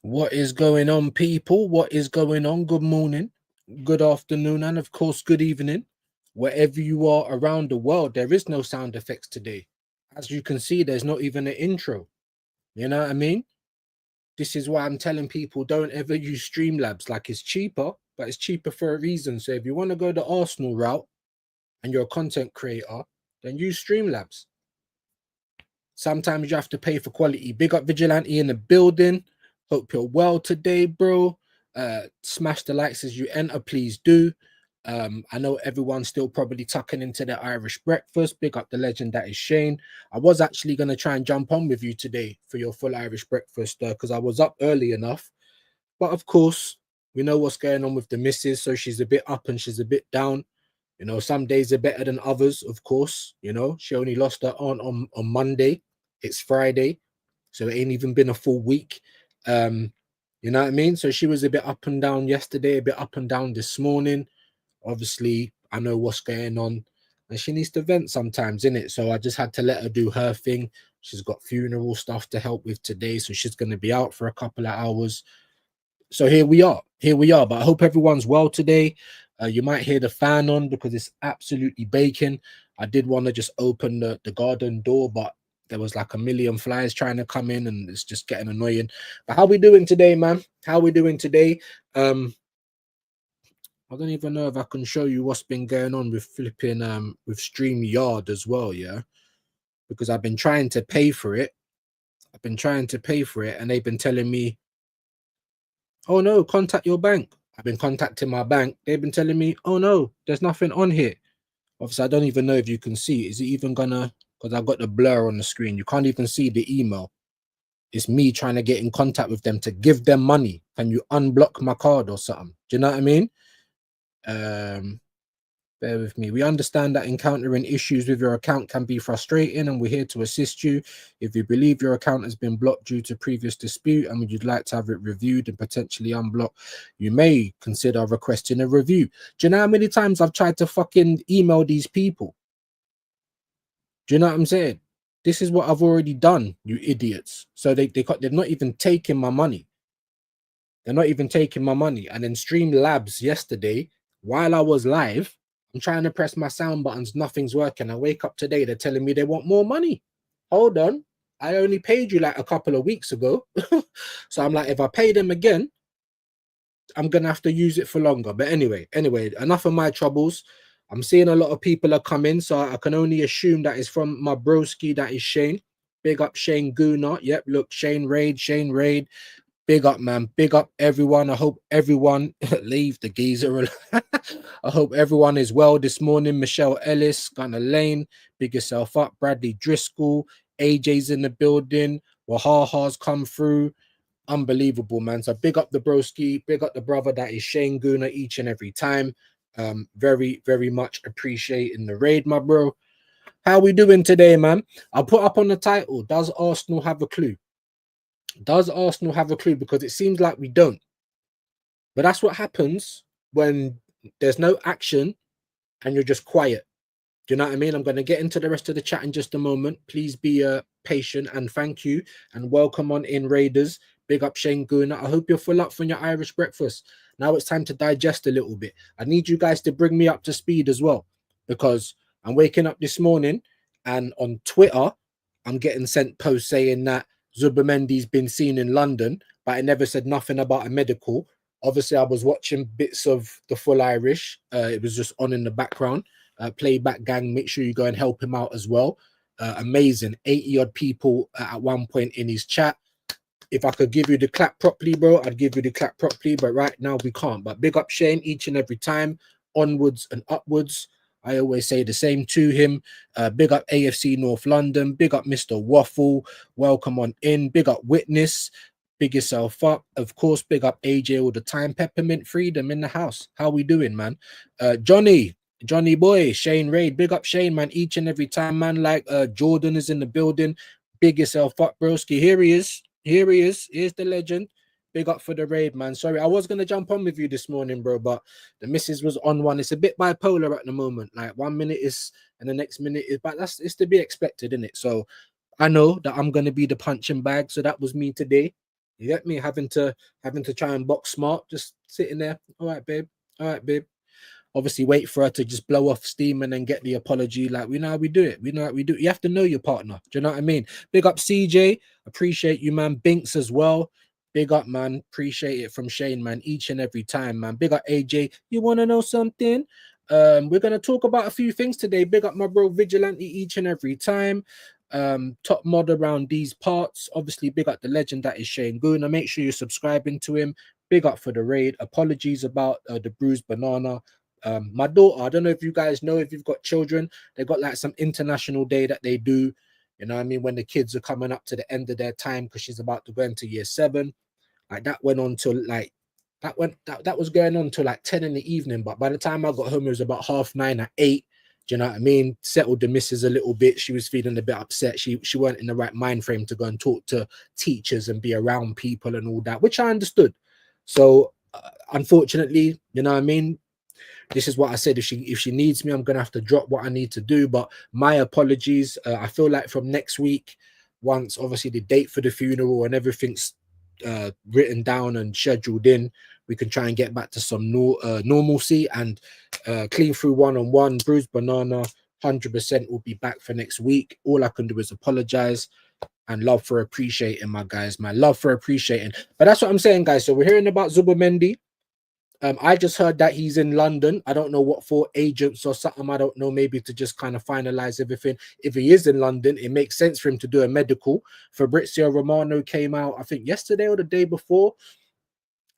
What is going on, people? What is going on? Good morning, good afternoon, and of course, good evening. Wherever you are around the world, there is no sound effects today. As you can see, there's not even an intro. You know what I mean? This is why I'm telling people don't ever use Streamlabs. Like, it's cheaper, but it's cheaper for a reason. So if you want to go the Arsenal route and you're a content creator, then use Streamlabs. Sometimes you have to pay for quality. Big up Vigilante in the building. Hope you're well today, bro. Smash the likes as you enter, please do. I know everyone's still probably tucking into their Irish breakfast. Big up the legend that is Shane. I was actually going to try and jump on with you today for your full Irish breakfast because I was up early enough. But of course, we know what's going on with the missus, so she's a bit up and she's a bit down. You know, some days are better than others, of course. You know, she only lost her aunt on Monday. It's Friday, so it ain't even been a full week. You know what I mean? So she was a bit up and down yesterday, a bit up and down this morning. Obviously, I know what's going on, and she needs to vent sometimes, innit? So I just had to let her do her thing. She's got funeral stuff to help with today, so she's going to be out for a couple of hours. So here we are. Here we are. But I hope everyone's well today. You might hear the fan on because it's absolutely baking. I did want to just open the garden door, but there was like a million flies trying to come in and it's just getting annoying. But how we doing today, man? How we doing today? I don't even know if I can show you what's been going on with flipping with StreamYard as well, yeah. Because I've been trying to pay for it. I've been trying to pay for it, and they've been telling me, oh no, contact your bank. I've been contacting my bank. They've been telling me, oh no, there's nothing on here. Obviously, I don't even know if you can see. Is it even gonna? Because I've got the blur on the screen. You can't even see the email. It's me trying to get in contact with them to give them money. Can you unblock my card or something? Do you know what I mean? Um, Bear with me. We understand that encountering issues with your account can be frustrating, and we're here to assist you. If you believe your account has been blocked due to previous dispute and you'd like to have it reviewed and potentially unblocked, you may consider requesting a review. Do you know how many times I've tried to fucking email these people? Do you know what I'm saying? This is what I've already done, you idiots. So they're not even taking my money. They're not even taking my money. And then Streamlabs yesterday, while I was live, I'm trying to press my sound buttons, nothing's working. I wake up today, they're telling me they want more money. Hold on. I only paid you like a couple of weeks ago. So I'm like, if I pay them again, I'm gonna have to use it for longer. But anyway, enough of my troubles. I'm seeing a lot of people are coming, so I can only assume that is from my broski, that is Shane. Big up Shane Gooner. Yep, look, Shane Raid. Big up, man. Big up everyone. I hope everyone leave the geezer. I hope everyone is well this morning. Michelle Ellis, Gunnar Lane, big yourself up. Bradley Driscoll, AJ's in the building. Wahaha's come through. Unbelievable, man. So big up the broski, big up the brother that is Shane Gooner each and every time. Very, very much appreciating the raid, my bro. How we doing today, man? I'll put up on the title. Does Arsenal have a clue? Does Arsenal have a clue? Because it seems like we don't. But that's what happens when there's no action and you're just quiet. Do you know what I mean? I'm going to get into the rest of the chat in just a moment. Please be patient and thank you. And welcome on in, Raiders. Big up Shane Gooner. I hope you're full up from your Irish breakfast. Now it's time to digest a little bit. I need you guys to bring me up to speed as well, because I'm waking up this morning and on Twitter, I'm getting sent posts saying that Zubimendi's been seen in London, but it never said nothing about a medical. Obviously, I was watching bits of the full Irish. It was just on in the background. Playback gang, make sure you go and help him out as well. Amazing. 80 odd people at one point in his chat. If I could give you the clap properly, bro, I'd give you the clap properly, but right now we can't. But big up Shane each and every time, onwards and upwards. I always say the same to him. Big up AFC North London. Big up Mr. Waffle. Welcome on in. Big up Witness. Big yourself up. Of course, big up AJ all the time. Peppermint Freedom in the house. How we doing, man? Johnny boy, Shane Raid. Big up Shane, man. Each and every time, man. Like Jordan is in the building. Big yourself up, broski. Here he is. Here he is. Here's the legend. Big up for the raid, man. Sorry, I was gonna jump on with you this morning, bro, but the missus was on one. It's a bit bipolar at the moment. Like 1 minute is and the next minute is, but it's to be expected, isn't it? So I know that I'm gonna be the punching bag. So that was me today. You get me? Having to try and box smart, just sitting there. All right, babe. All right, babe. Obviously, wait for her to just blow off steam and then get the apology. Like, we know how we do it. We know how we do it. You have to know your partner. Do you know what I mean? Big up CJ. Appreciate you, man. Binks as well. Big up, man. Appreciate it from Shane, man. Each and every time, man. Big up AJ. You want to know something? We're gonna talk about a few things today. Big up my bro Vigilante each and every time. Top mod around these parts. Obviously, big up the legend that is Shane Guna. Make sure you're subscribing to him. Big up for the raid. Apologies about the bruised banana. My daughter, I don't know if you guys know, if you've got children, they got like some international day that they do. You know what I mean? When the kids are coming up to the end of their time because she's about to go into year 7. Like that went on till like that was going on till like 10 in the evening. But by the time I got home, it was about 9:30 or 8. Do you know what I mean? Settled the missus a little bit. She was feeling a bit upset. She weren't in the right mind frame to go and talk to teachers and be around people and all that, which I understood. So unfortunately, you know what I mean? This is what I said. If she needs me, I'm gonna have to drop what I need to do. But my apologies. I feel like from next week, once obviously the date for the funeral and everything's written down and scheduled in, we can try and get back to some normalcy and clean through one-on-one. Bruised banana 100% will be back for next week. All I can do is apologize and love for appreciating, my guys. My love for appreciating. But that's what I'm saying, guys. So we're hearing about Zubomendi. I just heard that he's in London. I don't know what for, agents or something. I don't know, maybe to just kind of finalize everything. If he is in London, it makes sense for him to do a medical. Fabrizio Romano came out, I think yesterday or the day before,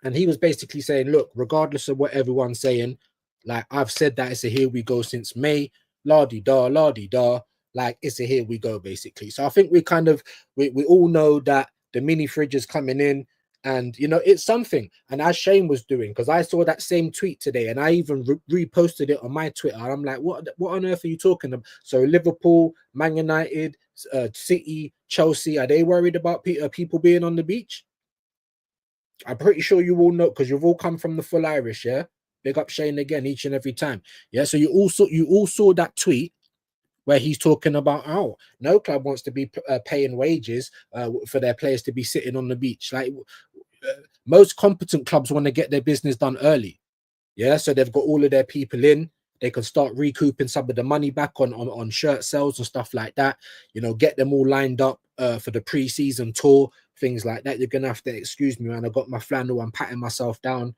and he was basically saying, look, regardless of what everyone's saying, like I've said that it's a here we go since May, la-di-da, la-di-da, like it's a here we go, basically. So I think we kind of, we all know that the mini fridge is coming in. And, you know, it's something. And as Shane was doing, because I saw that same tweet today and I even reposted it on my Twitter. And I'm like, what on earth are you talking about? So Liverpool, Man United, City, Chelsea, are they worried about people being on the beach? I'm pretty sure you all know, because you've all come from the full Irish, yeah? Big up Shane again each and every time. Yeah, so you all saw that tweet where he's talking about, oh, no club wants to be paying wages for their players to be sitting on the beach. Like, most competent clubs want to get their business done early. Yeah, so they've got all of their people in. They can start recouping some of the money back on shirt sales and stuff like that. You know, get them all lined up for the pre-season tour, things like that. You're gonna have to excuse me, man. I got my flannel. I'm patting myself down.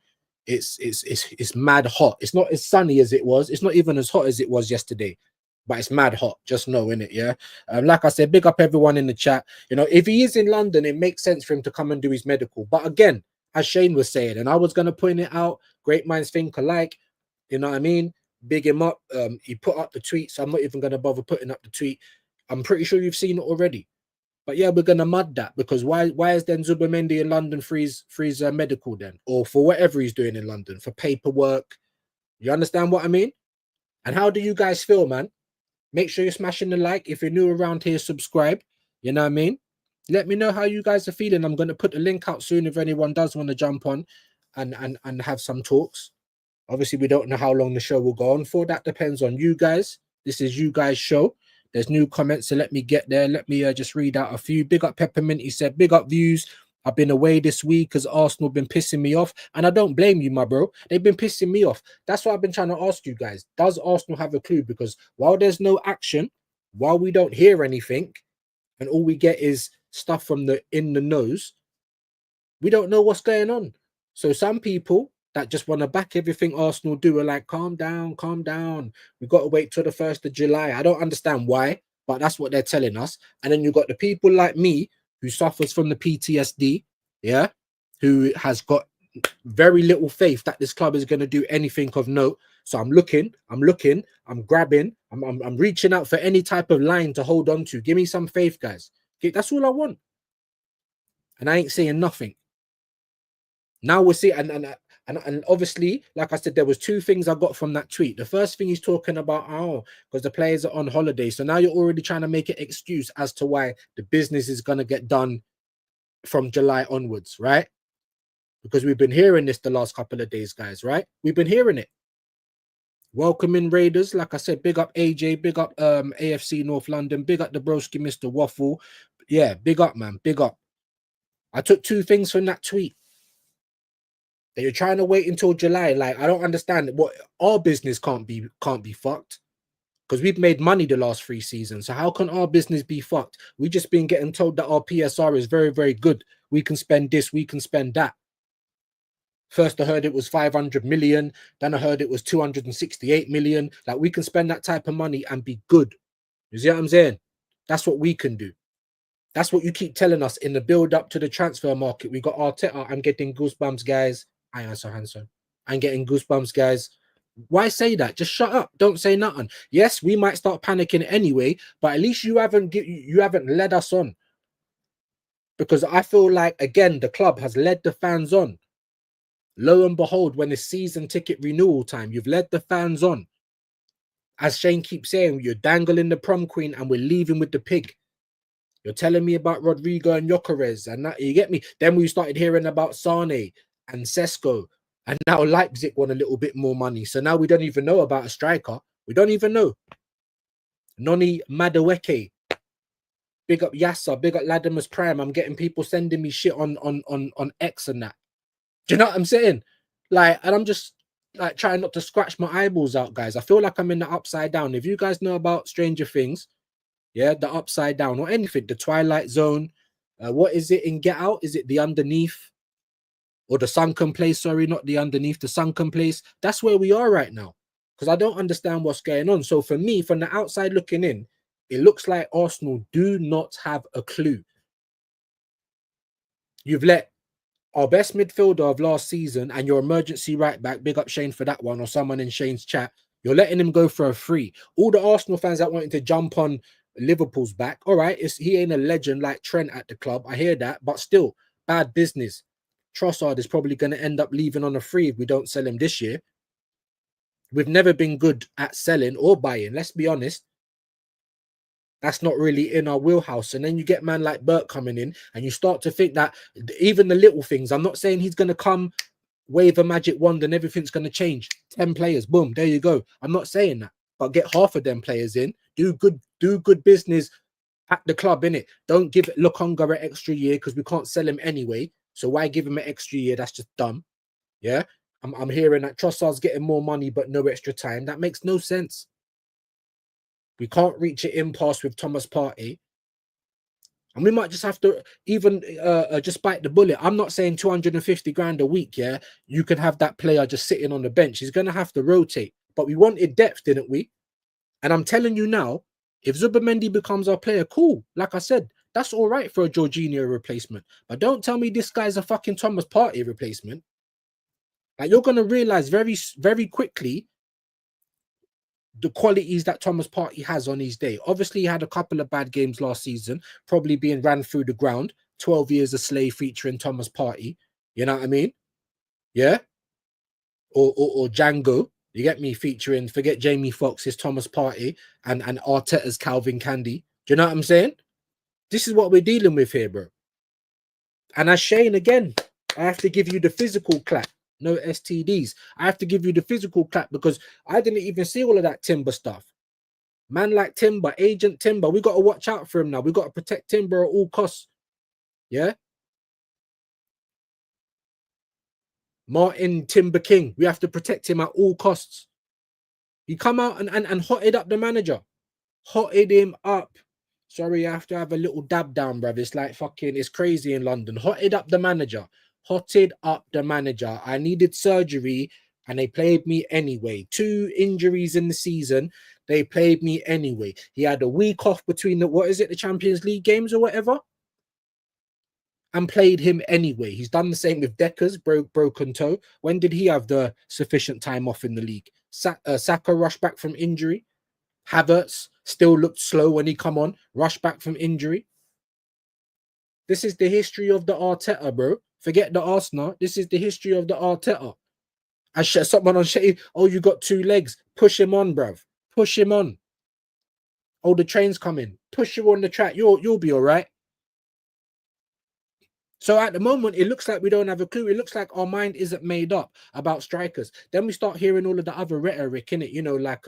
It's mad hot. It's not as sunny as it was. It's not even as hot as it was yesterday, but it's mad hot. Just know, innit? Yeah. Like I said, big up everyone in the chat. You know, if he is in London, it makes sense for him to come and do his medical. But again, as Shane was saying, and I was gonna point it out, great minds think alike. You know what I mean? Big him up. He put up the tweet, so I'm not even gonna bother putting up the tweet. I'm pretty sure you've seen it already. But yeah, we're gonna mud that, because why is then Zubomendi in London freeze medical then, or for whatever he's doing in London for paperwork? You understand what I mean? And how do you guys feel, man? Make sure you're smashing the like. If you're new around here, subscribe. You know what I mean? Let me know how you guys are feeling. I'm going to put the link out soon if anyone does want to jump on and have some talks. Obviously, we don't know how long the show will go on for. That depends on you guys. This is you guys' show. There's new comments, so let me get there. Let me just read out a few. Big up Peppermint. He said, big up views. I've been away this week because Arsenal been pissing me off. And I don't blame you, my bro. They've been pissing me off. That's why I've been trying to ask you guys. Does Arsenal have a clue? Because while there's no action, while we don't hear anything, and all we get is stuff from the in the nose, we don't know what's going on. So some people that just want to back everything Arsenal do are like, calm down, calm down. We've got to wait till the 1st of July. I don't understand why, but that's what they're telling us. And then you've got the people like me who suffers from the PTSD, yeah, who has got very little faith that this club is going to do anything of note. So I'm looking, I'm grabbing, I'm reaching out for any type of line to hold on to. Give me some faith, guys. Okay, that's all I want. And I ain't saying nothing. Now we'll see, and obviously, like I said, there was 2 things I got from that tweet. The first thing he's talking about, oh, because the players are on holiday. So now you're already trying to make an excuse as to why the business is going to get done from July onwards, right? Because we've been hearing this the last couple of days, guys, right? We've been hearing it. Welcoming Raiders, like I said, big up AJ, big up AFC North London, big up the broski, Mr. Waffle. Yeah, big up, man, big up. I took two things from that tweet. That you're trying to wait until July. Like, I don't understand what our business can't be fucked. Because we've made money the last 3 seasons. So how can our business be fucked? We just been getting told that our PSR is very, very good. We can spend this, we can spend that. First, I heard it was 500 million. Then I heard it was 268 million. Like, we can spend that type of money and be good. You see what I'm saying? That's what we can do. That's what you keep telling us in the build up to the transfer market. We got Arteta. I'm getting goosebumps, guys. I am so handsome. I'm getting goosebumps, guys. Why say that? Just shut up. Don't say nothing. Yes, we might start panicking anyway, but at least you haven't led us on. Because I feel like, again, the club has led the fans on. Lo and behold, when it's season ticket renewal time, you've led the fans on. As Shane keeps saying, you're dangling the prom queen and we're leaving with the pig. You're telling me about Rodrigo and Gyökeres, and that, you get me? Then we started hearing about Sane and Sesko, and now Leipzig want a little bit more money. So now we don't even know about a striker. We don't even know. Noni Madueke. Big up Yassa, big up Latimus Prime. I'm getting people sending me shit on X and that. Do you know what I'm saying? Like, and I'm just like trying not to scratch my eyeballs out, guys. I feel like I'm in the upside down. If you guys know about Stranger Things, yeah, the upside down or anything, the Twilight Zone, what is it in Get Out? Is it the underneath or the sunken place? Sorry, not the underneath, the sunken place. That's where we are right now, because I don't understand what's going on. So for me, from the outside looking in, it looks like Arsenal do not have a clue. You've let our best midfielder of last season and your emergency right back, big up Shane for that one, or someone in Shane's chat, you're letting him go for a free. All the Arsenal fans that wanted to jump on Liverpool's back, all right, he ain't a legend like Trent at the club. I hear that, but still, bad business. Trossard is probably going to end up leaving on a free if we don't sell him this year. We've never been good at selling or buying, let's be honest. That's not really in our wheelhouse. And then you get man like Bert coming in and you start to think that even the little things, I'm not saying he's going to come, wave a magic wand and everything's going to change. 10 players, boom, there you go. I'm not saying that, but get half of them players in, do good business at the club, innit? Don't give Lokonga an extra year because we can't sell him anyway. So why give him an extra year? That's just dumb. Yeah. I'm hearing that Trossard's getting more money, but no extra time. That makes no sense. We can't reach an impasse with Thomas Partey. And we might just have to even just bite the bullet. I'm not saying 250 grand a week, yeah? You can have that player just sitting on the bench. He's going to have to rotate. But we wanted depth, didn't we? And I'm telling you now, if Zubimendi becomes our player, cool. Like I said, that's all right for a Jorginho replacement. But don't tell me this guy's a fucking Thomas Partey replacement. Like, you're going to realize very, very quickly the qualities that Thomas Partey has on his day. Obviously, he had a couple of bad games last season, probably being ran through the ground. 12 Years a Slave featuring Thomas Partey. You know what I mean? Yeah? Or Django. You get me, featuring, forget Jamie Foxx's Thomas Partey and Arteta's Calvin Candy. Do you know what I'm saying? This is what we're dealing with here, bro. And as Shane, again, I have to give you the physical clap. No STDs. I have to give you the physical clap because I didn't even see all of that Timber stuff. Man like Timber, Agent Timber, we got to watch out for him now. We got to protect Timber at all costs. Yeah? Martin Timber King, we have to protect him at all costs. He come out and hotted up the manager. Hotted him up. Sorry, I have to have a little dab down, bruv. It's like fucking, it's crazy in London. Hotted up the manager. Hotted up the manager. I needed surgery and they played me anyway. 2 injuries in the season. They played me anyway. He had a week off between the Champions League games or whatever, and played him anyway. He's done the same with Decker's broken toe. When did he have the sufficient time off in the league? Saka rushed back from injury. Havertz still looked slow when he come on, rushed back from injury. This is the history of the Arteta, bro. Forget the Arsenal. This is the history of the Arteta. I shut someone on shit. Oh, you got 2 legs. Push him on, bruv. Push him on. Oh, the train's coming. Push you on the track. You'll be all right. So at the moment, it looks like we don't have a clue. It looks like our mind isn't made up about strikers. Then we start hearing all of the other rhetoric in it, you know, like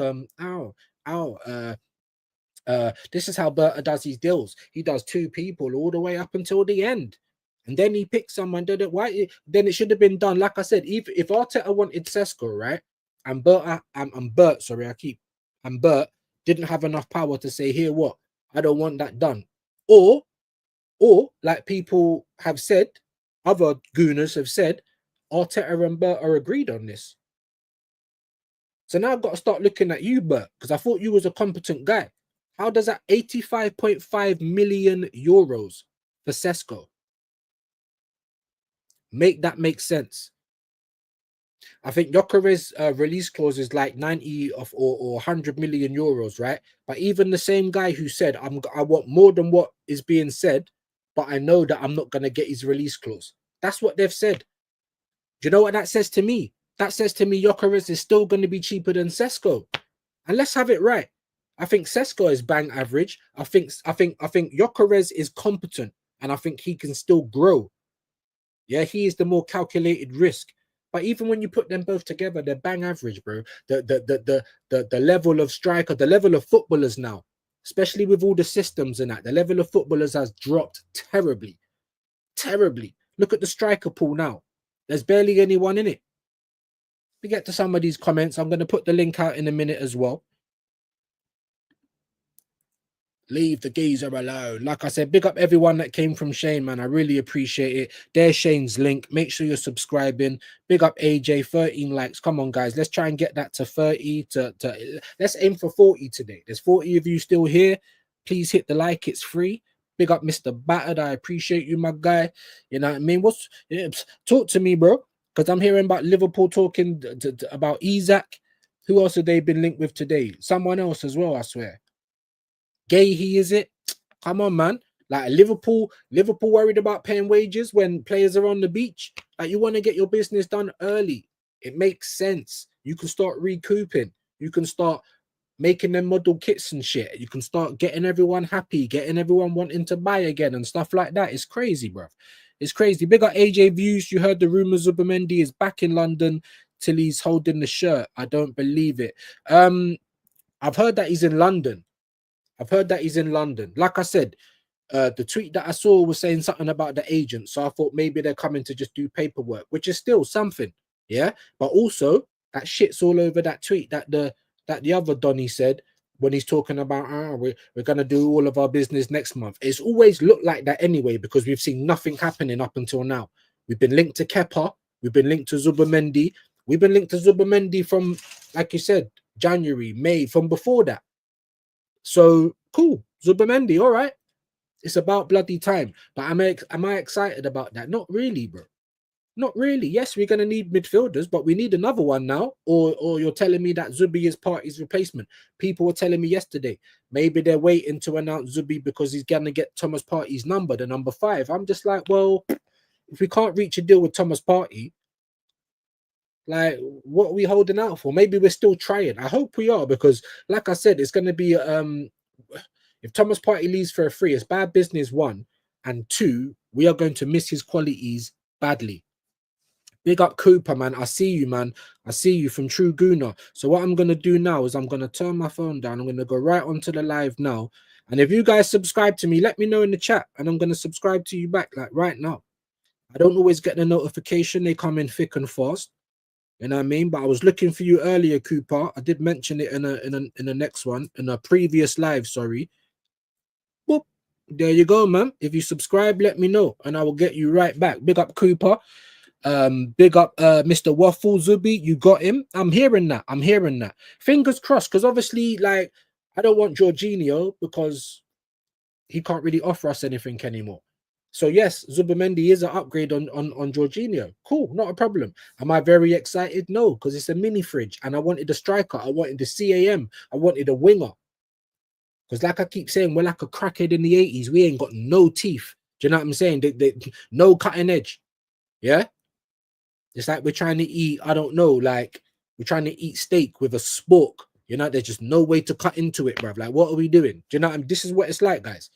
this is how Berta does his deals. He does 2 people all the way up until the end. And then he picked someone. Then it should have been done. Like I said, if Arteta wanted Sesko, right, and Bert, sorry, and Bert didn't have enough power to say, here, what? I don't want that done. Or like people have said, other gooners have said, Arteta and Bert are agreed on this. So now I've got to start looking at you, Bert, because I thought you was a competent guy. How does that 85.5 million euros for Sesko make that make sense? I think Jokere's release clause is like 90 of or 100 million euros, right? But even the same guy who said I want more than what is being said, but I know that I'm not going to get his release clause. That's what they've said. Do you know what that says to me? That says to me Jokeres is still going to be cheaper than Sesko. And let's have it right. I think Sesko is bang average. I think Jokeres is competent, and I think he can still grow. Yeah, he is the more calculated risk. But even when you put them both together, they're bang average, bro. The level of striker, the level of footballers now, especially with all the systems and that, the level of footballers has dropped terribly. Terribly. Look at the striker pool now. There's barely anyone in it. We get to some of these comments. I'm going to put the link out in a minute as well. Leave the geezer alone. Like I said, big up everyone that came from Shane, man. I really appreciate it. There's Shane's link. Make sure you're subscribing. Big up AJ, 13 likes. Come on, guys. Let's try and get that to 30. Let's aim for 40 today. There's 40 of you still here. Please hit the like. It's free. Big up Mr. Battered. I appreciate you, my guy. You know what I mean? Talk to me, bro. Because I'm hearing about Liverpool talking about Isaac. Who else have they been linked with today? Someone else as well, I swear. Gay, is it? Come on, man. Like Liverpool worried about paying wages when players are on the beach. Like you want to get your business done early. It makes sense. You can start recouping. You can start making them model kits and shit. You can start getting everyone happy, getting everyone wanting to buy again and stuff like that. It's crazy, bro. It's crazy. Big up AJ Views. You heard the rumors of Zubimendi is back in London till he's holding the shirt. I don't believe it. I've heard that he's in London. Like I said, the tweet that I saw was saying something about the agent. So I thought maybe they're coming to just do paperwork, which is still something. Yeah. But also that shit's all over that tweet that the other Donny said when he's talking about we're gonna do all of our business next month. It's always looked like that anyway, because we've seen nothing happening up until now. We've been linked to Kepa, we've been linked to Zubimendi, we've been linked to Zubimendi from, like you said, January, May, from before that. So cool, Zubimendi, all right. It's about bloody time. But am I excited about that? Not really, bro. Not really. Yes, we're gonna need midfielders, but we need another one now. Or you're telling me that Zubi is Partey's replacement. People were telling me yesterday maybe they're waiting to announce Zubi because he's gonna get Thomas Partey's number, the number 5. I'm just like, well, if we can't reach a deal with Thomas Partey, like, what are we holding out for? Maybe we're still trying. I hope we are, because like I said, it's going to be if Thomas Partey leaves for a free, it's bad business, 1, and 2, we are going to miss his qualities badly. Big up Cooper, man. I see you, man. I see you from True Gooner. So what I'm going to do now is I'm going to turn my phone down. I'm going to go right onto the live now. And if you guys subscribe to me, let me know in the chat, and I'm going to subscribe to you back, like right now. I don't always get the notification. They come in thick and fast. You know what I mean? But I was looking for you earlier, Cooper. I did mention it in the next one, in a previous live, sorry. Boop. There you go, man. If you subscribe, let me know, and I will get you right back. Big up Cooper. Big up Mr. Waffle Zubi. You got him. I'm hearing that. Fingers crossed, because obviously, like, I don't want Jorginho because he can't really offer us anything anymore. So yes, Zubimendi is an upgrade on Jorginho. Cool, not a problem. Am I very excited? No, because it's a mini fridge, and I wanted a striker. I wanted the CAM. I wanted a winger. Because like I keep saying, we're like a crackhead in the 80s. We ain't got no teeth. Do you know what I'm saying? No cutting edge. Yeah? It's like we're trying to eat, I don't know, like we're trying to eat steak with a spork. You know, there's just no way to cut into it, bruv. Like, what are we doing? Do you know what I mean? This is what it's like, guys.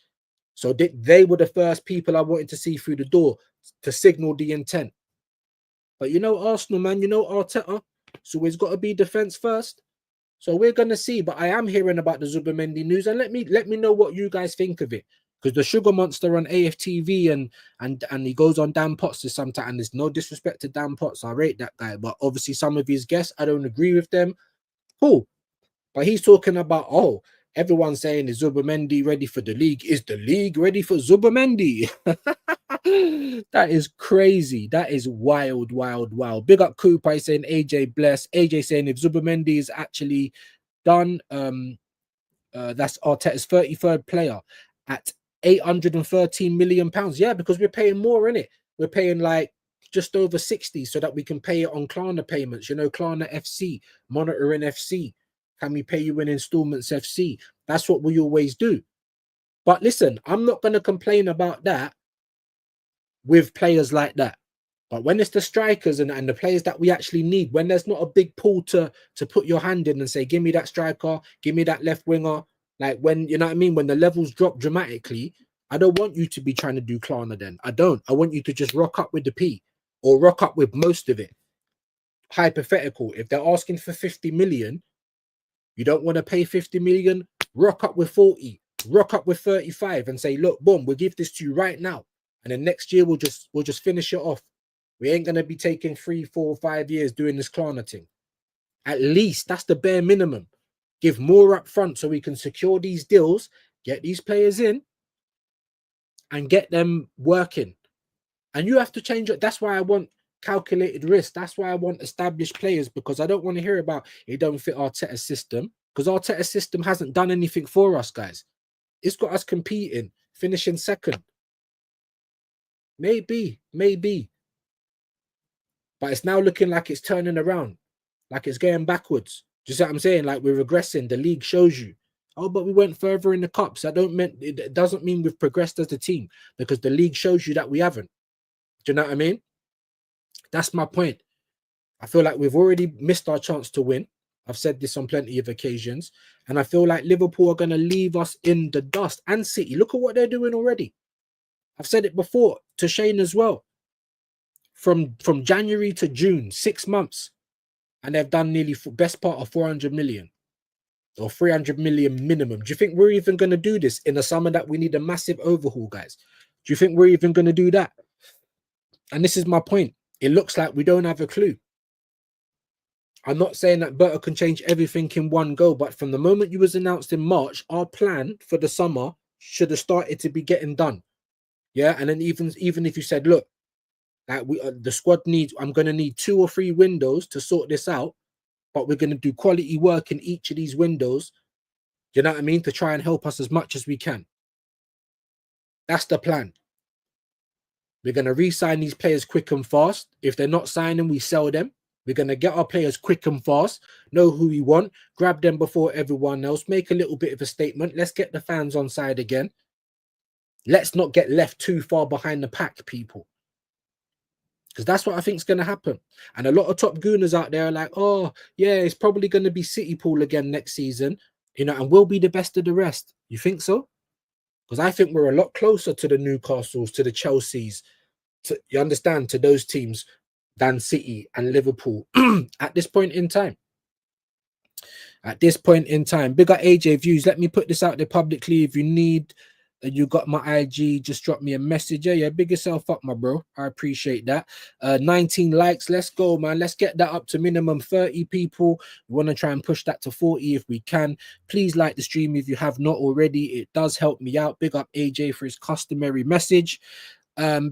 So they were the first people I wanted to see through the door to signal the intent. But you know, Arsenal, man, you know, Arteta, so always got to be defense first. So we're gonna see. But I am hearing about the Zubimendi news, and let me know what you guys think of it. Because the sugar monster on AFTV and he goes on Dan Potts sometimes, and there's no disrespect to Dan Potts. I rate that guy, but obviously some of his guests, I don't agree with them. Cool. But he's talking about, oh, everyone's saying, is Zubimendi ready for the league? Is the league ready for Zubimendi? That is crazy. That is wild, wild, wild. Big up Cooper. He's saying AJ bless. AJ saying if Zubimendi is actually done, that's Arteta's 33rd player at £813 million. Yeah, because we're paying more in it. We're paying like just over 60 so that we can pay it on Klarna payments. You know, Klarna FC, monitoring FC. Can we pay you in installments FC? That's what we always do. But listen, I'm not going to complain about that with players like that. But when it's the strikers and the players that we actually need, when there's not a big pool to put your hand in and say, give me that striker, give me that left winger, like when, you know what I mean, when the levels drop dramatically, I don't want you to be trying to do Klarna then. I don't. I want you to just rock up with the P or rock up with most of it. Hypothetical. If they're asking for 50 million, you don't want to pay 50 million, rock up with 40, rock up with 35 and say, look, boom, we'll give this to you right now. And then next year we'll just finish it off. We ain't going to be taking 3, 4, 5 years doing this Klarna thing. At least that's the bare minimum. Give more up front so we can secure these deals, get these players in and get them working. And you have to change it. That's why I want calculated risk. That's why I want established players, because I don't want to hear about it don't fit Arteta's system, because Arteta's system hasn't done anything for us, guys. It's got us competing, finishing second. Maybe. But it's now looking like it's turning around, like it's going backwards. Do you see what I'm saying? Like we're regressing. The league shows you. Oh, but we went further in the cups. It doesn't mean we've progressed as a team, because the league shows you that we haven't. Do you know what I mean? That's my point. I feel like we've already missed our chance to win. I've said this on plenty of occasions. And I feel like Liverpool are going to leave us in the dust. And City, look at what they're doing already. I've said it before to Shane as well. From January to June, 6 months. And they've done nearly best part of 400 million. Or 300 million minimum. Do you think we're even going to do this in a summer that we need a massive overhaul, guys? Do you think we're even going to do that? And this is my point. It looks like we don't have a clue. I'm not saying that Berta can change everything in one go, but from the moment you was announced in March, our plan for the summer should have started to be getting done. Yeah, and then even if you said, look, that the squad needs, I'm going to need 2 or 3 windows to sort this out, but we're going to do quality work in each of these windows. You know what I mean? To try and help us as much as we can. That's the plan. We're going to re-sign these players quick and fast. If they're not signing, we sell them. We're going to get our players quick and fast, know who we want, grab them before everyone else, make a little bit of a statement. Let's get the fans on side again. Let's not get left too far behind the pack, people. Because that's what I think is going to happen. And a lot of top gooners out there are like, oh, yeah, it's probably going to be City Pool again next season, you know, and we'll be the best of the rest. You think so? Because I think we're a lot closer to the Newcastles, to the Chelseas, you understand, to those teams than City and Liverpool at this point in time. At this point in time. Big up AJ Views. Let me put this out there publicly. If you need, you got my IG, just drop me a message. Yeah, big yourself up, my bro. I appreciate that. 19 likes. Let's go, man. Let's get that up to minimum 30 people. We want to try and push that to 40 if we can. Please like the stream if you have not already. It does help me out. Big up AJ for his customary message.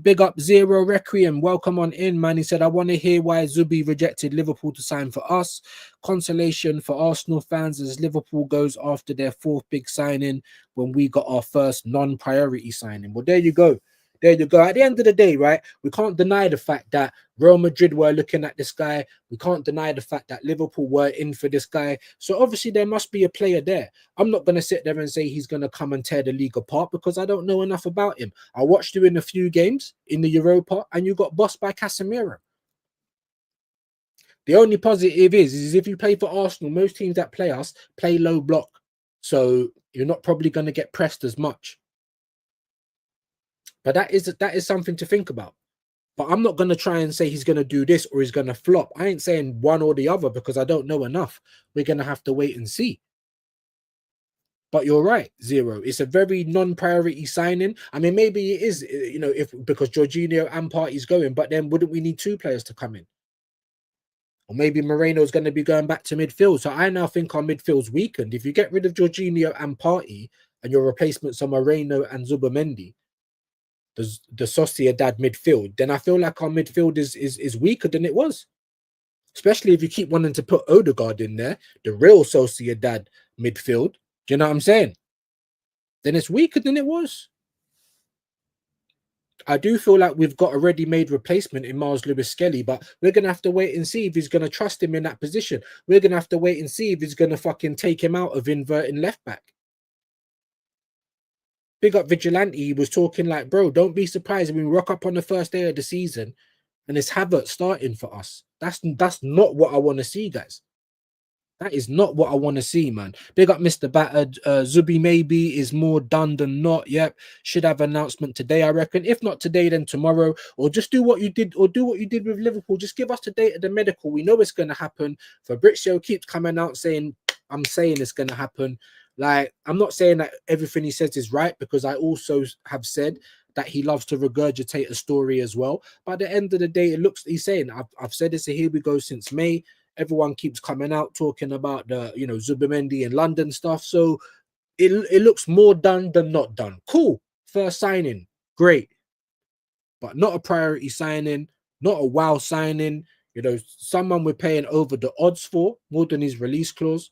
Big up Zero Requiem, welcome on in, man. He said, I want to hear why Zubi rejected Liverpool to sign for us. Consolation for Arsenal fans as Liverpool goes after their 4th big signing when we got our first non-priority signing. Well, there you go. There you go. At the end of the day, right, we can't deny the fact that Real Madrid were looking at this guy. We can't deny the fact that Liverpool were in for this guy. So obviously there must be a player there. I'm not going to sit there and say he's going to come and tear the league apart because I don't know enough about him. I watched you in a few games in the Europa and you got bossed by Casemiro. The only positive is if you play for Arsenal, most teams that play us play low block. So you're not probably going to get pressed as much. But that is something to think about. But I'm not going to try and say he's going to do this or he's going to flop. I ain't saying one or the other because I don't know enough. We're going to have to wait and see. But you're right, zero. It's a very non-priority signing. I mean, maybe it is, if because Jorginho and Partey's going, but then wouldn't we need two players to come in? Or maybe Moreno's going to be going back to midfield. So I now think our midfield's weakened. If you get rid of Jorginho and Partey and your replacements are Moreno and Zubimendi, the Sociedad midfield, then I feel like our midfield is weaker than it was. Especially if you keep wanting to put Odegaard in there, the real Sociedad midfield. Do you know what I'm saying? Then it's weaker than it was. I do feel like we've got a ready-made replacement in Miles Lewis-Skelly, but we're going to have to wait and see if he's going to trust him in that position. We're going to have to wait and see if he's going to fucking take him out of inverting left back. Big up Vigilante, he was talking like, bro, don't be surprised when we rock up on the first day of the season and it's Havertz starting for us. That's not what I want to see, guys. That is not what I want to see, man. Big up Mr. Battered. Zubi maybe is more done than not. Yep. Should have announcement today, I reckon. If not today, then tomorrow. Or just do what you did, or do what you did with Liverpool. Just give us the date of the medical. We know it's going to happen. Fabrizio keeps coming out saying, I'm saying it's going to happen. Like, I'm not saying that everything he says is right, because I also have said that he loves to regurgitate a story as well. But at the end of the day, it looks, he's saying, I've said this, here we go since May. Everyone keeps coming out talking about the, Zubimendi and London stuff. So it looks more done than not done. Cool. First signing. Great. But not a priority signing. Not a wow signing. Someone we're paying over the odds for, more than his release clause.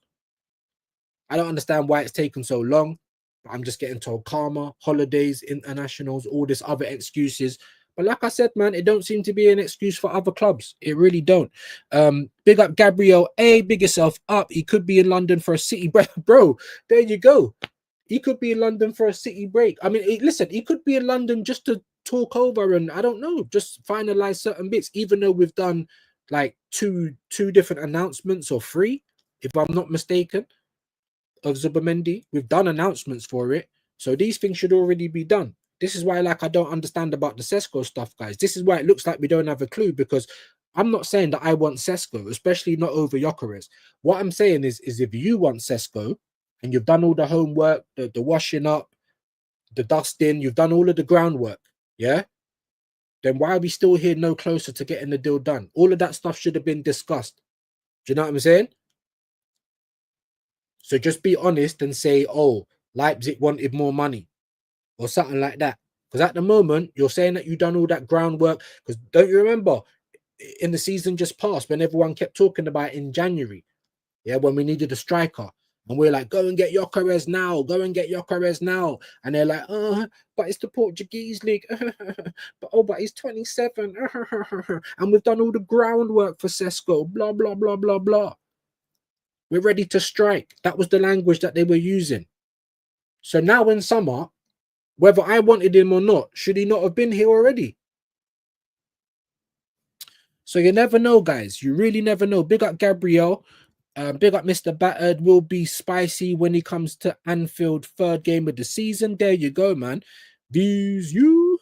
I don't understand why it's taken so long. But I'm just getting told karma, holidays, internationals, all this other excuses. But like I said, man, it don't seem to be an excuse for other clubs. It really don't. Big up Gabriel A. Big yourself up. He could be in London for a city break. Bro, there you go. He could be in London for a city break. I mean, listen, he could be in London just to talk over and, I don't know, just finalize certain bits, even though we've done like two different announcements or three, if I'm not mistaken, of Zubimendi. We've done announcements for it. So these things should already be done. This is why, like, I don't understand about the Sesko stuff, guys. This is why it looks like we don't have a clue, because I'm not saying that I want Sesko, especially not over Gyökeres. What I'm saying is if you want Sesko and you've done all the homework, the washing up, the dusting, you've done all of the groundwork, yeah? Then why are we still here no closer to getting the deal done? All of that stuff should have been discussed. Do you know what I'm saying? So just be honest and say, oh, Leipzig wanted more money, or something like that. Because at the moment, you're saying that you've done all that groundwork. Because don't you remember in the season just passed when everyone kept talking about it in January, yeah, when we needed a striker, and we're like, go and get Gyökeres now, go and get Gyökeres now, and they're like, but it's the Portuguese league, but he's 27, and we've done all the groundwork for Sesko, blah blah blah blah blah. We're ready to strike. That was the language that they were using. So now in summer, whether I wanted him or not, should he not have been here already? So you never know, guys. You really never know. Big up Gabriel. Big up Mr. Battered. Will be spicy when he comes to Anfield, third game of the season. There you go, man. Views you.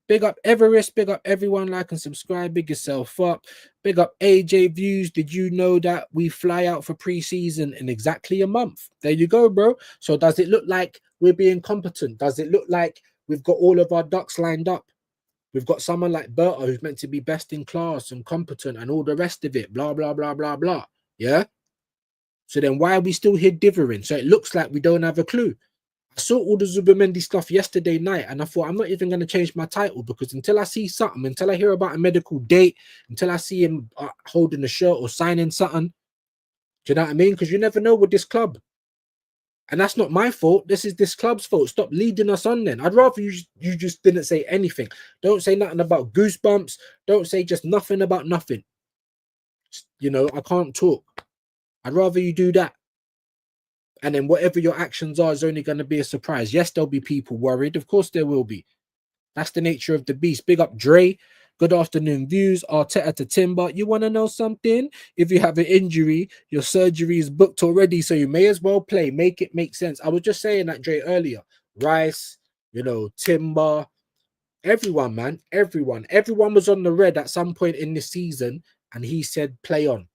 Big up Everest. Big up everyone. Like and subscribe. Big yourself up. Big up AJ Views. Did you know that we fly out for pre-season in exactly a month? There you go, bro. So does it look like we're being competent? Does it look like we've got all of our ducks lined up? We've got someone like Berta who's meant to be best in class and competent and all the rest of it. Blah, blah, blah, blah, blah. Yeah? So then why are we still here dithering? So it looks like we don't have a clue. I saw all the Zubimendi stuff yesterday night and I thought I'm not even going to change my title, because until I see something, until I hear about a medical date, until I see him holding a shirt or signing something, do you know what I mean? Because you never know with this club. And that's not my fault. This is this club's fault. Stop leading us on then. I'd rather you just didn't say anything. Don't say nothing about goosebumps. Don't say just nothing about nothing. I can't talk. I'd rather you do that. And then whatever your actions are is only going to be a surprise. Yes, there'll be people worried. Of course there will be. That's the nature of the beast. Big up Dre. Good afternoon, views. Arteta to Timber. You want to know something? If you have an injury, your surgery is booked already, so you may as well play. Make it make sense. I was just saying that, Dre, earlier. Rice, Timber, everyone, man. Everyone was on the red at some point in this season, and he said, play on.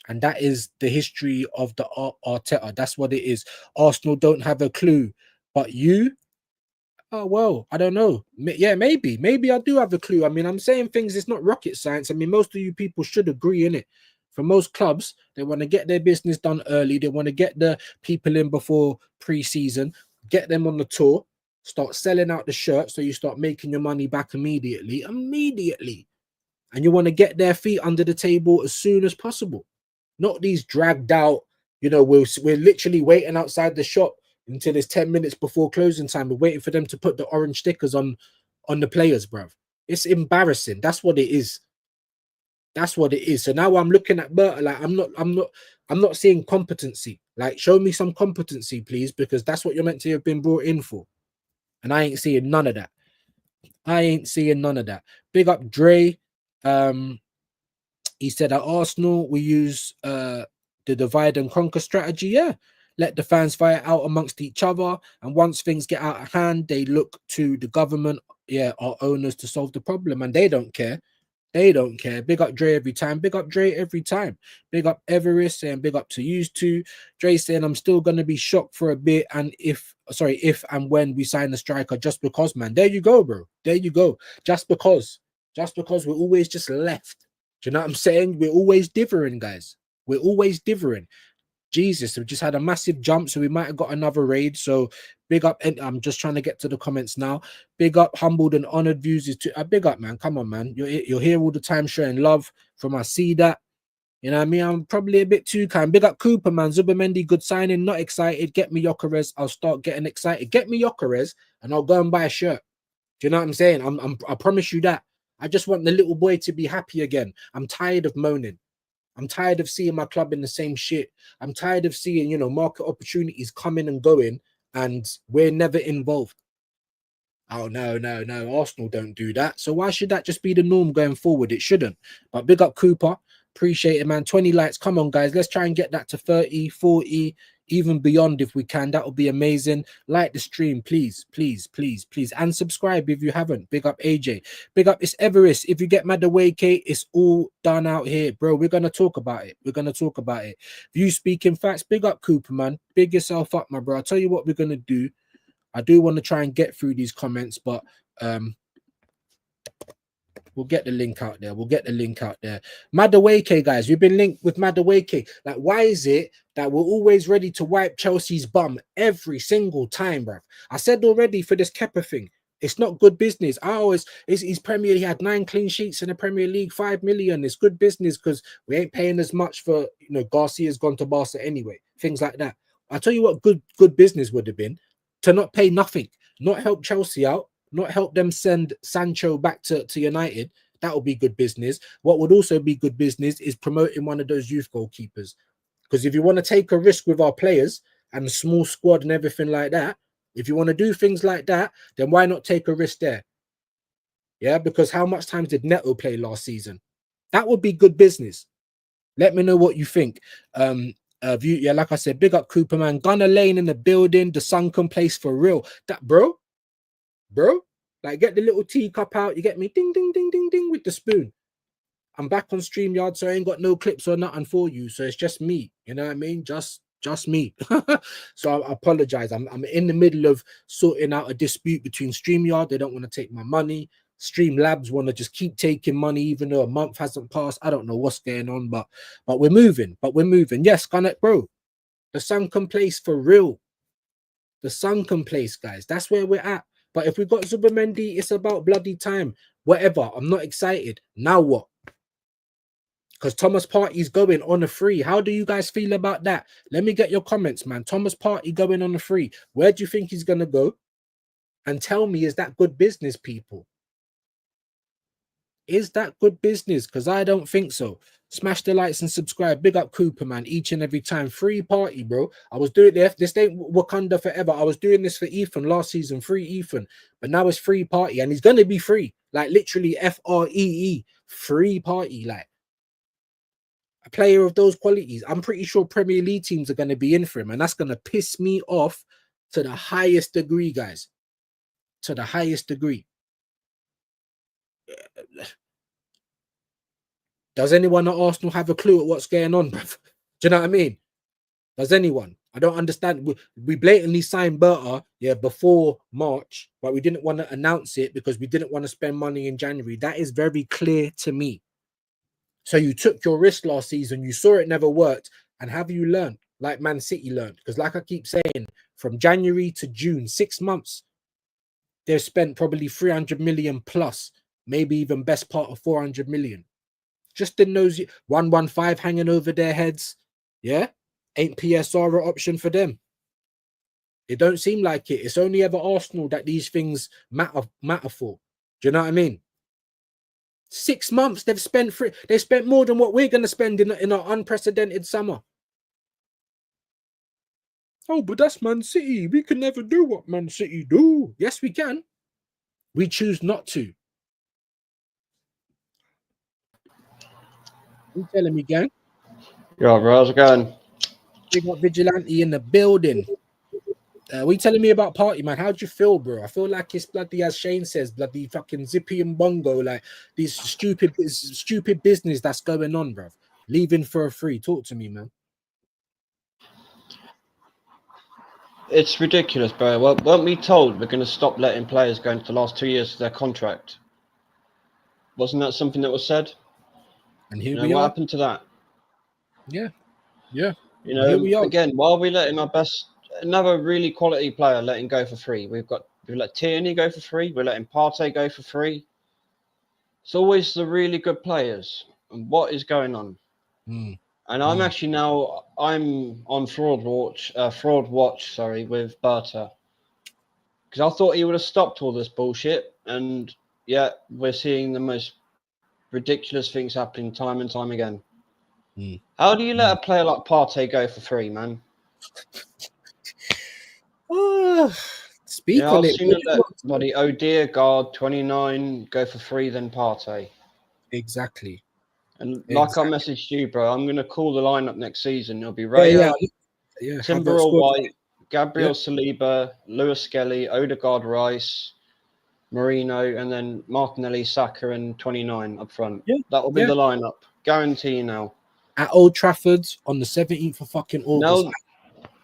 And that is the history of the Arteta. That's what it is. Arsenal don't have a clue. But you, oh, well, I don't know. Yeah, maybe. Maybe I do have a clue. I mean, I'm saying things, it's not rocket science. I mean, most of you people should agree in it. For most clubs, they want to get their business done early. They want to get the people in before pre-season, get them on the tour, start selling out the shirt so you start making your money back immediately. Immediately. And you want to get their feet under the table as soon as possible. Not these dragged out, we're literally waiting outside the shop until it's 10 minutes before closing time. We're waiting for them to put the orange stickers on the players, bruv. It's embarrassing. That's what it is. That's what it is. So now I'm looking at Berta like I'm not seeing competency. Like, show me some competency, please, because that's what you're meant to have been brought in for. And I ain't seeing none of that. I ain't seeing none of that. Big up Dre. He said at Arsenal we use the divide and conquer strategy. Yeah, let the fans fight out amongst each other, and once things get out of hand, they look to the government, our owners, to solve the problem, and they don't care. They don't care. Big up Dre every time. Big up Dre every time. Big up Everest saying big up to you too. Dre saying I'm still gonna be shocked for a bit, and if and when we sign a striker, just because, man. There you go, bro. There you go. Just because we're always just left. Do you know what I'm saying? We're always dithering, guys. We're always dithering. Jesus, we just had a massive jump, so we might have got another raid. So big up, and I'm just trying to get to the comments now. Big up, humbled and honored views is to big up, man. Come on, man. You're here all the time showing love from I see that. You know what I mean? I'm probably a bit too kind. Big up Cooper, man. Zubimendi, good signing. Not excited. Get me Yokeres. I'll start getting excited. Get me Yokeres, and I'll go and buy a shirt. Do you know what I'm saying? I promise you that. I just want the little boy to be happy again. I'm tired of moaning. I'm tired of seeing my club in the same shit. I'm tired of seeing, market opportunities coming and going, and we're never involved. Oh, no, no, no. Arsenal don't do that. So why should that just be the norm going forward? It shouldn't. But big up Cooper. Appreciate it, man. 20 likes. Come on, guys. Let's try and get that to 30, 40, even beyond if we can. That would be amazing. Like the stream, please, please, please, please. And subscribe if you haven't. Big up AJ. Big up it's Everest. If you get mad away, Kate, it's all done out here, bro. We're going to talk about it. We're going to talk about it. View speaking facts. Big up Cooper, man. Big yourself up, my bro. I'll tell you what we're going to do. I do want to try and get through these comments, but we'll get the link out there. We'll get the link out there. Madueke, guys, we've been linked with Madueke. Like, why is it that we're always ready to wipe Chelsea's bum every single time, bro? I said already for this Kepa thing, it's not good business. He's Premier. He had 9 clean sheets in the Premier League, 5 million. It's good business because we ain't paying as much for, Garcia's gone to Barca anyway. Things like that. I'll tell you what good business would have been to not pay nothing, not help Chelsea out, not help them send Sancho back to United. That would be good business. What would also be good business is promoting one of those youth goalkeepers. Because if you want to take a risk with our players and the small squad and everything like that, if you want to do things like that, then why not take a risk there? Yeah, because how much time did Neto play last season? That would be good business. Let me know what you think. Like I said, big up Cooper, man. Gunner Lane in the building, the sunken place for real. That bro, like get the little teacup out. You get me? Ding, ding, ding, ding, ding with the spoon. I'm back on StreamYard, so I ain't got no clips or nothing for you. So it's just me. You know what I mean? Just me. So I apologize. I'm in the middle of sorting out a dispute between StreamYard. They don't want to take my money. Streamlabs want to just keep taking money, even though a month hasn't passed. I don't know what's going on, but we're moving. Yes, Gunnet, bro. The sunken place for real. The sunken place, guys. That's where we're at. But if we got Zubimendi, it's about bloody time. Whatever. I'm not excited. Now what? Because Thomas Partey's going on a free. How do you guys feel about that? Let me get your comments, man. Thomas Partey going on a free. Where do you think he's going to go? And tell me, is that good business, people? Is that good business? Because I don't think so. Smash the likes and subscribe. Big up Cooper, man. Each and every time. Free party, bro. I was doing this ain't Wakanda forever. I was doing this for Ethan last season. Free Ethan. But now it's free party. And he's going to be free. Like literally FREE. Free party. Like a player of those qualities. I'm pretty sure Premier League teams are going to be in for him. And that's going to piss me off to the highest degree, guys. To the highest degree. Does anyone at Arsenal have a clue at what's going on, bruv? Do you know what I mean? Does anyone? I don't understand. We blatantly signed Berta, yeah, before March, but we didn't want to announce it because we didn't want to spend money in January. That is very clear to me. So you took your risk last season, you saw it never worked, and have you learned like Man City learned? Because like I keep saying, from January to June, 6 months, they've spent probably 300 million plus, maybe even best part of 400 million. Just in those 115 hanging over their heads, yeah, ain't PSR an option for them. It don't seem like it. It's only ever Arsenal that these things matter for. Do you know what I mean? 6 months they've spent they spent more than what we're going to spend in our unprecedented summer. Oh, but that's Man City. We can never do what Man City do. Yes, we can. We choose not to. You telling me, gang? Yeah, bro, how's it going? Big up Vigilante in the building. What you telling me about Party, man? How'd you feel, bro? I feel like it's bloody, as Shane says, bloody fucking Zippy and Bongo, like this stupid business that's going on, bro. Leaving for a free. Talk to me, man. It's ridiculous, bro. Well, weren't we told we're going to stop letting players go into the last 2 years of their contract? Wasn't that something that was said? And here What we are. happened to that? Yeah, yeah. Here we are. again, why are we letting our best, another really quality player letting go for free? We've let Tierney go for free. We're letting Partey go for free. It's always the really good players. And what is going on? And I'm actually now on fraud watch. With Berta, because I thought he would have stopped all this bullshit. And yeah, we're seeing the most ridiculous things happening time and time again. How do you let a player like Partey go for free, man? Speak on I've it. seen let Odegaard 29 go for free than Partey. Exactly. And like I messaged you, bro, I'm going to call the lineup next season. It'll be Raya, Timber or White, Gabriel Saliba, Lewis Skelly, Odegaard Rice, Marino, and then Martinelli, Saka, and 29 up front. That will be the lineup. Guarantee now. At Old Trafford on the 17th of fucking August.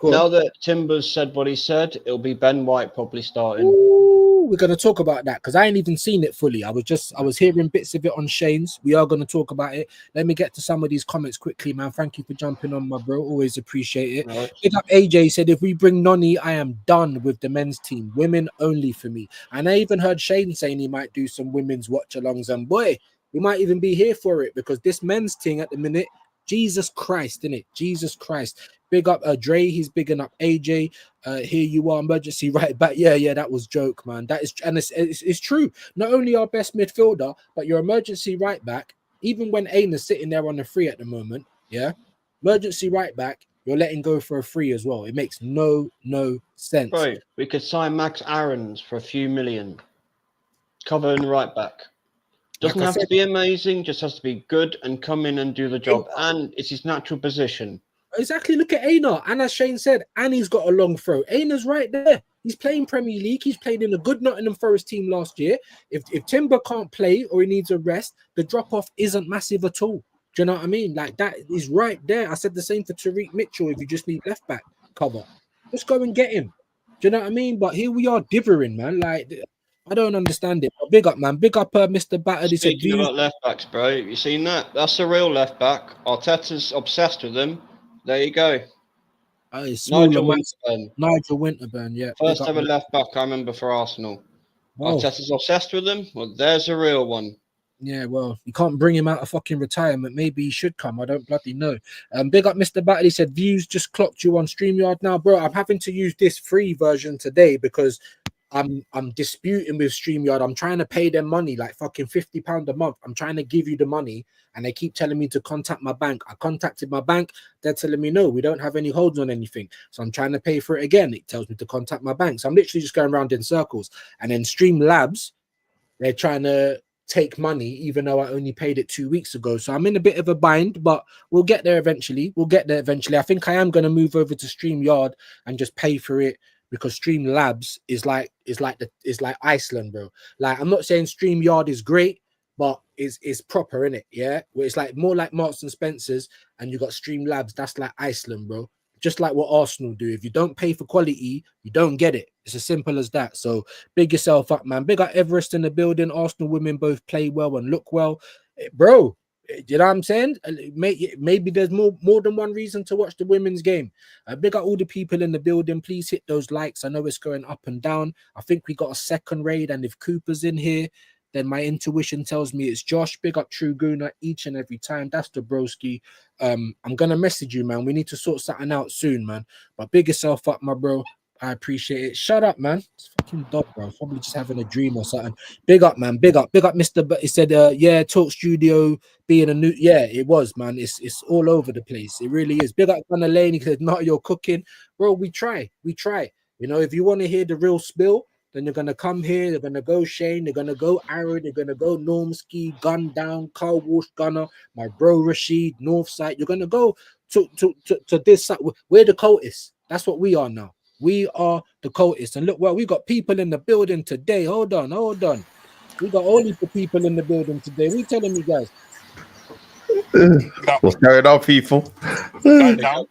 Now that Timbers said what he said, it'll be Ben White probably starting. Ooh, we're gonna talk about that because I ain't even seen it fully. I was hearing bits of it on Shane's. We are gonna talk about it. Let me get to some of these comments quickly, man. Thank you for jumping on, my bro. Always appreciate it. Right. Pick up AJ said, if we bring Noni, I am done with the men's team. Women only for me. And I even heard Shane saying he might do some women's watch-alongs, and boy, we might even be here for it because this men's thing at the minute, Jesus Christ, innit? Jesus Christ. Big up Dre, he's bigging up AJ. Here you are, emergency right back. Yeah, that was joke, man. That is, and it's true. Not only our best midfielder, but your emergency right back, even when Aina's sitting there on the free at the moment, yeah, emergency right back, you're letting go for a free as well. It makes no sense. Bro, we could sign Max Aarons for a few million. Covering right back. Doesn't have to be amazing, just has to be good and come in and do the job. And it's his natural position. Exactly. Look at Aina. And as Shane said, and he's got a long throw. Aina's right there. He's playing Premier League. He's played in a good Nottingham Forest team last year. If Timber can't play or he needs a rest, the drop-off isn't massive at all. Do you know what I mean? Like, that is right there. I said the same for Tariq Mitchell. If you just need left-back cover, just go and get him. Do you know what I mean? But here we are dithering, man. Like, I don't understand it. But big up, man. Big up Mr. Batter. Speaking about left-backs, bro, you seen that? That's a real left-back. Arteta's obsessed with him. There you go. Nigel Winterburn, yeah. First ever left back I remember for Arsenal. Arteta's obsessed with him. Well, there's a real one. Yeah, well, you can't bring him out of fucking retirement. Maybe he should come. I don't bloody know. Big up Mr. Battle. He said, views just clocked you on StreamYard now. Bro, I'm having to use this free version today because I'm disputing with StreamYard. I'm trying to pay them money, like fucking £50 a month. I'm trying to give you the money, and they keep telling me to contact my bank. I contacted my bank. They're telling me, no, we don't have any holds on anything. So I'm trying to pay for it again. It tells me to contact my bank. So I'm literally just going around in circles. And then Streamlabs, they're trying to take money, even though I only paid it 2 weeks ago. So I'm in a bit of a bind, but we'll get there eventually. I think I am going to move over to StreamYard and just pay for it, because Streamlabs is like Iceland, bro. Like, I'm not saying StreamYard is great, but it's proper, innit? Yeah, where it's like more like Marks and Spencers, and you got Stream Labs. That's like Iceland, bro. Just like what Arsenal do. If you don't pay for quality, you don't get it. It's as simple as that. So big yourself up, man. Big up Everest in the building. Arsenal women both play well and look well, bro. You know what I'm saying? Maybe there's more than one reason to watch the women's game. Big up all the people in the building. Please hit those likes. I know it's going up and down. I think we got a second raid, and if Cooper's in here, then my intuition tells me it's Josh. Big up True Gooner each and every time. That's the broski. I'm gonna message you, man. We need to sort something out soon, man. But big yourself up, my bro. I appreciate it. Shut up, man. It's fucking dog, bro. Probably just having a dream or something. Big up, man. Big up, Mr. But he said, yeah, Talk Studio being a new, yeah, it was, man. It's all over the place. It really is. Big up Gunnar Lane. He said, not your cooking, bro. We try. You know, if you want to hear the real spill, then you're gonna come here. They're gonna go Shane. They're gonna go Aaron. They're gonna go Normski, Gun Down, Carl Walsh, Gunner, my bro Rashid, Northside. You're gonna go to this side. We're the cultists. That's what we are now. We are the cultists. And look, well, we got people in the building today. Hold on. We got only the people in the building today. We telling you guys. What's going on, people? Down.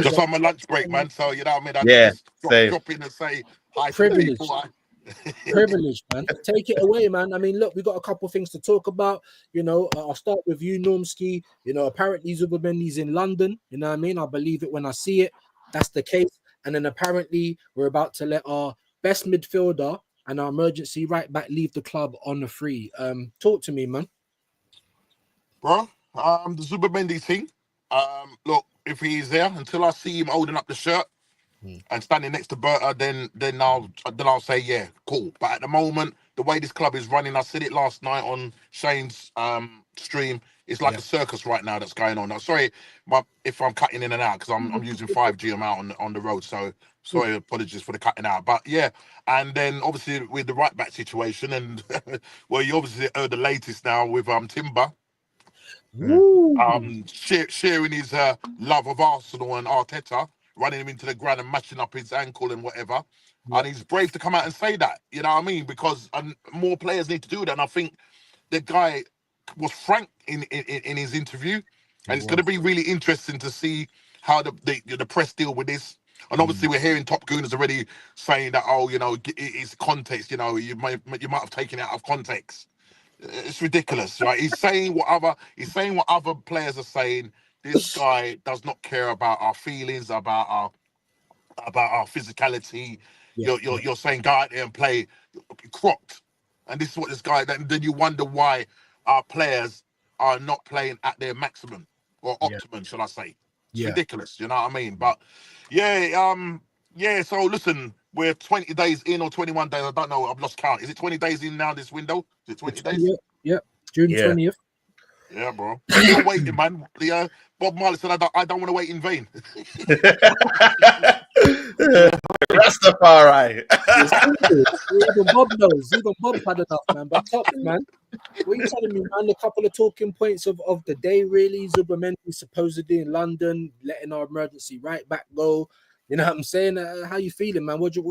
Just on my lunch break, man. So you know what I mean. I just drop in and say hi to people. Privilege, man. Take it away, man. I mean, look, we got a couple things to talk about. You know, I'll start with you, Normski. You know, apparently Zubermendi's in London. You know what I mean? I believe it when I see it. That's the case. And then apparently we're about to let our best midfielder and our emergency right back leave the club on the free. Talk to me, man. Bro, the Zubermendi thing. Look, if he's there, until I see him holding up the shirt and standing next to Berta, then I'll say yeah, cool. But at the moment, the way this club is running, I said it last night on Shane's stream. It's like a circus right now that's going on. Now, sorry, if I'm cutting in and out because I'm using 5G. I'm out on the road, so sorry, apologies for the cutting out. But yeah, and then obviously with the right back situation, and well, you obviously heard the latest now with Timber. Sharing his love of Arsenal and Arteta, running him into the ground and mashing up his ankle and whatever. And he's brave to come out and say that, you know what I mean? Because more players need to do that. And I think the guy was frank in his interview, and it's going to be really interesting to see how the press deal with this. And obviously, we're hearing Top Gooners already saying that, oh, you know, it's context. You know, you might have taken it out of context. It's ridiculous, right? He's saying what other players are saying. This guy does not care about our feelings, about our physicality. You're saying go out there and play cropped, and this is what this guy. Then you wonder why our players are not playing at their maximum or optimum, shall I say? It's ridiculous, you know what I mean? But so listen, we're 20 days in or 21 days. I don't know. I've lost count. Is it 20 days in now? This window? Is it 20 days? Yeah, June 20th. Yeah, bro. I'm still waiting, man. Bob Marley said I don't want to wait in vain. Rastafari. Even Bob knows. Even Bob had enough, man. But top, man. What are you telling me, man? A couple of talking points of the day, really. Zubermendi supposedly in London, letting our emergency right back go. You know what I'm saying? How you feeling, man? What have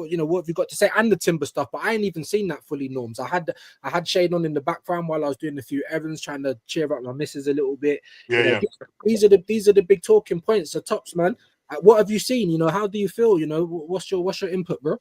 you got to say? And the Timber stuff, but I ain't even seen that fully, Norms. I had Shane on in the background while I was doing a few errands, trying to cheer up my missus a little bit. These are the big talking points. The tops, man. What have you seen? You know, how do you feel? You know, what's your input, bro?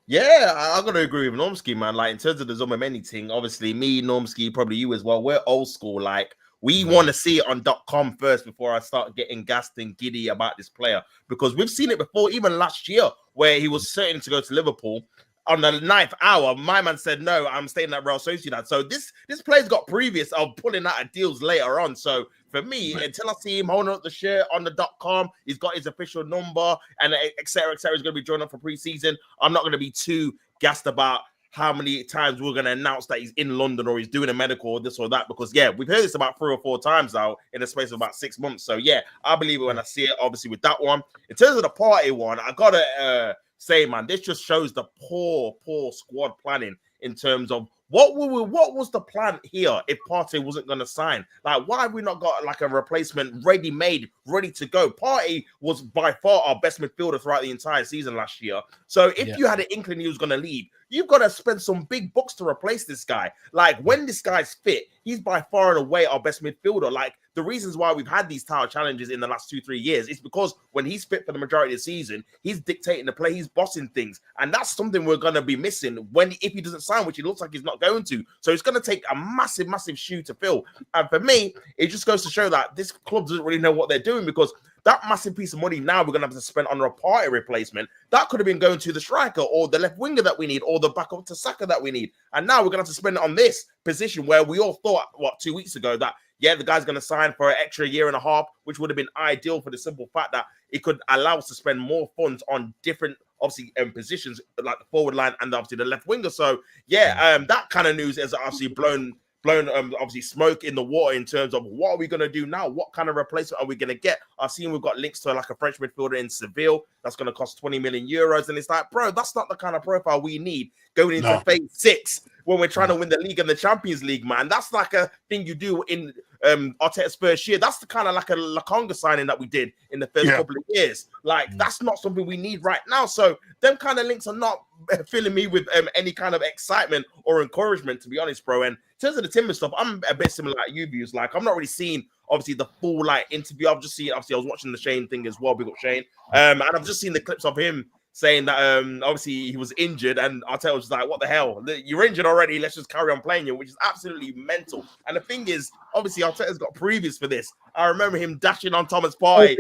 Yeah, I'm gonna agree with Normski, man. Like in terms of the Zubermendi thing, obviously me, Normski, probably you as well. We're old school, like. We want to see it on .com first before I start getting gassed and giddy about this player, because we've seen it before, even last year, where he was certain to go to Liverpool. On the 9th hour, my man said, no, I'm staying at Real Sociedad. So this player's got previous of pulling out of deals later on. So for me, until I see him holding up the shirt on the .com, he's got his official number, and et cetera, is going to be joining up for preseason. I'm not going to be too gassed about how many times we're going to announce that he's in London or he's doing a medical or this or that, because we've heard this about 3 or 4 times now in the space of about 6 months. So I believe it when I see it, obviously with that one. In terms of the party one, I gotta say, man, this just shows the poor squad planning in terms of what was the plan here if Partey wasn't going to sign? Like, why have we not got like a replacement ready-made, ready to go? Partey was by far our best midfielder throughout the entire season last year. So if you had an inkling he was going to leave, you've got to spend some big bucks to replace this guy. Like, when this guy's fit, he's by far and away our best midfielder. Like, the reasons why we've had these title challenges in the last 2-3 years is because when he's fit for the majority of the season, he's dictating the play, he's bossing things. And that's something we're going to be missing if he doesn't sign, which it looks like he's not going to. So it's going to take a massive, massive shoe to fill. And for me, it just goes to show that this club doesn't really know what they're doing, because that massive piece of money now we're going to have to spend on a party replacement, that could have been going to the striker or the left winger that we need or the backup to Saka that we need. And now we're going to have to spend it on this position where we all thought, 2 weeks ago, that, yeah, the guy's going to sign for an extra year and a half, which would have been ideal for the simple fact that it could allow us to spend more funds on different, obviously, positions like the forward line and obviously the left winger. So, yeah, that kind of news is obviously blown obviously smoke in the water in terms of what are we going to do now? What kind of replacement are we going to get? I've seen we've got links to like a French midfielder in Seville that's going to cost 20 million euros. And it's like, bro, that's not the kind of profile we need going into phase 6 when we're trying to win the league and the Champions League, man. That's like a thing you do in Arteta's first year. That's the kind of like a Lakonga signing that we did in the first couple of years. Like, that's not something we need right now. So them kind of links are not filling me with any kind of excitement or encouragement, to be honest, bro. And in terms of the Timber stuff, I'm a bit similar like you views. Like, I'm not really seeing obviously the full like interview. I've just seen, obviously I was watching the Shane thing as well. Big up Shane. And I've just seen the clips of him saying that obviously he was injured, and Arteta was just like, what the hell? You're injured already, let's just carry on playing you, which is absolutely mental. And the thing is, obviously Arteta's got previous for this. I remember him dashing on Thomas Partey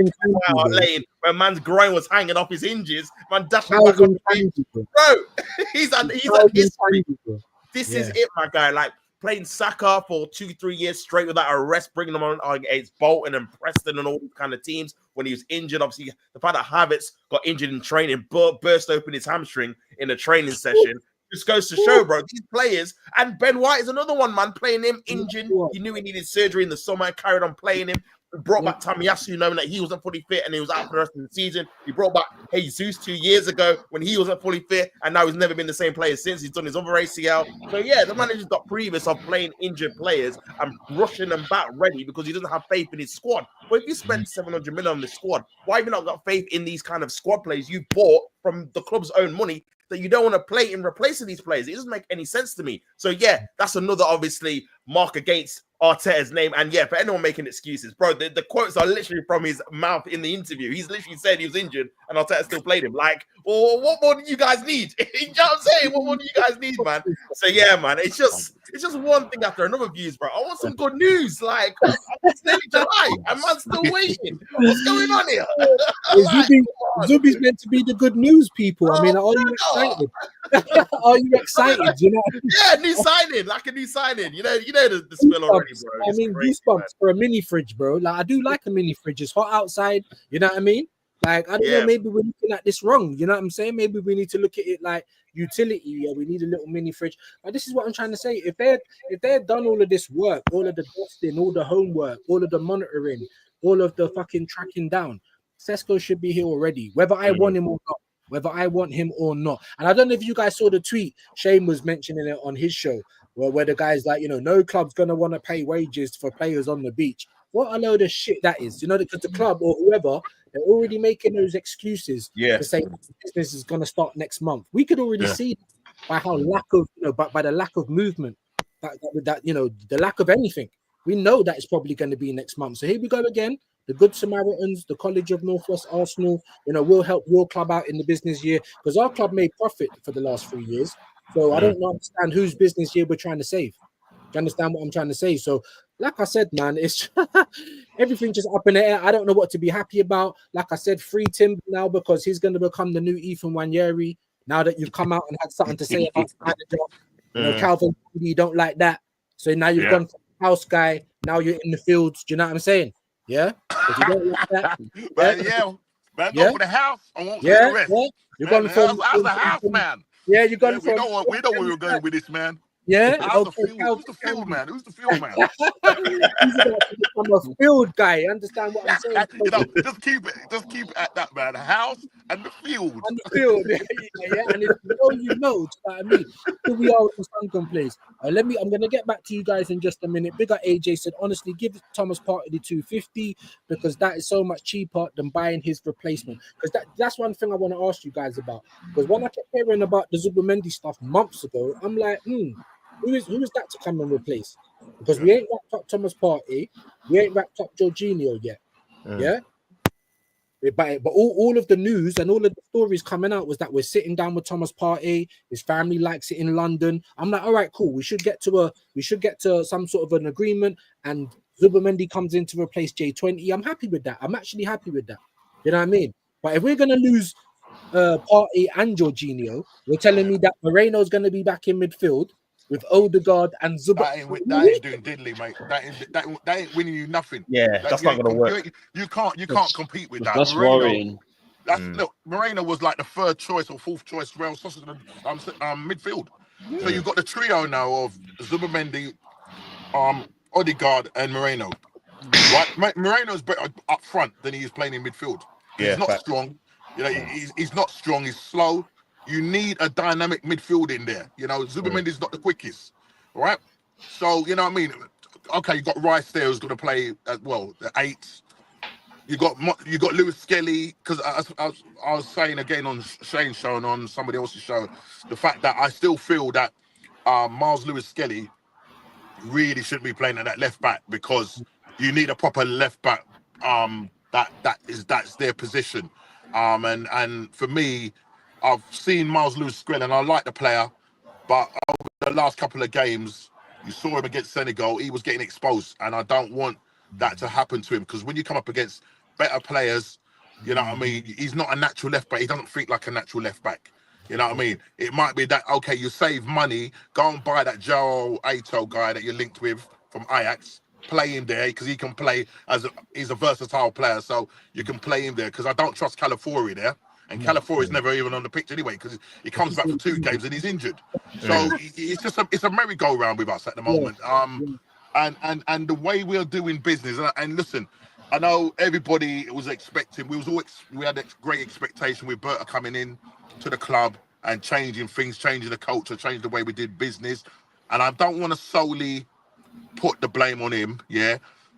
lane when man's groin was hanging off his hinges. Man dashing back on the pitch. Bro, he's a history. This is it, my guy. Like, playing Saka for 2-3 years straight without a rest, bringing them on against Bolton and Preston and all these kind of teams when he was injured. Obviously, the fact that Havertz got injured in training, burst open his hamstring in a training session, just goes to show, bro, these players. And Ben White is another one, man, playing him injured. He knew he needed surgery in the summer, carried on playing him. We brought back Tomiyasu, knowing that he wasn't fully fit and he was out for the rest of the season. He brought back Jesus 2 years ago when he wasn't fully fit, and now he's never been the same player since. He's done his other ACL. So yeah, the manager's got previous of playing injured players and rushing them back ready because he doesn't have faith in his squad. But if you spend 700 million on the squad, why have you not got faith in these kind of squad players you bought from the club's own money that you don't want to play in replacing these players? It doesn't make any sense to me. So yeah, that's another obviously mark against Arteta's name. And yeah, for anyone making excuses, bro, the quotes are literally from his mouth in the interview. He's literally said he was injured and Arteta still played him. Like, well, what more do you guys need? You know what I'm saying? What more do you guys need, man? So yeah, man, it's just one thing after another, views, bro. I want some good news. Like, it's nearly July and man's still waiting. What's going on here? Zubi's meant to be the good news people. I mean, are you excited? Are you excited? You know? Yeah, new signing, like a new signing. You know the spill already, bro. I mean, goosebumps for a mini fridge, bro. Like, I do like a mini fridge. It's hot outside. You know what I mean? Like, I don't know, maybe we're looking at this wrong. You know what I'm saying? Maybe we need to look at it like utility. Yeah, we need a little mini fridge. But this is what I'm trying to say. If they've done all of this work, all of the dusting, all the homework, all of the monitoring, all of the fucking tracking down, Sesko should be here already, whether I want him or not. Whether I want him or not. And I don't know if you guys saw the tweet. Shane was mentioning it on his show, where the guy's like, you know, no club's going to want to pay wages for players on the beach. What a load of shit that is. You know, because the club or whoever, they're already making those excuses to say business is going to start next month. We could already see by how by the lack of movement, that you know, the lack of anything. We know that it's probably going to be next month. So here we go again. The Good Samaritans, the College of Northwest Arsenal, you know, will help your club out in the business year because our club made profit for the last 3 years. So I don't understand whose business year we're trying to save. Do you understand what I'm trying to say? So, like I said, man, it's everything just up in the air. I don't know what to be happy about. Like I said, free Tim now because he's going to become the new Ethan Wanyeri. Now that you've come out and had something to say about the manager, you know, Calvin, you don't like that. So now you've gone from house guy. Now you're in the fields. Do you know what I'm saying? Yeah, if you don't like that, but go for the house. I won't see the rest. You're going from the house, man. Yeah, you're going we know where we're going with this, man. Yeah. How's the Okay. field? Who's the field man? Who's the field man? He's about to become a field guy. You understand what I'm saying? You know, just keep it at that, man. The house and the field. On the field, yeah. And if you know, you know. Do you know what I mean? Here we are in Sunken Place. I'm gonna get back to you guys in just a minute. Bigger AJ said, honestly, give Thomas Partey the 250 because that is so much cheaper than buying his replacement. Because that's one thing I want to ask you guys about. Because when I kept hearing about the Zubimendi stuff months ago, I'm like, who is that to come and replace? Because we ain't wrapped up Thomas Partey, we ain't wrapped up Jorginho yet. Yeah. But all of the news and all of the stories coming out was that we're sitting down with Thomas Partey. His family likes it in London. I'm like, all right, cool. We should get to some sort of an agreement. And Zubimendi comes in to replace J20. I'm happy with that. I'm actually happy with that. You know what I mean? But if we're gonna lose Partey and Jorginho, you're telling me that Moreno's gonna be back in midfield with Odegaard and Zubimendi. That ain't doing diddly, mate. That ain't winning you nothing. Yeah, that's not gonna work. You can't compete with that. That's Moreno, worrying. Look, Moreno was like the third choice or fourth choice rail sausage midfield. So you've got the trio now of Zubimendi, Odegaard, and Moreno. Right? Moreno's better up front than he is playing in midfield. He's not strong. You know, he's not strong. He's slow. You need a dynamic midfield in there. You know, Zubimendi's not the quickest, right? So, you know what I mean? Okay, you got Rice there who's going to play as well, the 8. You got Lewis Skelly, because I was saying again on Shane's show and on somebody else's show, the fact that I still feel that Miles Lewis Skelly really shouldn't be playing at that left back because you need a proper left back that's their position. And for me, I've seen Miles Lewis Skelly and I like the player, but over the last couple of games, you saw him against Senegal, he was getting exposed, and I don't want that to happen to him because when you come up against better players, you know what I mean, he's not a natural left back. He doesn't think like a natural left back. You know what I mean? It might be that, okay, you save money, go and buy that Joel Ato guy that you're linked with from Ajax, play him there because he can play he's a versatile player, so you can play him there because I don't trust Calafiori there. And Calafiori's never even on the pitch anyway because he comes back for 2 games and he's injured. So it's a merry-go-round with us at the moment. And the way we're doing business, and listen, I know everybody was expecting, we had a great expectation with Berta coming in to the club and changing things, changing the culture, changing the way we did business. And I don't want to solely put the blame on him,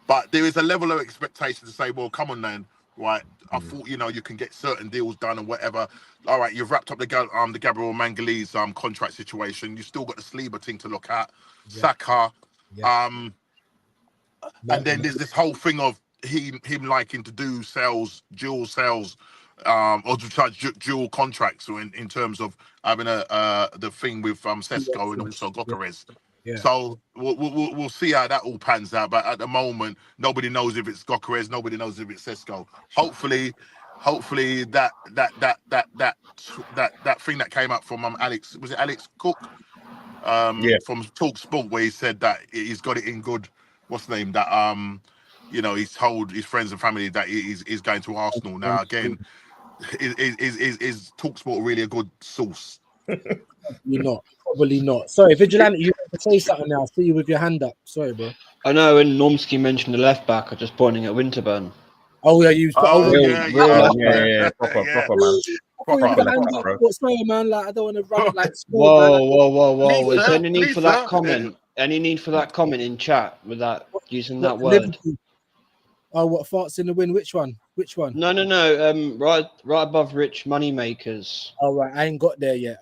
but there is a level of expectation to say, well, come on then, right? I thought, you know, you can get certain deals done and whatever. All right, you've wrapped up the Gabriel Mangalese contract situation. You still got the Saliba thing to look at, Saka, and then there's this whole thing of him liking to do dual sales, or to charge dual contracts in terms of having the thing with Sesko and also Gokares. So we'll see how that all pans out. But at the moment, nobody knows if it's Gokares, nobody knows if it's Sesko. Hopefully that thing that came up from Alex, was it Alex Cook? From Talk Sport, where he said that he's got it in good. What's the name? That you know, he's told his friends and family that he's going to Arsenal. Now again, is Talk Sport really a good source? Probably not. Sorry, Vigilante, you want to say something now? I see you with your hand up. Sorry, bro. I know when Normski mentioned the left back, I'm just pointing at Winterburn. Oh yeah, you. Proper man. Sorry, man. Like I don't want to run it like. Whoa! Is there any need for that comment? Any need for that comment in chat with that using that word? Liverpool. Oh, what farts in the wind? Which one? No. Right above Rich Moneymakers. Oh right, I ain't got there yet.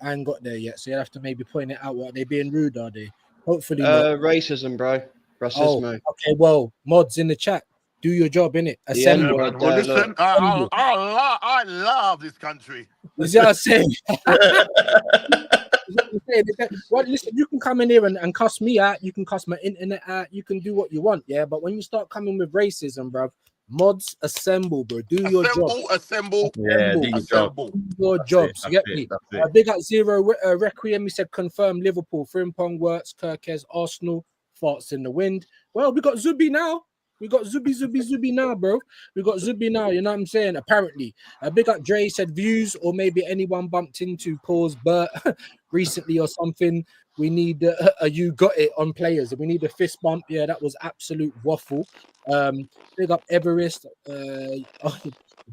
So you have to maybe point it out. What, are they being rude? Are they? Hopefully not. Racism, bro. Racismo. Oh, okay. Well, mods in the chat. Do your job, innit? Assemble. Yeah, well, listen, I love this country. You see what I'm saying? Well, listen, you can come in here and cuss me out. You can cuss my internet out. You can do what you want, yeah? But when you start coming with racism, bruv, mods assemble, bro. Do your job. Assemble. Yeah, do your jobs. You get me? Big up Zero Requiem. He said confirm Liverpool. Frimpong works. Kirkes Arsenal. Farts in the wind. Well, we got Zubi now. We got Zubi now, bro. We got Zubi now, you know what I'm saying? Apparently. Big up Dre said views, or maybe anyone bumped into Paul's Bert recently or something. We need a you got it on players. We need a fist bump. Yeah, that was absolute waffle. Big up Everest.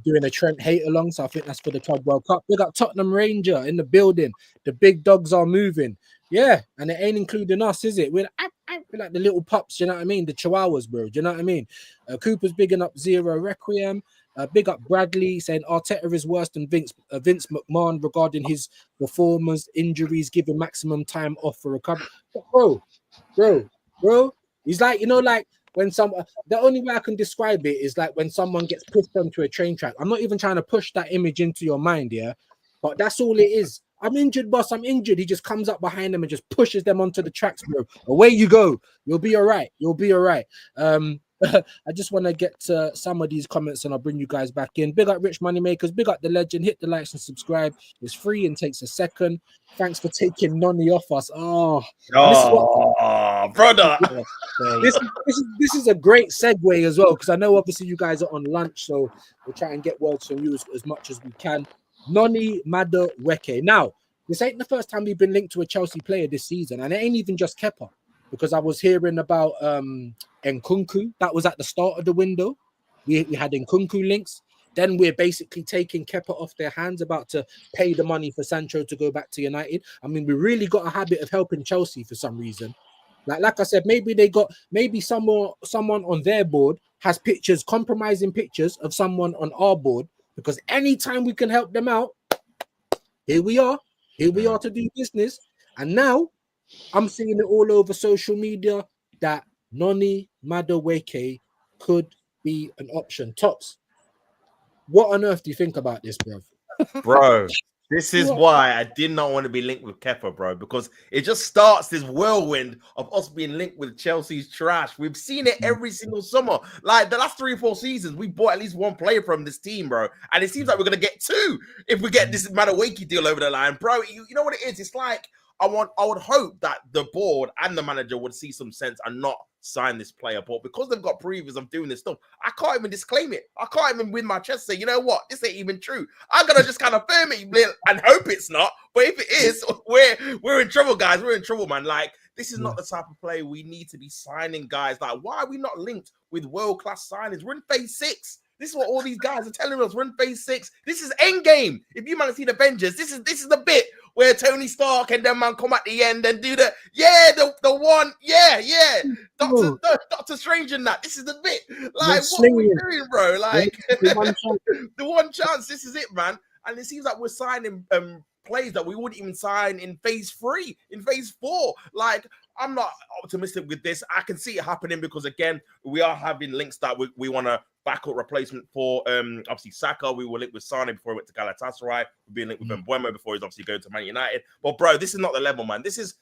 Doing a Trent hate along, so I think that's for the Club World Cup. Big up Tottenham Ranger in the building. The big dogs are moving. Yeah, and it ain't including us, is it? We're like the little pups, you know what I mean? The chihuahuas, bro. Do you know what I mean? Cooper's bigging up Zero Requiem. Big up Bradley saying Arteta is worse than Vince McMahon regarding his performance, injuries, giving maximum time off for recovery. Bro. He's like, like when the only way I can describe it is like when someone gets pushed onto a train track. I'm not even trying to push that image into your mind, yeah, but that's all it is. I'm injured, boss. I'm injured. He just comes up behind them and just pushes them onto the tracks, bro. Away you go. You'll be all right. I just want to get to some of these comments and I'll bring you guys back in. Big up Rich Moneymakers, big up the legend. Hit the likes and subscribe. It's free and takes a second. Thanks for taking Nonny off us. Brother. This is a great segue as well, because I know obviously you guys are on lunch, so we'll try and get words from you as much as we can. Nonny Madueke. Now, this ain't the first time we've been linked to a Chelsea player this season, and it ain't even just Kepa, because I was hearing about Nkunku. That was at the start of the window. We had Nkunku links. Then we're basically taking Kepa off their hands, about to pay the money for Sancho to go back to United. I mean, we really got a habit of helping Chelsea for some reason. Like I said, maybe someone on their board has compromising pictures of someone on our board, because anytime we can help them out, here we are to do business. And now I'm seeing it all over social media that Nonny Madueke could be an option. Tops, what on earth do you think about this, bro? This is why I did not want to be linked with Kepa, bro, because it just starts this whirlwind of us being linked with Chelsea's trash. We've seen it every single summer. Like the last 3 or 4 seasons, we bought at least one player from this team, bro. And it seems like we're going to get 2 if we get this Madueke deal over the line, bro. You know what it is? It's like I would hope that the board and the manager would see some sense and not sign this player, but because they've got previews of doing this stuff, I can't even disclaim it. I can't even win my chest say, you know what, this ain't even true. I gotta just kind of firm it and hope it's not. But if it is, we're in trouble, guys. We're in trouble, man. Like, this is not the type of play we need to be signing, guys. Like, why are we not linked with world-class signings? We're in phase 6. This is what all these guys are telling us. We're in phase 6. This is endgame. If you man see the Avengers, this is the bit where Tony Stark and them man come at the end and do the one, Doctor Strange and that. This is the bit. Like, what are we doing, bro? Like, the one chance. This is it, man. And it seems like we're signing plays that we wouldn't even sign in phase 3, in phase 4. Like, I'm not optimistic with this. I can see it happening because, again, we are having links that we want to backup replacement for obviously Saka. We were linked with Sane before he went to Galatasaray. We've been linked with Mbeumo before he's obviously going to Man United. But bro, this is not the level, man. This is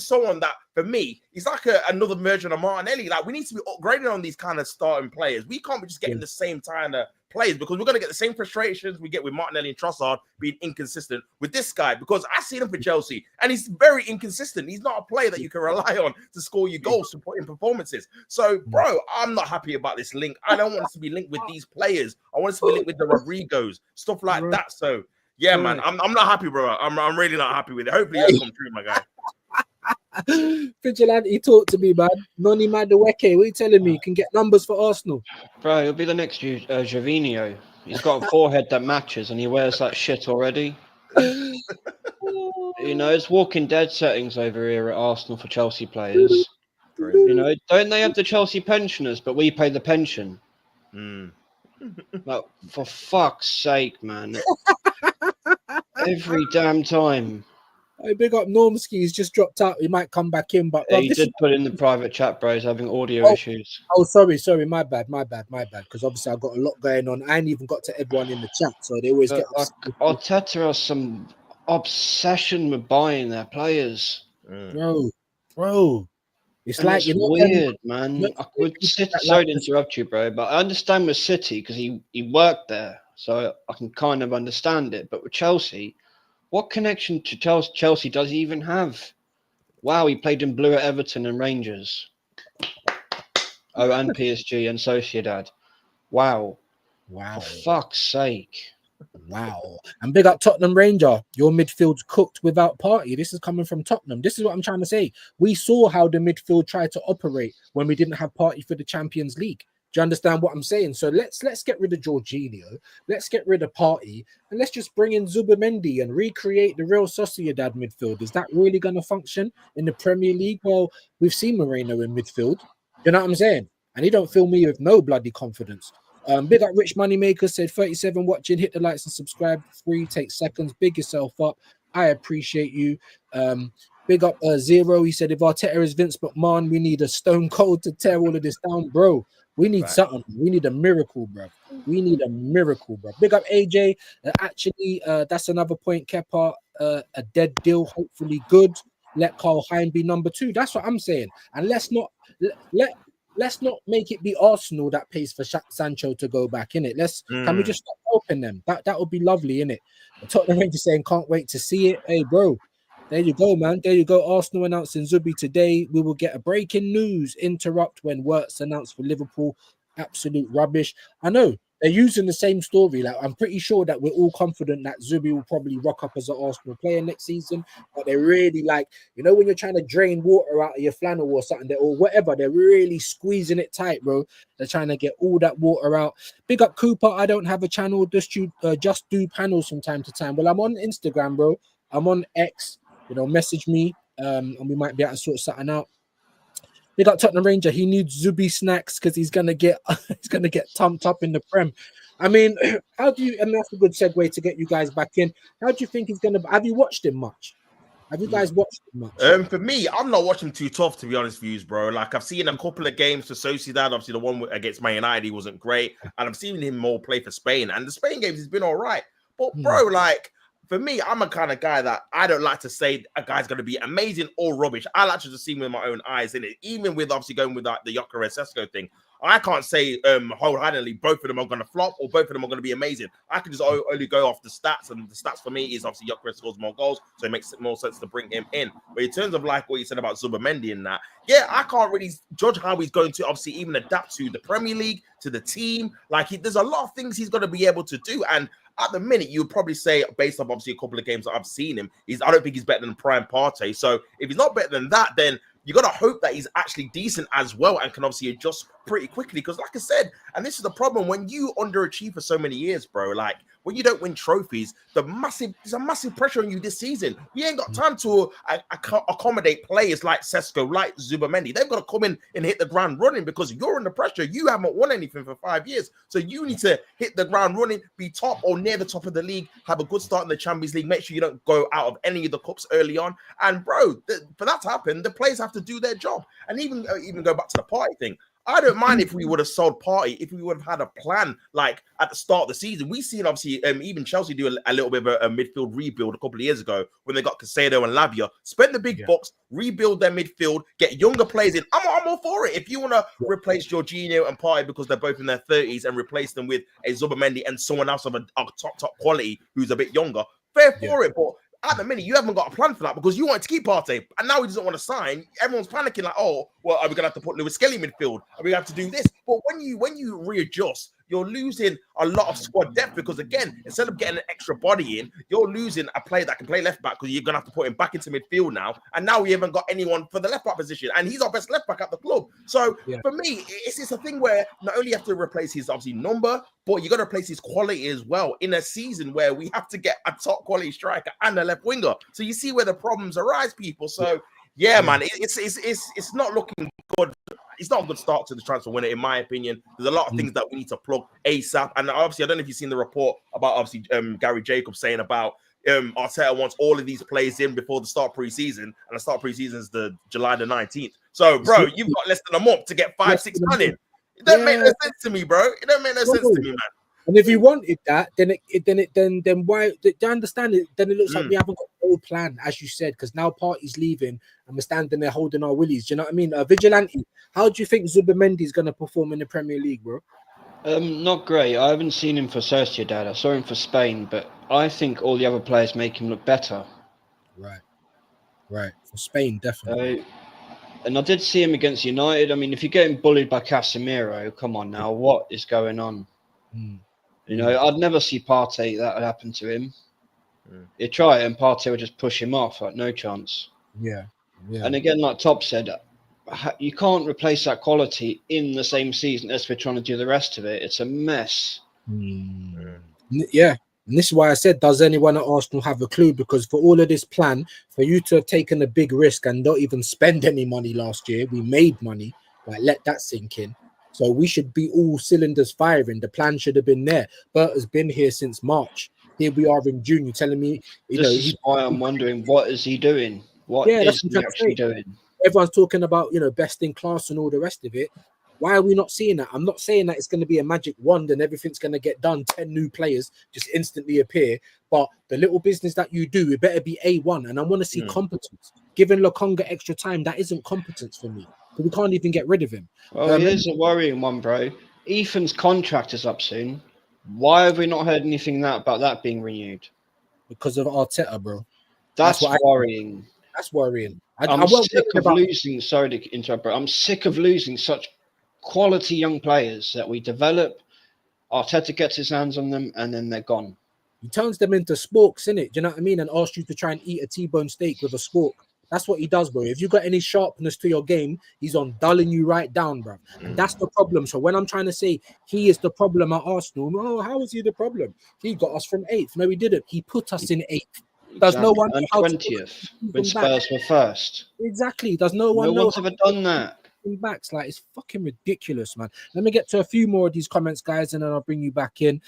someone that for me is like another version of Martinelli. Like, we need to be upgrading on these kind of starting players. We can't be just getting the same kind of players, because we're going to get the same frustrations we get with Martinelli and Trossard being inconsistent with this guy, because I see him for Chelsea and he's very inconsistent. He's not a player that you can rely on to score your goals, to put in performances. So, bro, I'm not happy about this link. I don't want us to be linked with these players. I want us to be linked with the Rodrigos, stuff like that. So, yeah, man, I'm not happy, bro. I'm really not happy with it. Hopefully it'll come true, my guy. Vigilante, talk to me, man. Nonny Madueke, what are you telling me? You can get numbers for Arsenal. Bro, he'll be the next Jorginho. He's got a forehead that matches and he wears that shit already. You know, it's Walking Dead settings over here at Arsenal for Chelsea players. You know, don't they have the Chelsea pensioners, but we pay the pension? Like, for fuck's sake, man. Every damn time. Hey, big up Normski. He's just dropped out. He might come back in, but he did put in the private chat, bro. He's having audio issues. Oh, sorry. My bad. Because obviously I've got a lot going on. I ain't even got to everyone in the chat, so they always get. Arteta has some obsession with buying their players, bro. It's like, it's weird, man. I would sorry to interrupt you, bro, but I understand with City because he worked there, so I can kind of understand it. But with Chelsea, what connection to Chelsea does he even have? Wow, he played in blue at Everton and Rangers. Oh, and PSG and Sociedad. Wow. For fuck's sake. Wow. And big up Tottenham Ranger. Your midfield's cooked without Party. This is coming from Tottenham. This is what I'm trying to say. We saw how the midfield tried to operate when we didn't have Party for the Champions League. Do you understand what I'm saying? So let's get rid of Jorginho. Let's get rid of Party. And let's just bring in Zubimendi and recreate the real Sociedad midfield. Is that really going to function in the Premier League? Well, we've seen Moreno in midfield. You know what I'm saying? And he don't fill me with no bloody confidence. Big up Rich Moneymaker said 37 watching, hit the likes and subscribe. Free, take seconds, big yourself up. I appreciate you. Big up Zero. He said if Arteta is Vince McMahon, we need a stone cold to tear all of this down, bro. We need something. We need a miracle, bro. We need a miracle, bro. Big up AJ. Actually, that's another point, Kepa. A dead deal, hopefully good. Let Carl Hein be number 2. That's what I'm saying. And let's not make it be Arsenal that pays for Sancho to go back in it. Can we just stop helping them? That would be lovely, innit? Tottenham Rangers saying can't wait to see it. Hey, bro, there you go, man. There you go. Arsenal announcing Zubi today. We will get a breaking news interrupt when Wirtz announced for Liverpool. Absolute rubbish. I know they're using the same story. Like, I'm pretty sure that we're all confident that Zubi will probably rock up as an Arsenal player next season. But they're really like, you know, when you're trying to drain water out of your flannel or something, or whatever, they're really squeezing it tight, bro. They're trying to get all that water out. Big up Cooper. I don't have a channel. Just do panels from time to time. Well, I'm on Instagram, bro. I'm on X. You know, message me, and we might be able to sort something out. Big up Tottenham Ranger. He needs Zubi snacks because he's gonna get tumped up in the Prem. I mean, how do you? And that's a good segue to get you guys back in. How do you think he's gonna? Have you watched him much? Have you guys watched him much? For me, I'm not watching too tough, to be honest with you, bro. Like, I've seen a couple of games for Sociedad. Obviously, the one against Man United, he wasn't great, and I've seen him more play for Spain. And the Spain games, he's been all right. But bro, like, for me, I'm a kind of guy that I don't like to say a guy's going to be amazing or rubbish. I like to just see him with my own eyes. And even with obviously going with like the Gyökeres Sesko thing, I can't say wholeheartedly both of them are going to flop or both of them are going to be amazing. I can just only go off the stats, and the stats for me is obviously Gyökeres scores more goals, so it makes more sense to bring him in. But in terms of like what you said about Zubimendi and that, yeah, I can't really judge how he's going to obviously even adapt to the Premier League, to the team. Like, there's a lot of things he's going to be able to do, and at the minute, you would probably say, based on obviously a couple of games that I've seen him, I don't think he's better than Prime Partey. So if he's not better than that, then you got to hope that he's actually decent as well and can obviously adjust pretty quickly. Because like I said, and this is the problem, when you underachieve for so many years, bro, like when you don't win trophies, there's a massive pressure on you this season. We ain't got time to accommodate players like Sesko, like Zubimendi. They've got to come in and hit the ground running because you're under pressure. You haven't won anything for 5 years. So you need to hit the ground running, be top or near the top of the league, have a good start in the Champions League, make sure you don't go out of any of the cups early on. And bro, for that to happen, the players have to do their job. And even go back to the Party thing. I don't mind if we would have sold Party, if we would have had a plan like at the start of the season. We've seen obviously even Chelsea do a little bit of a midfield rebuild a couple of years ago when they got Caicedo and Lavia. Spend the big bucks, rebuild their midfield, get younger players in. I'm all for it. If you want to replace Jorginho and Party because they're both in their 30s and replace them with a Zubimendi and someone else of a top quality who's a bit younger, fair for it. But at the minute, you haven't got a plan for that because you wanted to keep Partey, and now he doesn't want to sign. Everyone's panicking like, oh, well, are we going to have to put Lewis Skelly midfield? Are we going to have to do this? But when you readjust, you're losing a lot of squad depth because, again, instead of getting an extra body in, you're losing a player that can play left back because you're going to have to put him back into midfield now. And now we haven't got anyone for the left back position, and he's our best left back at the club. So for me, it's a thing where not only you have to replace his obviously number, but you got to replace his quality as well in a season where we have to get a top quality striker and a left winger. So you see where the problems arise, people. So man, it's not looking good. It's not a good start to the transfer window, in my opinion. There's a lot of things that we need to plug ASAP. And obviously, I don't know if you've seen the report about obviously Gary Jacobs saying about Arteta wants all of these players in before the start preseason, and the start preseason is the July the 19th. So, bro, you've got less than a month to get 5-6 man in. It don't make no sense to me, bro. It don't make no sense to me, man. And if you wanted that, then why? Do you understand it? Then it looks like we haven't got no plan, as you said, because now Party's leaving and we're standing there holding our willies. Do you know what I mean? Vigilante, how do you think Zubimendi is going to perform in the Premier League, bro? Not great. I haven't seen him for Sociedad. I saw him for Spain, but I think all the other players make him look better. Right. For Spain, definitely. And I did see him against United. I mean, if you're getting bullied by Casemiro, come on now, what is going on? You know, I'd never see Partey that would happen to him. Mm. He'd try it, and Partey would just push him off. Like, no chance. Yeah. And again, like Top said, you can't replace that quality in the same season as we're trying to do the rest of it. It's a mess. Yeah. And this is why I said, does anyone at Arsenal have a clue? Because for all of this plan, for you to have taken a big risk and not even spend any money last year, we made money. Like, let that sink in. So we should be all cylinders firing. The plan should have been there. Bert has been here since March. Here we are in June. You're telling me, This is why I'm wondering, what is he doing? What is he actually doing? Everyone's talking about, best in class and all the rest of it. Why are we not seeing that? I'm not saying that it's going to be a magic wand and everything's going to get done. 10 new players just instantly appear. But the little business that you do, it better be A1. And I want to see competence. Giving Lokonga extra time, that isn't competence for me. Because we can't even get rid of him. Well, here's a worrying one, bro. Ethan's contract is up soon. Why have we not heard anything about that being renewed? Because of Arteta, bro. That's worrying. That's worrying. I'm sick of losing. Sorry to interrupt, bro. I'm sick of losing such quality young players that we develop. Arteta gets his hands on them, and then they're gone. He turns them into sporks, innit? Do you know what I mean? And asks you to try and eat a T-bone steak with a spork. That's what he does, bro. If you got any sharpness to your game, he's on dulling you right down, bro. And that's the problem. So when I'm trying to say he is the problem at Arsenal, no, how is he the problem? He got us from 8th. No, he didn't. He put us in 8th. Does no one know how 20th when Spurs were first? Exactly. Does no one know? No one's ever done that. Backs, like, it's fucking ridiculous, man. Let me get to a few more of these comments, guys, and then I'll bring you back in.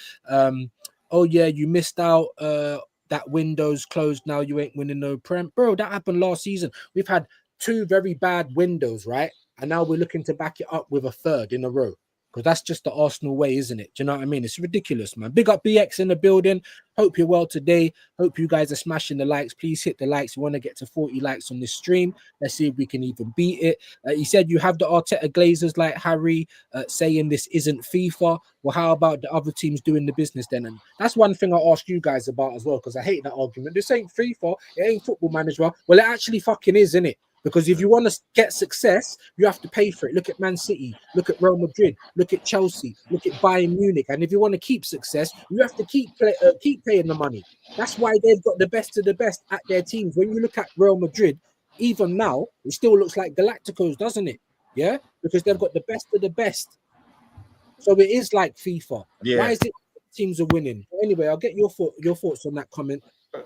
Oh yeah, you missed out. That window's closed now. You ain't winning no prem, bro. That happened last season. We've had 2 very bad windows, right? And now we're looking to back it up with a 3rd in a row. Because that's just the Arsenal way, isn't it? Do you know what I mean? It's ridiculous, man. Big up BX in the building. Hope you're well today. Hope you guys are smashing the likes. Please hit the likes. We want to get to 40 likes on this stream. Let's see if we can even beat it. He said you have the Arteta Glazers like Harry saying this isn't FIFA. Well, how about the other teams doing the business then? And that's one thing I asked you guys about as well, because I hate that argument. This ain't FIFA. It ain't Football Manager. Well, it actually fucking is, isn't it? Because if you want to get success, you have to pay for it. Look at Man City, look at Real Madrid, look at Chelsea, look at Bayern Munich. And if you want to keep success, you have to keep paying the money. That's why they've got the best of the best at their teams. When you look at Real Madrid, even now, it still looks like Galacticos, doesn't it? Yeah, because they've got the best of the best. So it is like FIFA. Yeah. Why is it teams are winning? Anyway, I'll get your thoughts on that comment.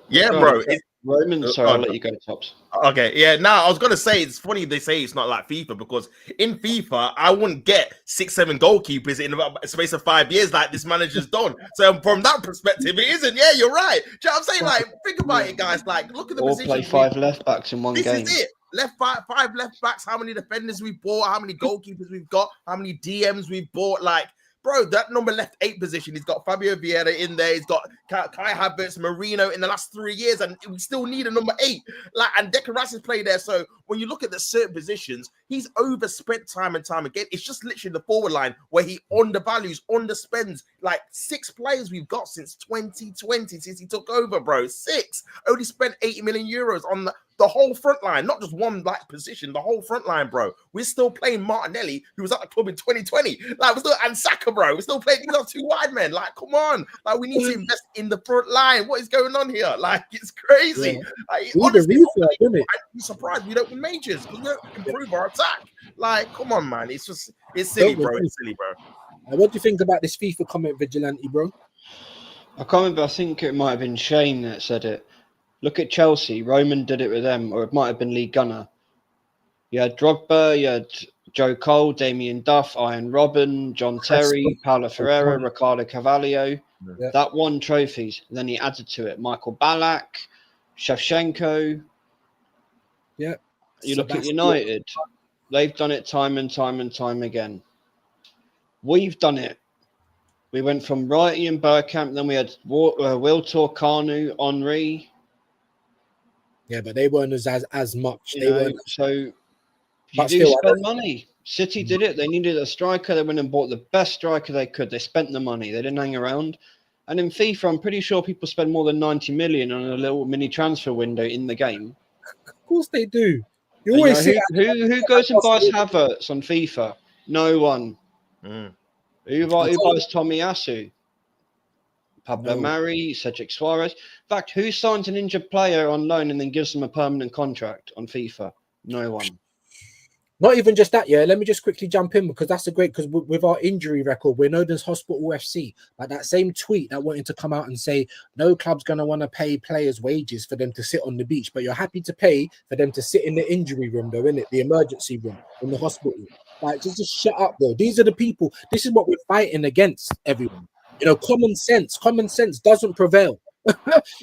Yeah, bro. Roman, sorry, I'll let you go, Tops. Okay, yeah. Now I was gonna say it's funny they say it's not like FIFA, because in FIFA I wouldn't get 6-7 goalkeepers in about a space of 5 years like this manager's done. So from that perspective, it isn't. Yeah, you're right. Do you know what I'm saying? Like, think about it, guys. Like, look at the position. Play 5 left backs in one game. This is it. Five left backs. How many defenders we've bought? How many goalkeepers we've got? How many DMs we've bought? Like, bro, that number left 8 position, he's got Fabio Vieira in there. He's got Kai Havertz, Marino in the last 3 years, and we still need a number 8. Like, and Declan Rice has played there. So when you look at the certain positions, he's overspent time and time again. It's just literally the forward line where he undervalues, underspends. Like 6 players we've got since 2020, since he took over, bro. 6. Only spent 80 million euros on the whole front line, not just one like position, the whole front line, bro. We're still playing Martinelli, who was at the club in 2020. Like, we're still, and Saka, bro. We're still playing these are 2 wide men. Like, come on. Like, we need to invest in the front line. What is going on here? Like, it's crazy. Yeah. Like, honestly, I'm surprised we don't win majors because we don't improve our attack. Like, come on, man. It's just, it's silly, bro. It's silly, bro. What do you think about this FIFA comment, Vigilante, bro? I can't remember. I think it might have been Shane that said it. Look at Chelsea. Roman did it with them, or it might have been Lee Gunner. You had Drogba, you had Joe Cole, Damien Duff, Ian Robben, John Terry, Paulo Ferreira, Ricardo Carvalho. Yeah. That won trophies. And then he added to it Michael Ballack, Shevchenko. Yeah. You look at United. They've done it time and time and time again. We've done it. We went from Wrighty and Bergkamp, then we had Wiltor, Kanu, Henry. Yeah, but they weren't as much. So you do spend money. City did it. They needed a striker. They went and bought the best striker they could. They spent the money. They didn't hang around. And in FIFA, I'm pretty sure people spend more than 90 million on a little mini transfer window in the game. Of course they do. You always see who goes and buys Havertz on FIFA? No one. Who buys Tomiyasu? Pablo No. Mari, Cedric Suarez. In fact, who signs an injured player on loan and then gives them a permanent contract on FIFA? No one. Not even just that, yeah. Let me just quickly jump in because that's a great, because with our injury record, we're known as Hospital FC. But that same tweet that wanted to come out and say no club's going to want to pay players wages for them to sit on the beach, but you're happy to pay for them to sit in the injury room, though, innit? The emergency room in the hospital. Like, just shut up, bro. These are the people. This is what we're fighting against, everyone. You know, common sense doesn't prevail.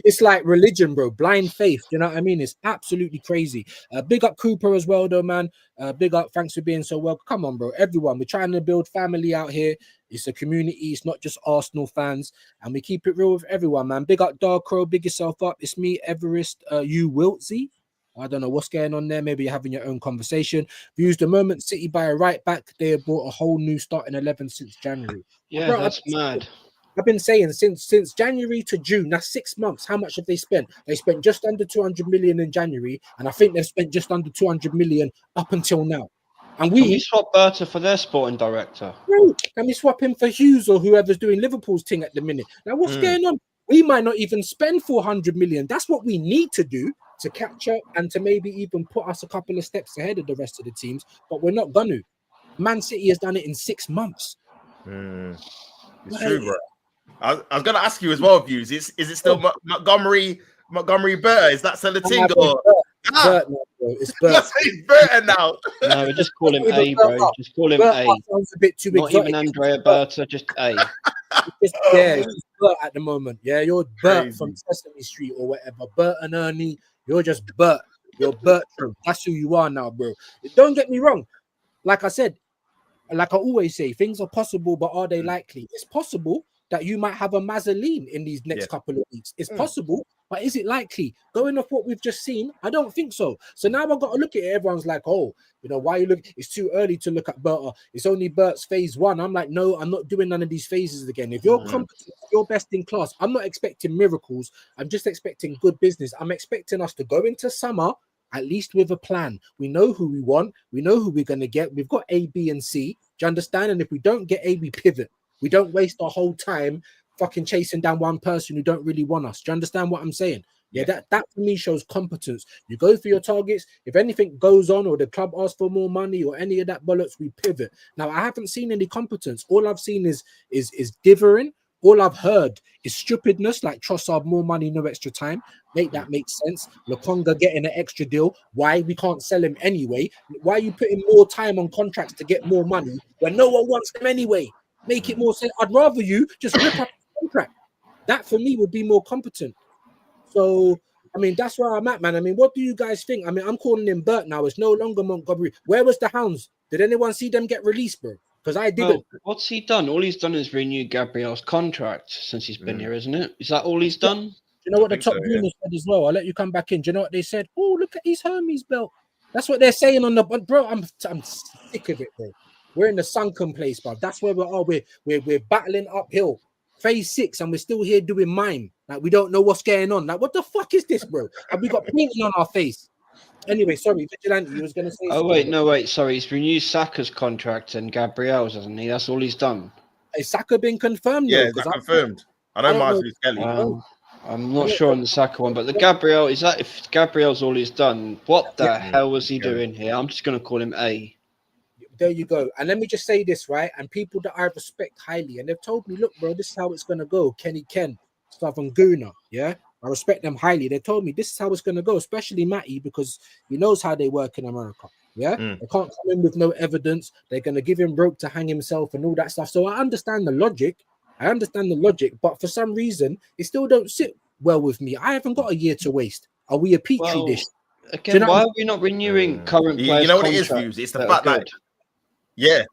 It's like religion, bro. Blind faith. You know what I mean? It's absolutely crazy. Big up Cooper as well, though, man. Big up. Thanks for being so well. Come on, bro. Everyone, we're trying to build family out here. It's a community. It's not just Arsenal fans, and we keep it real with everyone, man. Big up Dark Crow. Big yourself up. It's me, Everest. You Wiltsy. I don't know what's going on there. Maybe you're having your own conversation. Views the moment City buy a right back, they have brought a whole new starting 11 since January. Yeah, Bro, that's mad. I've been saying since January to June, that's 6 months. How much have they spent? They spent just under 200 million in January, and I think they've spent just under 200 million up until now. And Can we swap Berta for their sporting director? bro, can we swap him for Hughes or whoever's doing Liverpool's thing at the minute? Now, what's going on? We might not even spend 400 million. That's what we need to do to catch up and to maybe even put us a couple of steps ahead of the rest of the teams, but we're not going to. Man City has done it in 6 months. It's true, bro. I was going to ask you as well, Views. Is it still Montgomery Berta? Is that still a thing? It's Bert. It's Berta now. No, we just call him A, bro. Just call him A. Sounds a bit too Not exotic. even Andrea Berta, just A. It's just Bert at the moment. Yeah, you're Bert from Sesame Street or whatever. Bert and Ernie, you're just Bert. You're Bertram. That's who you are now, bro. Don't get me wrong. Like I said, like I always say, things are possible, but are they likely? It's possible that you might have a Mazzoline in these next couple of weeks. It's possible, but is it likely? Going off what we've just seen, I don't think so. So now I've got to look at it. Everyone's like, oh, you know, why you look? It's too early to look at Berta. It's only Bert's phase 1. I'm like, no, I'm not doing none of these phases again. If you're competent, if you're best in class, I'm not expecting miracles. I'm just expecting good business. I'm expecting us to go into summer at least with a plan. We know who we want. We know who we're going to get. We've got A, B, and C. Do you understand? And if we don't get A, we pivot. We don't waste our whole time fucking chasing down one person who don't really want us. Do you understand what I'm saying? Yeah, that for me shows competence. You go for your targets. If anything goes on or the club asks for more money or any of that bollocks, we pivot. Now, I haven't seen any competence. All I've seen is dithering. All I've heard is stupidness, like Trossard, more money, no extra time. That makes sense. Lokonga getting an extra deal. Why? We can't sell him anyway. Why are you putting more time on contracts to get more money when no one wants them anyway? Make it more sense. I'd rather you just rip up the contract. That for me would be more competent. So, I mean, that's where I'm at, man. I mean, what do you guys think? I mean, I'm calling him Bert now. It's no longer Montgomery. Where was the Hounds? Did anyone see them get released, bro? Because I didn't. Well, what's he done? All he's done is renew Gabriel's contract since he's been here, isn't it? Is that all he's done? Do you know what the top Bruno said as well? I'll let you come back in. Do you know what they said? Oh, look at his Hermes belt. That's what they're saying on the bro. I'm sick of it, bro. We're in the sunken place, bro. That's where we are. We're battling uphill. Phase 6, and we're still here doing mime. Like, we don't know what's going on. Like, what the fuck is this, bro? Have we got painting on our face? Anyway, sorry, Vigilante, you was going to say something. Wait, sorry. He's renewed Saka's contract and Gabriel's, hasn't he? That's all he's done. Has Saka been confirmed? Yeah, it's confirmed. I know Martin Skelly. I'm not sure on the Saka one, but the Gabriel, if Gabriel's all he's done, what the hell was he doing here? I'm just going to call him A. There you go. And let me just say this, right? And people that I respect highly, and they've told me, look, bro, this is how it's going to go. Kenny Ken, Southern Guna, yeah? I respect them highly. They told me this is how it's going to go, especially Matty, because he knows how they work in America, yeah? They can't come in with no evidence. They're going to give him rope to hang himself and all that stuff. So I understand the logic. But for some reason, it still don't sit well with me. I haven't got a year to waste. Are we a petri dish? Again, why are we not renewing current players? You know what it is, Views? It's the fact that... Yeah.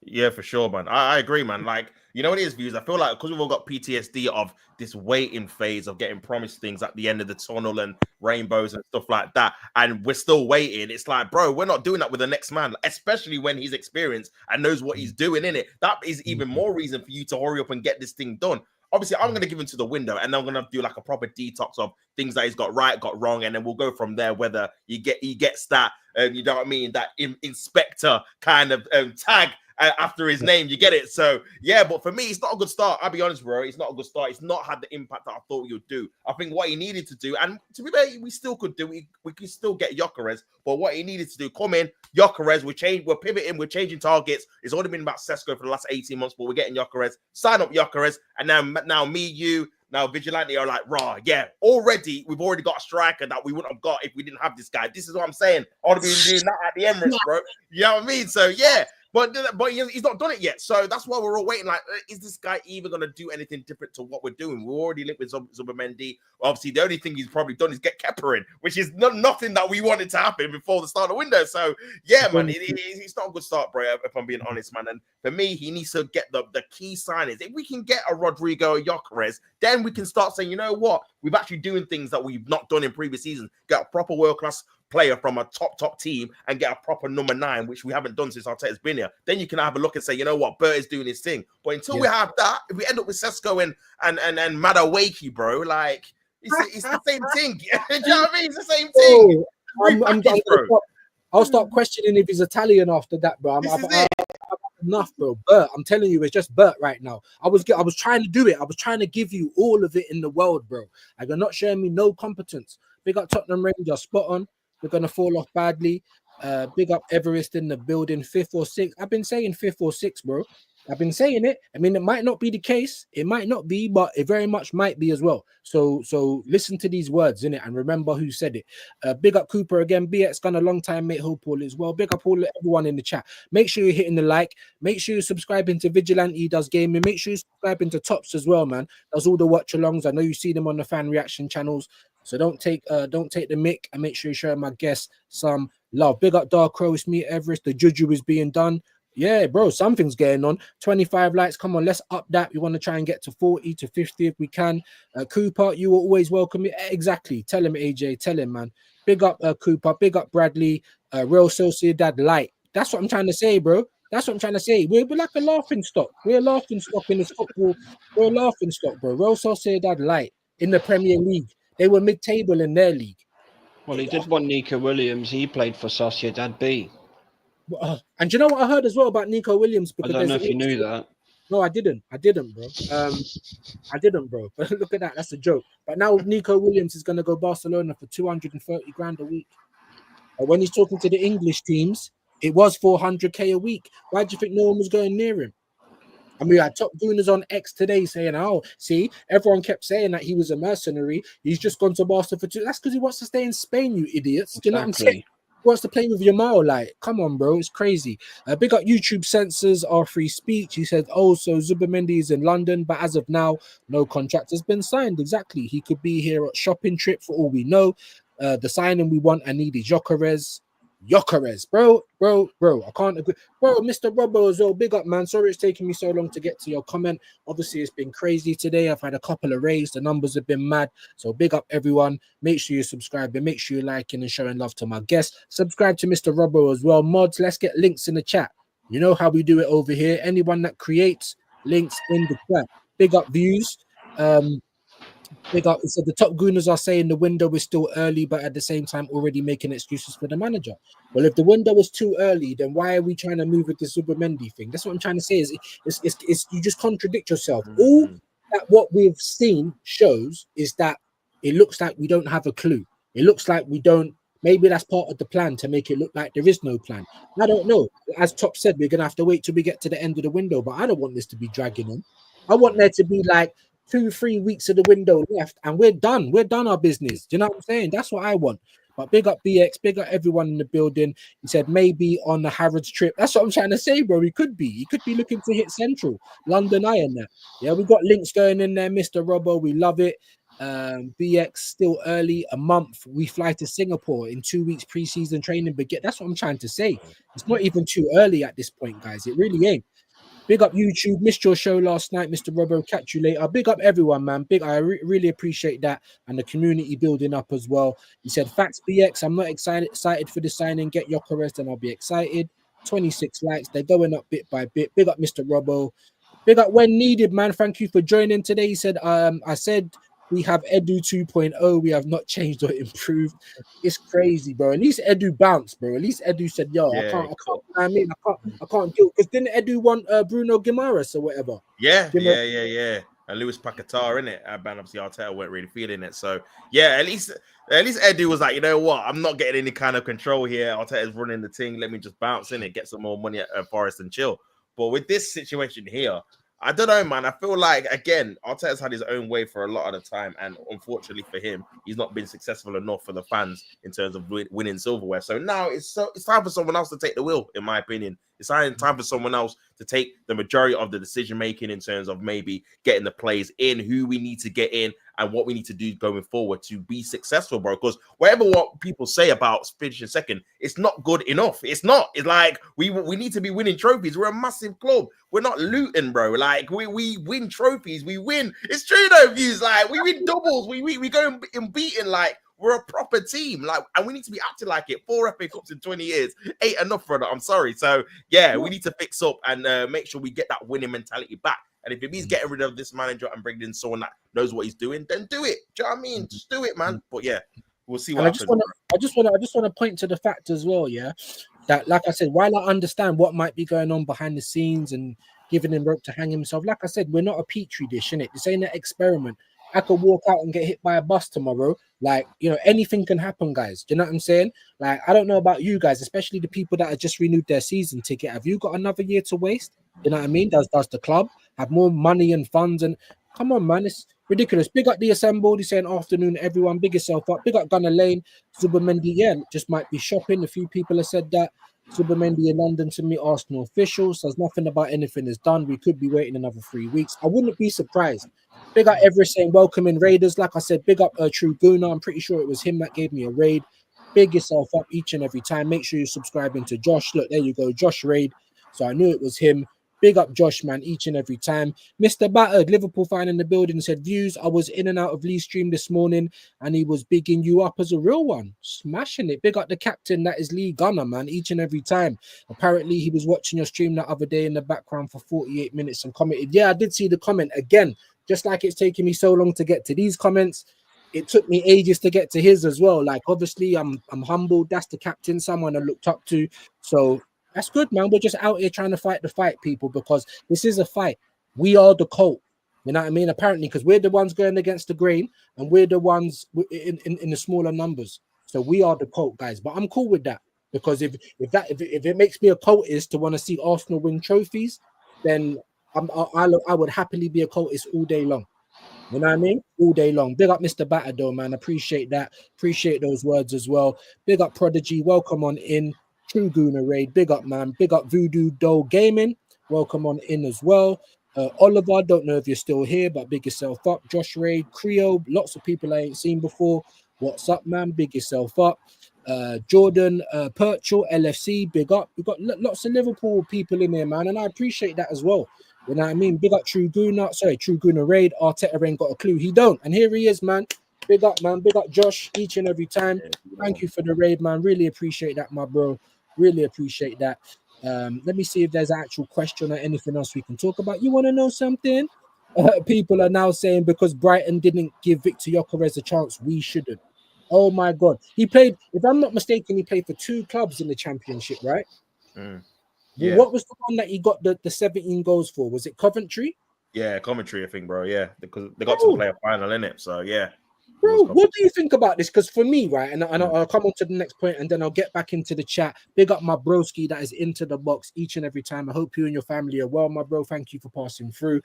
Yeah, for sure, man. I agree, man. Like, you know what it is, Views? I feel like because we've all got PTSD of this waiting phase of getting promised things at the end of the tunnel and rainbows and stuff like that, and we're still waiting. It's like, bro, we're not doing that with the next man, especially when he's experienced and knows what he's doing in it. That is even more reason for you to hurry up and get this thing done. Obviously, I'm going to give him to the window, and then I'm going to do like a proper detox of things that he's got right, got wrong, and then we'll go from there. Whether he gets that, you know what I mean, that inspector kind of tag after his name. You get it? So yeah, but for me, it's not a good start. I'll be honest, bro. It's not a good start. It's not had the impact that I thought he would do. I think what he needed to do, and to be fair, we still could do. We could still get Gyökeres, but what he needed to do, come in, Gyökeres. We're pivoting. We're changing targets. It's only been about Sesko for the last 18 months, but we're getting Gyökeres. Sign up Gyökeres, and now me, you. Now, Vigilante are like, raw, yeah, we've already got a striker that we wouldn't have got if we didn't have this guy. This is what I'm saying. I would have been doing that at the Emirates, bro. You know what I mean? So, yeah, but he's not done it yet. So that's why we're all waiting. Like, is this guy even going to do anything different to what we're doing? We're already linked with Zubimendi. Obviously, the only thing he's probably done is get Kepa in, which is nothing that we wanted to happen before the start of the window. So, yeah, man, it's not a good start, bro, if I'm being honest, man. And for me, he needs to get the key signings. If we can get a Rodrigo or Gyökeres, then we can start saying, you know what? We've actually doing things that we've not done in previous seasons. Get a proper world-class player from a top team and get a proper number 9, which we haven't done since Arteta's been here. Then you can have a look and say, you know what? Bert is doing his thing. But until we have that, if we end up with Sesko and Madueke, bro, like, it's the same thing. Do you know what I mean? It's the same thing. I'll start questioning if he's Italian after that, bro. Enough, bro. Bert, I'm telling you, it's just Bert right now. I was trying to do it. I was trying to give you all of it in the world, bro. And you're not showing me no competence. Big up Tottenham Rangers, spot on. We're gonna fall off badly. Big up Everest in the building, 5th or 6th. I've been saying 5th or 6th, bro. I've been saying it. I mean, it might not be the case. It might not be, but it very much might be as well. So listen to these words, innit? And remember who said it. Big up Cooper again. BX gone a long time, mate. Hope all as well. Big up everyone in the chat. Make sure you're hitting the like. Make sure you're subscribing to Vigilante Does Gaming. Make sure you're subscribing to Tops as well, man. Does all the watch alongs. I know you see them on the fan reaction channels. So don't take the mic, and make sure you show my guests some love. Big up Dark Crow. It's me, Everest. The juju is being done. Yeah, bro, something's going on. 25 likes. Come on, let's up that. We want to try and get to 40 to 50 if we can. Cooper, you will always welcome me. Exactly. Tell him, AJ. Tell him, man. Big up Cooper. Big up Bradley. Real Sociedad Light. That's what I'm trying to say, bro. That's what I'm trying to say. We're like a laughing stock. We're a laughing stock in this football. We're a laughing stock, bro. Real Sociedad Light in the Premier League. They were mid-table in their league. Well, he did want Nico Williams. He played for Sociedad B. And you know what I heard as well about Nico Williams? Because I don't know if you knew that. No, I didn't, bro. I didn't, bro. But look at that. That's a joke. But now Nico Williams is going to go Barcelona for 230 grand a week. And when he's talking to the English teams, it was 400k a week. Why do you think no one was going near him? I mean, I Top Gooners on X today saying, oh, see, everyone kept saying that he was a mercenary. He's just gone to Barcelona for 2. That's because he wants to stay in Spain, you idiots. Exactly. Do you know what I'm saying? He wants to play with Yamal. Like, come on, bro. It's crazy. Big up YouTube censors are free speech. He said, oh, so Zubimendi is in London, but as of now, no contract has been signed. Exactly. He could be here at shopping trip for all we know. The signing we want and need is Gyökeres, bro. I can't agree, bro. Mr. Robbo as well. Big up, man. Sorry it's taking me so long to get to your comment. Obviously, it's been crazy today. I've had a couple of raves. The numbers have been mad. So big up, everyone. Make sure you subscribe and make sure you're liking and showing love to my guests. Subscribe to Mr. Robbo as well. Mods, let's get links in the chat. You know how we do it over here. Anyone that creates links in the chat. Big up views. Big up. So the Top Gooners are saying the window is still early, but at the same time already making excuses for the manager. Well, if the window was too early, then why are we trying to move with the Zubimendi thing? That's what I'm trying to say. Is you just contradict yourself. All that what we've seen shows is that it looks like we don't have a clue. It looks like we don't. Maybe that's part of the plan to make it look like there is no plan. I don't know. As Top said, we're gonna have to wait till we get to the end of the window. But I don't want this to be dragging on. I want there to be like 2-3 weeks of the window left and we're done. We're done our business. Do you know what I'm saying? That's what I want. But big up BX, big up everyone in the building. He said maybe on the Harrods trip. That's what I'm trying to say, bro. He could be looking to hit Central, London Eye and that. Yeah, we got links going in there, Mr. Robbo. We love it. BX still early, a month. We fly to Singapore in 2 weeks pre-season training. But that's what I'm trying to say. It's not even too early at this point, guys. It really ain't. Big up YouTube. Missed your show last night, Mr. Robbo. Catch you later. Big up everyone, man. I really appreciate that and the community building up as well. He said, "Facts, BX. I'm not excited for the signing. Get Gyökeres, and I'll be excited." 26 likes. They're going up bit by bit. Big up, Mr. Robbo. Big up when needed, man. Thank you for joining today. He said, I said We have Edu 2.0. We have not changed or improved. It's crazy, bro. At least Edu bounced, bro. At least Edu said, "Yo, I can't." cool. I mean, I can't deal because didn't Edu want Bruno Guimaraes or whatever? Yeah. And Lewis Paquetá in it. And obviously Arteta weren't really feeling it. So yeah, at least Edu was like, you know what? I'm not getting any kind of control here. Arteta's running the thing. Let me just bounce in it, get some more money at Forest and chill. But with this situation here, I don't know, man. I feel like, again, Arteta's had his own way for a lot of the time. And unfortunately for him, he's not been successful enough for the fans in terms of winning silverware. So now it's time for someone else to take the wheel, in my opinion. It's time for someone else to take the majority of the decision-making in terms of maybe getting the players in, who we need to get in, and what we need to do going forward to be successful, bro. Because whatever what people say about finishing second, it's not good enough. It's not. It's like we need to be winning trophies. We're a massive club. We're not looting, bro. Like we win trophies. We win. It's true though, views. Like we win doubles. We go and beating like. We're a proper team, like, and we need to be acting like it. 4 FA Cups in 20 years ain't enough, brother. I'm sorry. So, yeah, we need to fix up and make sure we get that winning mentality back. And if it means getting rid of this manager and bringing in someone that knows what he's doing, then do it. Do you know what I mean? Just do it, man. But yeah, we'll see what happens. I just want to point to the fact as well, yeah, that like I said, while I understand what might be going on behind the scenes and giving him rope to hang himself, like I said, we're not a petri dish, innit? This ain't an experiment. I could walk out and get hit by a bus tomorrow. Like, you know, anything can happen, guys. Do you know what I'm saying? Like, I don't know about you guys, especially the people that have just renewed their season ticket. Have you got another year to waste? You know what I mean? Does the club have more money and funds? And come on, man, it's ridiculous. Big up the assembled. He's saying afternoon, everyone. Big yourself up. Big up Gunner Lane. Zubermendi, yeah, just might be shopping. A few people have said that. Zubermendi in London to meet Arsenal officials. Says nothing about anything is done. We could be waiting another 3 weeks. I wouldn't be surprised. Big up Everest saying welcoming Raiders. Like I said, big up True Guna. I'm pretty sure it was him that gave me a raid. Big yourself up each and every time. Make sure you're subscribing to Josh. Look, there you go. Josh Raid. So I knew it was him. Big up Josh, man, each and every time. Mr. Battered, Liverpool fan in the building, said, views, I was in and out of Lee's stream this morning, and he was bigging you up as a real one. Smashing it. Big up the captain, that is Lee Gunner, man, each and every time. Apparently, he was watching your stream that other day in the background for 48 minutes and commented. Yeah, I did see the comment. Again, just like it's taking me so long to get to these comments, it took me ages to get to his as well. Like, obviously, I'm humbled. That's the captain, someone I looked up to. So that's good, man. We're just out here trying to fight the fight, people, because this is a fight. We are the cult. You know what I mean? Apparently, because we're the ones going against the grain, and we're the ones in the smaller numbers. So we are the cult, guys. But I'm cool with that, because if it makes me a cultist to want to see Arsenal win trophies, then I would happily be a cultist all day long. You know what I mean? All day long. Big up Mr. Batter, though, man. Appreciate that. Appreciate those words as well. Big up Prodigy. Welcome on in. True Guna Raid. Big up, man. Big up Voodoo Doll Gaming. Welcome on in as well. Oliver, don't know if you're still here, but big yourself up. Josh Raid, Creo, lots of people I ain't seen before. What's up, man? Big yourself up. Jordan Purchell, LFC, big up. We've got lots of Liverpool people in there, man, and I appreciate that as well. You know what I mean? Big up True Guna Raid. Arteta ain't got a clue. He don't. And here he is, man. Big up, man. Big up Josh each and every time. Thank you for the raid, man. Really appreciate that, my bro. Really appreciate that. Let me see if there's an actual question or anything else we can talk about. You want to know something? People are now saying because Brighton didn't give Victor Gyökeres a chance, we shouldn't. Oh, my God. He played, if I'm not mistaken, he played for 2 clubs in the Championship, right? Yeah. What was the one that he got the 17 goals for? Was it Coventry? Yeah, Coventry, I think, bro. Yeah, because they got to the playoff final, innit? So, yeah. Bro, what do you think about this? Because for me, right, and I'll come on to the next point and then I'll get back into the chat. Big up my broski that is into the box each and every time. I hope you and your family are well, my bro. Thank you for passing through.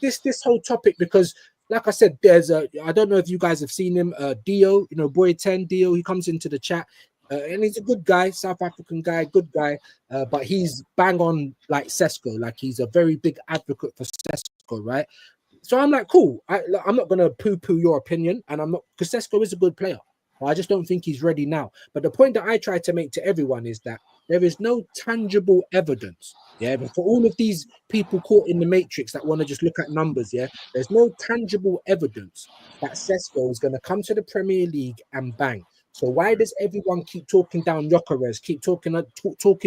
This whole topic, because like I said, there's I don't know if you guys have seen him, Dio, you know, boy 10 Dio, he comes into the chat. And he's a good guy, South African guy, good guy, but he's bang on like Sesko, like he's a very big advocate for Sesko, right? So I'm like, cool. I'm not gonna poo-poo your opinion, and I'm not, because Sesko is a good player. I just don't think he's ready now. But the point that I try to make to everyone is that there is no tangible evidence. Yeah, but for all of these people caught in the matrix that want to just look at numbers, yeah, there's no tangible evidence that Sesko is going to come to the Premier League and bang. So why does everyone keep talking down Gyökeres, keep talking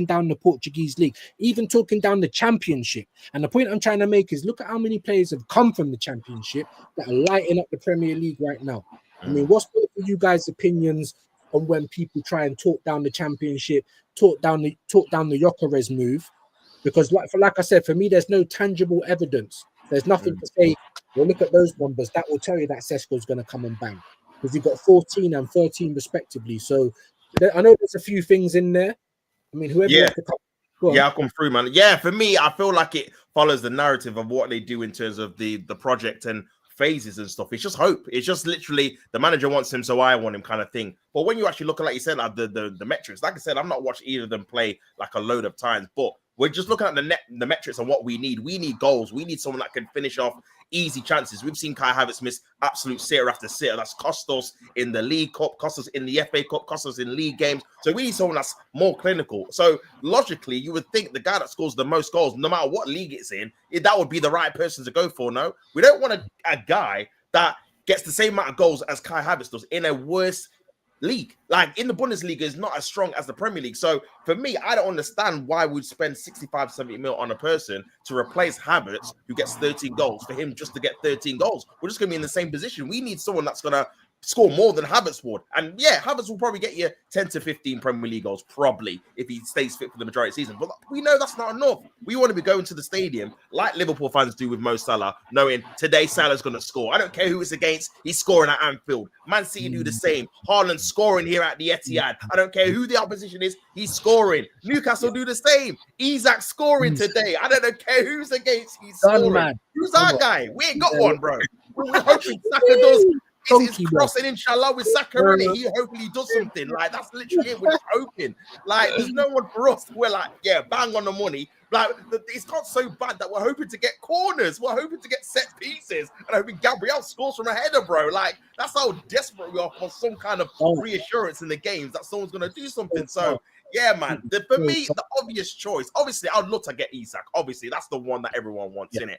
down the Portuguese league, even talking down the championship? And the point I'm trying to make is look at how many players have come from the championship that are lighting up the Premier League right now. I mean, what's both of you guys' opinions on when people try and talk down the championship, talk down the Gyökeres move? Because like I said, for me, there's no tangible evidence. There's nothing to say, well, look at those numbers. That will tell you that Sesko's going to come and bang. Because you've got 14 and 13 respectively. So I know there's a few things in there. I mean, whoever wants to come. Yeah, I'll come through, man. Yeah, for me, I feel like it follows the narrative of what they do in terms of the project and phases and stuff. It's just hope. It's just literally the manager wants him, so I want him kind of thing. But when you actually look at, like you said, like the metrics, like I said, I've not watched either of them play like a load of times, but we're just looking at the metrics and what we need. We need goals. We need someone that can finish off easy chances. We've seen Kai Havertz miss absolute sitter after sitter. That's cost us in the League Cup, cost us in the FA Cup, cost us in league games. So we need someone that's more clinical. So logically, you would think the guy that scores the most goals, no matter what league it's in, that would be the right person to go for. No, we don't want a guy that gets the same amount of goals as Kai Havertz does in a worse league. Like in the Bundesliga is not as strong as the Premier League. So for me, I don't understand why we'd spend 65, 70 mil on a person to replace Havertz, who gets 13 goals, for him just to get 13 goals. We're just going to be in the same position. We need someone that's going to score more than Havertz would. And yeah, Havertz will probably get you 10 to 15 Premier League goals, probably, if he stays fit for the majority of the season. But we know that's not enough. We want to be going to the stadium, like Liverpool fans do with Mo Salah, knowing today Salah's going to score. I don't care who it's against, he's scoring at Anfield. Man City do the same. Haaland scoring here at the Etihad. I don't care who the opposition is, he's scoring. Newcastle do the same. Isak scoring today. I don't care who's against, he's scoring. Man. Who's our guy? We ain't got one, bro. We're hoping Saka does. It's crossing, inshallah, with Saka, really. He hopefully does something. Like, that's literally it. We're just hoping. Like, there's no one for us. We're like, yeah, bang on the money. Like, it's not so bad that we're hoping to get corners. We're hoping to get set pieces. And hoping Gabriel scores from a header, bro. Like, that's how desperate we are for some kind of reassurance in the games that someone's going to do something. So, yeah, man. For me, the obvious choice, obviously, I'd love to get Isak. Obviously, that's the one that everyone wants, innit?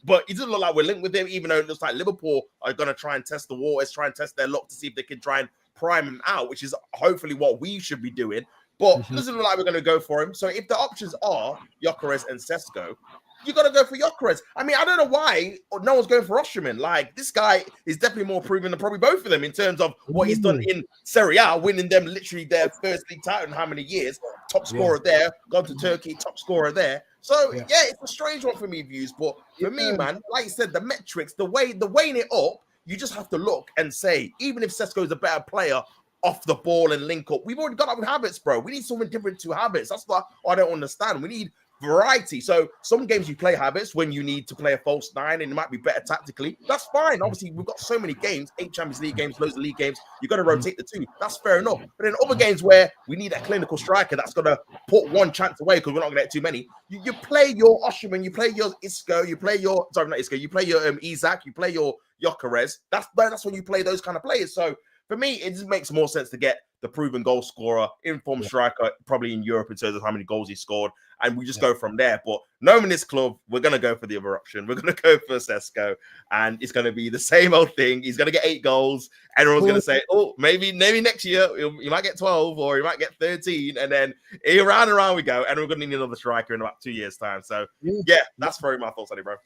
But it doesn't look like we're linked with him, even though it looks like Liverpool are going to try and test the waters, try and test their luck to see if they can try and prime him out, which is hopefully what we should be doing. But it doesn't look like we're going to go for him. So if the options are Gyökeres and Sesko, you got to go for Gyökeres. I mean, I don't know why no one's going for Osimhen. Like, this guy is definitely more proven than probably both of them in terms of what he's done in Serie A, winning them literally their first league title in how many years. Top scorer there, gone to Turkey, top scorer there. So, yeah, it's a strange one for me, Views. But for me, man, like you said, the metrics, the weighing it up, you just have to look and say, even if Sesko is a better player off the ball and link up, we've already got that with Havertz, bro. We need something different to Havertz. That's what I don't understand. We need variety. So some games you play Havertz when you need to play a false nine and it might be better tactically. That's fine. Obviously, we've got so many games, 8 Champions League games, loads of league games. You've got to rotate the two. That's fair enough. But in other games where we need a clinical striker that's going to put one chance away because we're not going to get too many, you play your Osimhen, you play your Isco, you play your, sorry, not Isco, you play your Isak, you play your Gyökeres. That's when you play those kind of players. So for me, it just makes more sense to get the proven goal scorer, informed striker, probably in Europe in terms of how many goals he scored, and we just go from there. But knowing this club, we're going to go for the other option. We're going to go for Sesko, and it's going to be the same old thing. He's going to get 8 goals. Everyone's going to say, oh, maybe next year you might get 12 or you might get 13, and then around and around we go, and we're going to need another striker in about 2 years' time. So, yeah, that's very my thoughts on it, bro.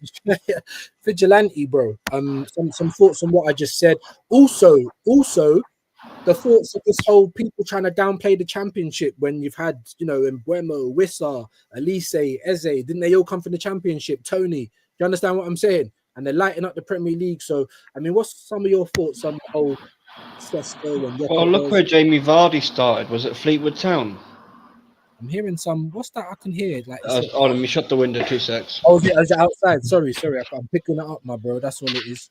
Vigilante, bro. Some thoughts on what I just said. Also, the thoughts of this whole people trying to downplay the championship when you've had, Mbuemo, Wissa, Elise, Eze, didn't they all come from the championship? Tony, do you understand what I'm saying? And they're lighting up the Premier League. So, I mean, what's some of your thoughts on the whole Sesko and Well, look where Jamie Vardy started. Was it Fleetwood Town? I'm hearing some. What's that? I can hear it. Like, let me shut the window 2 secs. Oh, is it outside? Sorry. I'm picking it up, my bro. That's all it is.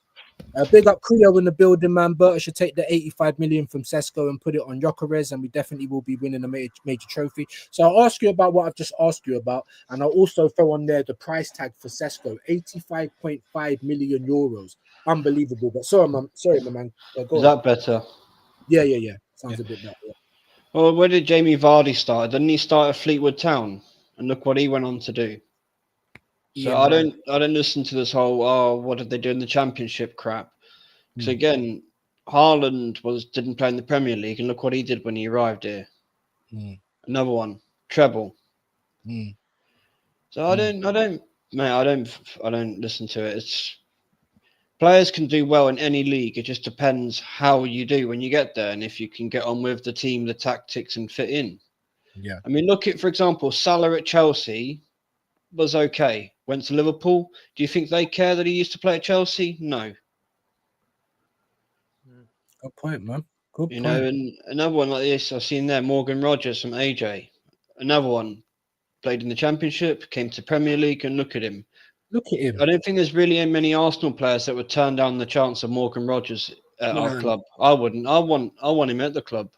Big up Creo in the building, man. Berta should take the 85 million from Sesko and put it on Gyökeres, and we definitely will be winning a major trophy. So I'll ask you about what I've just asked you about, and I'll also throw on there the price tag for Sesko, 85.5 million euros. Unbelievable. But sorry, my man. Is that better? Yeah. Sounds a bit better. Yeah. Well, where did Jamie Vardy start? Didn't he start at Fleetwood Town? And look what he went on to do. So yeah, I don't listen to this whole what did they do in the championship crap. Because again, Haaland didn't play in the Premier League, and look what he did when he arrived here. Mm. Another one, treble. Mm. So I don't, mate. I don't listen to it. It's players can do well in any league. It just depends how you do when you get there, and if you can get on with the team, the tactics, and fit in. Yeah. I mean, look at, for example, Salah at Chelsea was okay. Went to Liverpool. Do you think they care that he used to play at Chelsea? No. Good point, man. Good You know, point. and another one like this, I've seen there, Morgan Rogers from AJ. Another one, played in the Championship, came to Premier League, and look at him. Look at him. I don't think there's really many Arsenal players that would turn down the chance of Morgan Rogers at our Man. club. I wouldn't. I want him at the club.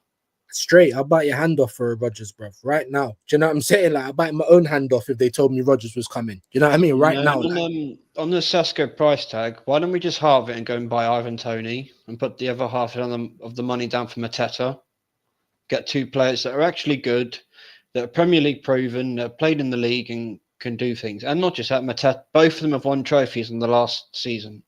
Straight, I'll bite your hand off for a Rodgers, bruv. Right now. Do you know what I'm saying? Like, I'll bite my own hand off if they told me Rodgers was coming. Do you know what I mean? Right now. Like, On the Sasko price tag, why don't we just halve it and go and buy Ivan Toney and put the other half of the money down for Mateta? Get two players that are actually good, that are Premier League proven, that have played in the league and can do things. And not just that, Mateta, both of them have won trophies in the last season.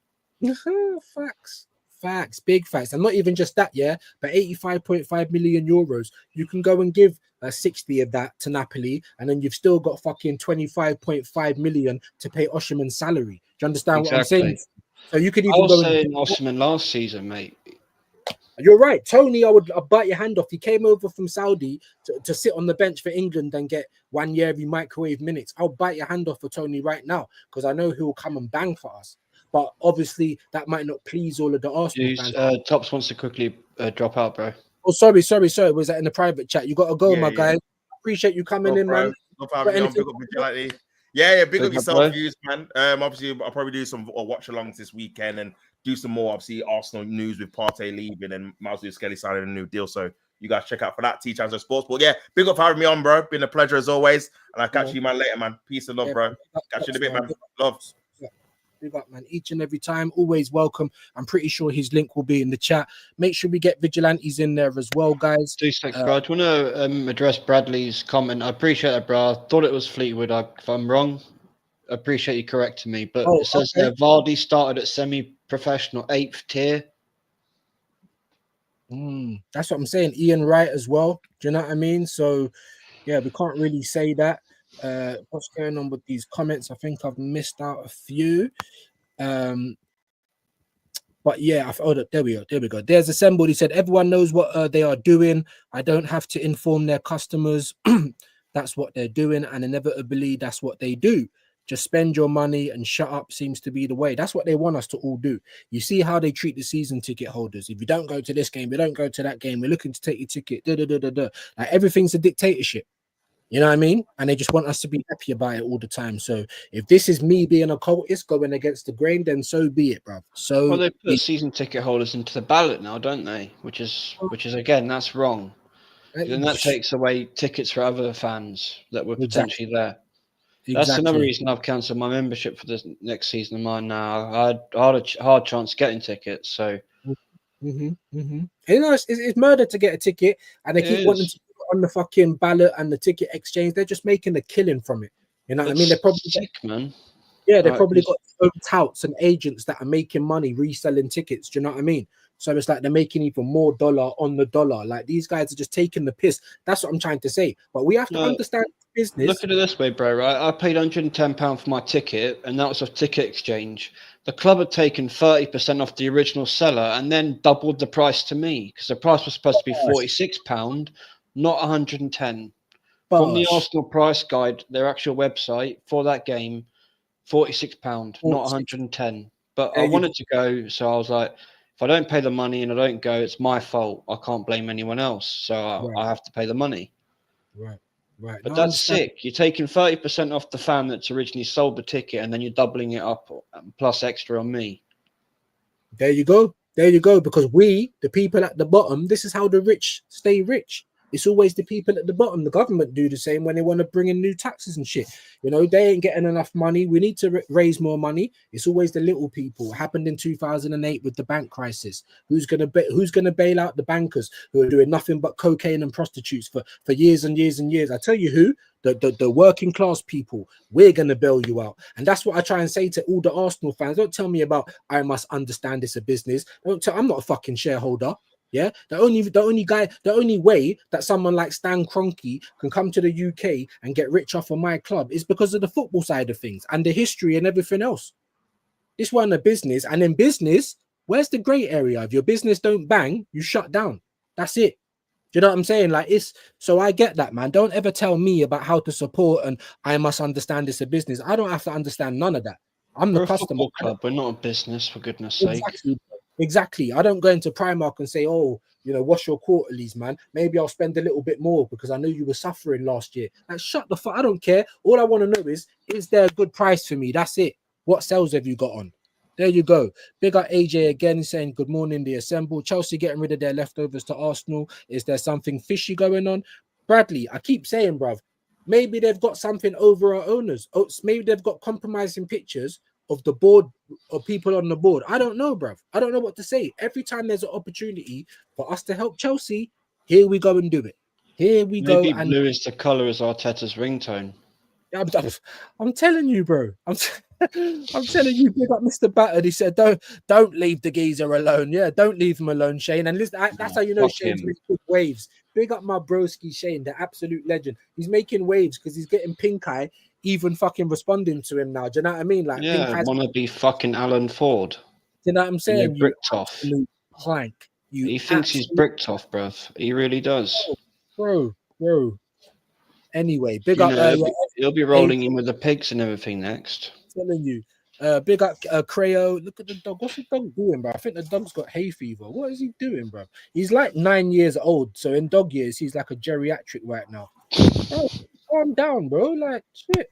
Facts, big facts. And not even just that, yeah, but 85.5 million euros. You can go and give 60 of that to Napoli, and then you've still got fucking 25.5 million to pay Osimhen's salary. Do you understand what I'm saying? So you could even go saying Osimhen last season, mate. You're right. Tony, I'll bite your hand off. He came over from Saudi to sit on the bench for England and get 1 year every microwave minutes. I'll bite your hand off for Tony right now because I know he'll come and bang for us. But obviously, that might not please all of the Arsenal fans. Tops wants to quickly drop out, bro. Oh, sorry. Was that in the private chat? You got to go, my guy. Appreciate you coming in, man. Yeah, big up yourself, views, man. Obviously, I'll probably do some watch-alongs this weekend and do some more, obviously, Arsenal news with Partey leaving and Miles Skelly signing a new deal. So you guys check out for that, T-Channel Sports. But yeah, big up for having me on, bro. Been a pleasure as always. And I'll catch you, man, later, man. Peace and love, bro. Catch you in a bit, man. Love. Big up, man. Each and every time, always welcome. I'm pretty sure his link will be in the chat. Make sure we get Vigilantes in there as well, guys. 2 seconds, bro. I want to address Bradley's comment. I appreciate that, bro. I thought it was Fleetwood. If I'm wrong, I appreciate you correcting me. But it says there, Vardy started at semi-professional 8th tier. That's what I'm saying. Ian Wright as well. Do you know what I mean? So, yeah, we can't really say that. What's going on with these comments? I think I've missed out a few. But yeah, there we go. There's Assembled. He said, everyone knows what they are doing. I don't have to inform their customers. That's what they're doing. And inevitably, that's what they do. Just spend your money and shut up seems to be the way. That's what they want us to all do. You see how they treat the season ticket holders. If you don't go to this game, we don't go to that game. We're looking to take your ticket. Like everything's a dictatorship. You know what I mean? And they just want us to be happy about it all the time. So if this is me being a cultist going against the grain, then so be it, bro. So they put season ticket holders into the ballot now, don't they? Which is again, that's wrong. Then that takes away tickets for other fans that were potentially there. That's another reason I've cancelled my membership for this next season of mine now. I had a hard chance getting tickets, so. You know, it's murder to get a ticket, and they keep wanting to put on the fucking ballot and the ticket exchange. They're just making a killing from it. You know what I mean? They're probably sick, man. Yeah, they probably got own touts and agents that are making money reselling tickets. Do you know what I mean? So it's like they're making even more dollar on the dollar. Like these guys are just taking the piss. That's what I'm trying to say. But we have to understand business. Look at it this way, bro, right? I paid £110 for my ticket, and that was a ticket exchange. The club had taken 30% off the original seller and then doubled the price to me because the price was supposed to be £46, not 110. From the Arsenal price guide, their actual website for that game, £46, not 110. But I wanted to go, so I was like, if I don't pay the money and I don't go, it's my fault. I can't blame anyone else, so I have to pay the money. Right. But that's sick. You're taking 30% off the fan that's originally sold the ticket, and then you're doubling it up plus extra on me. There you go. Because we, the people at the bottom, this is how the rich stay rich. It's always the people at the bottom. The government do the same when they want to bring in new taxes and shit. You know, they ain't getting enough money. We need to raise more money. It's always the little people. It happened in 2008 with the bank crisis. Who's gonna bail out the bankers who are doing nothing but cocaine and prostitutes for years and years and years? I tell you who. The working class people, we're gonna bail you out. And that's what I try and say to all the Arsenal fans. Don't tell me about I must understand it's a business. I'm not a fucking shareholder. Yeah, the only way that someone like Stan Kroenke can come to the UK and get rich off of my club is because of the football side of things and the history and everything else. This one a business, and in business, where's the grey area? If your business don't bang, you shut down. That's it. Do you know what I'm saying? Like, it's so I get that, man. Don't ever tell me about how to support and I must understand it's a business. I don't have to understand none of that. I'm We're the a customer. football club. We're not a business, for goodness sake. Exactly. I don't go into Primark and say, oh, you know, what's your quarterlies, man? Maybe I'll spend a little bit more because I know you were suffering last year. Like, shut the fuck. I don't care. All I want to know is there a good price for me? That's it. What sales have you got on? There you go. Big up AJ again saying, good morning, the assemble. Chelsea getting rid of their leftovers to Arsenal. Is there something fishy going on? Bradley, I keep saying, bruv, maybe they've got something over our owners. Oh, maybe they've got compromising pictures of the board or people on the board. I don't know, bruv. I don't know what to say. Every time there's an opportunity for us to help Chelsea, here we go and do it. Here we go. Maybe And blue is the colour as Arteta's ringtone. I'm telling you, bro. I'm telling you, big up Mr. Battered. He said, don't leave the geezer alone. Yeah, don't leave him alone, Shane. And listen, that's how you know Shane's making big waves. Big up my broski Shane, the absolute legend. He's making waves because he's getting pink eye, even fucking responding to him now. Do you know what I mean? Like, yeah, I want to be fucking Alan Ford. Do you know what I'm saying? You bricked off. Plank. He thinks he's bricked off, bruv. He really does. Bro. Anyway, big up. He'll be rolling in with the pigs and everything next. Telling you. Big up Creo. Look at the dog. What's the dog doing, bro? I think the dog's got hay fever. What is he doing, bro? He's like 9 years old. So in dog years, he's like a geriatric right now. Bro, calm down, bro. Like, shit.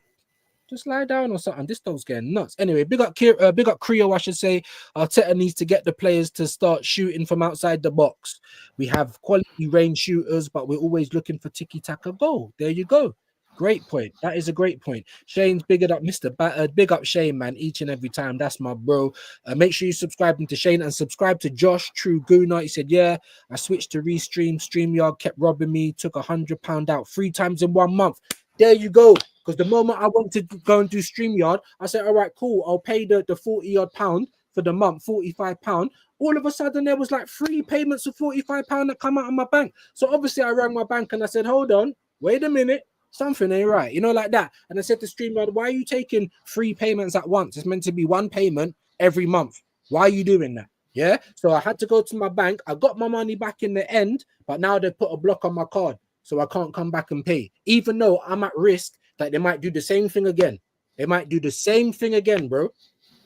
Just lie down or something. This dog's getting nuts. Anyway, big up Creo, I should say. Arteta needs to get the players to start shooting from outside the box. We have quality range shooters, but we're always looking for tiki-taka goal. There you go. Great point. That is a great point. Shane's bigged up Mr. Battered. Big up Shane, man, each and every time. That's my bro. Make sure you subscribe to Shane and subscribe to Josh, True Gooner. He said, yeah, I switched to Restream. StreamYard kept robbing me. Took £100 out 3 times in 1 month. There you go. Because the moment I went to go and do StreamYard, I said, all right, cool. I'll pay the 40-odd pound for the month, £45. All of a sudden, there was like 3 payments of £45 that come out of my bank. So obviously, I rang my bank and I said, hold on, wait a minute. Something ain't right, you know, like that. And I said to StreamYard, why are you taking 3 payments at once? It's meant to be 1 payment every month. Why are you doing that? Yeah. So I had to go to my bank. I got my money back in the end, but now they've put a block on my card. So I can't come back and pay, even though I'm at risk that they might do the same thing again. They might do the same thing again, bro.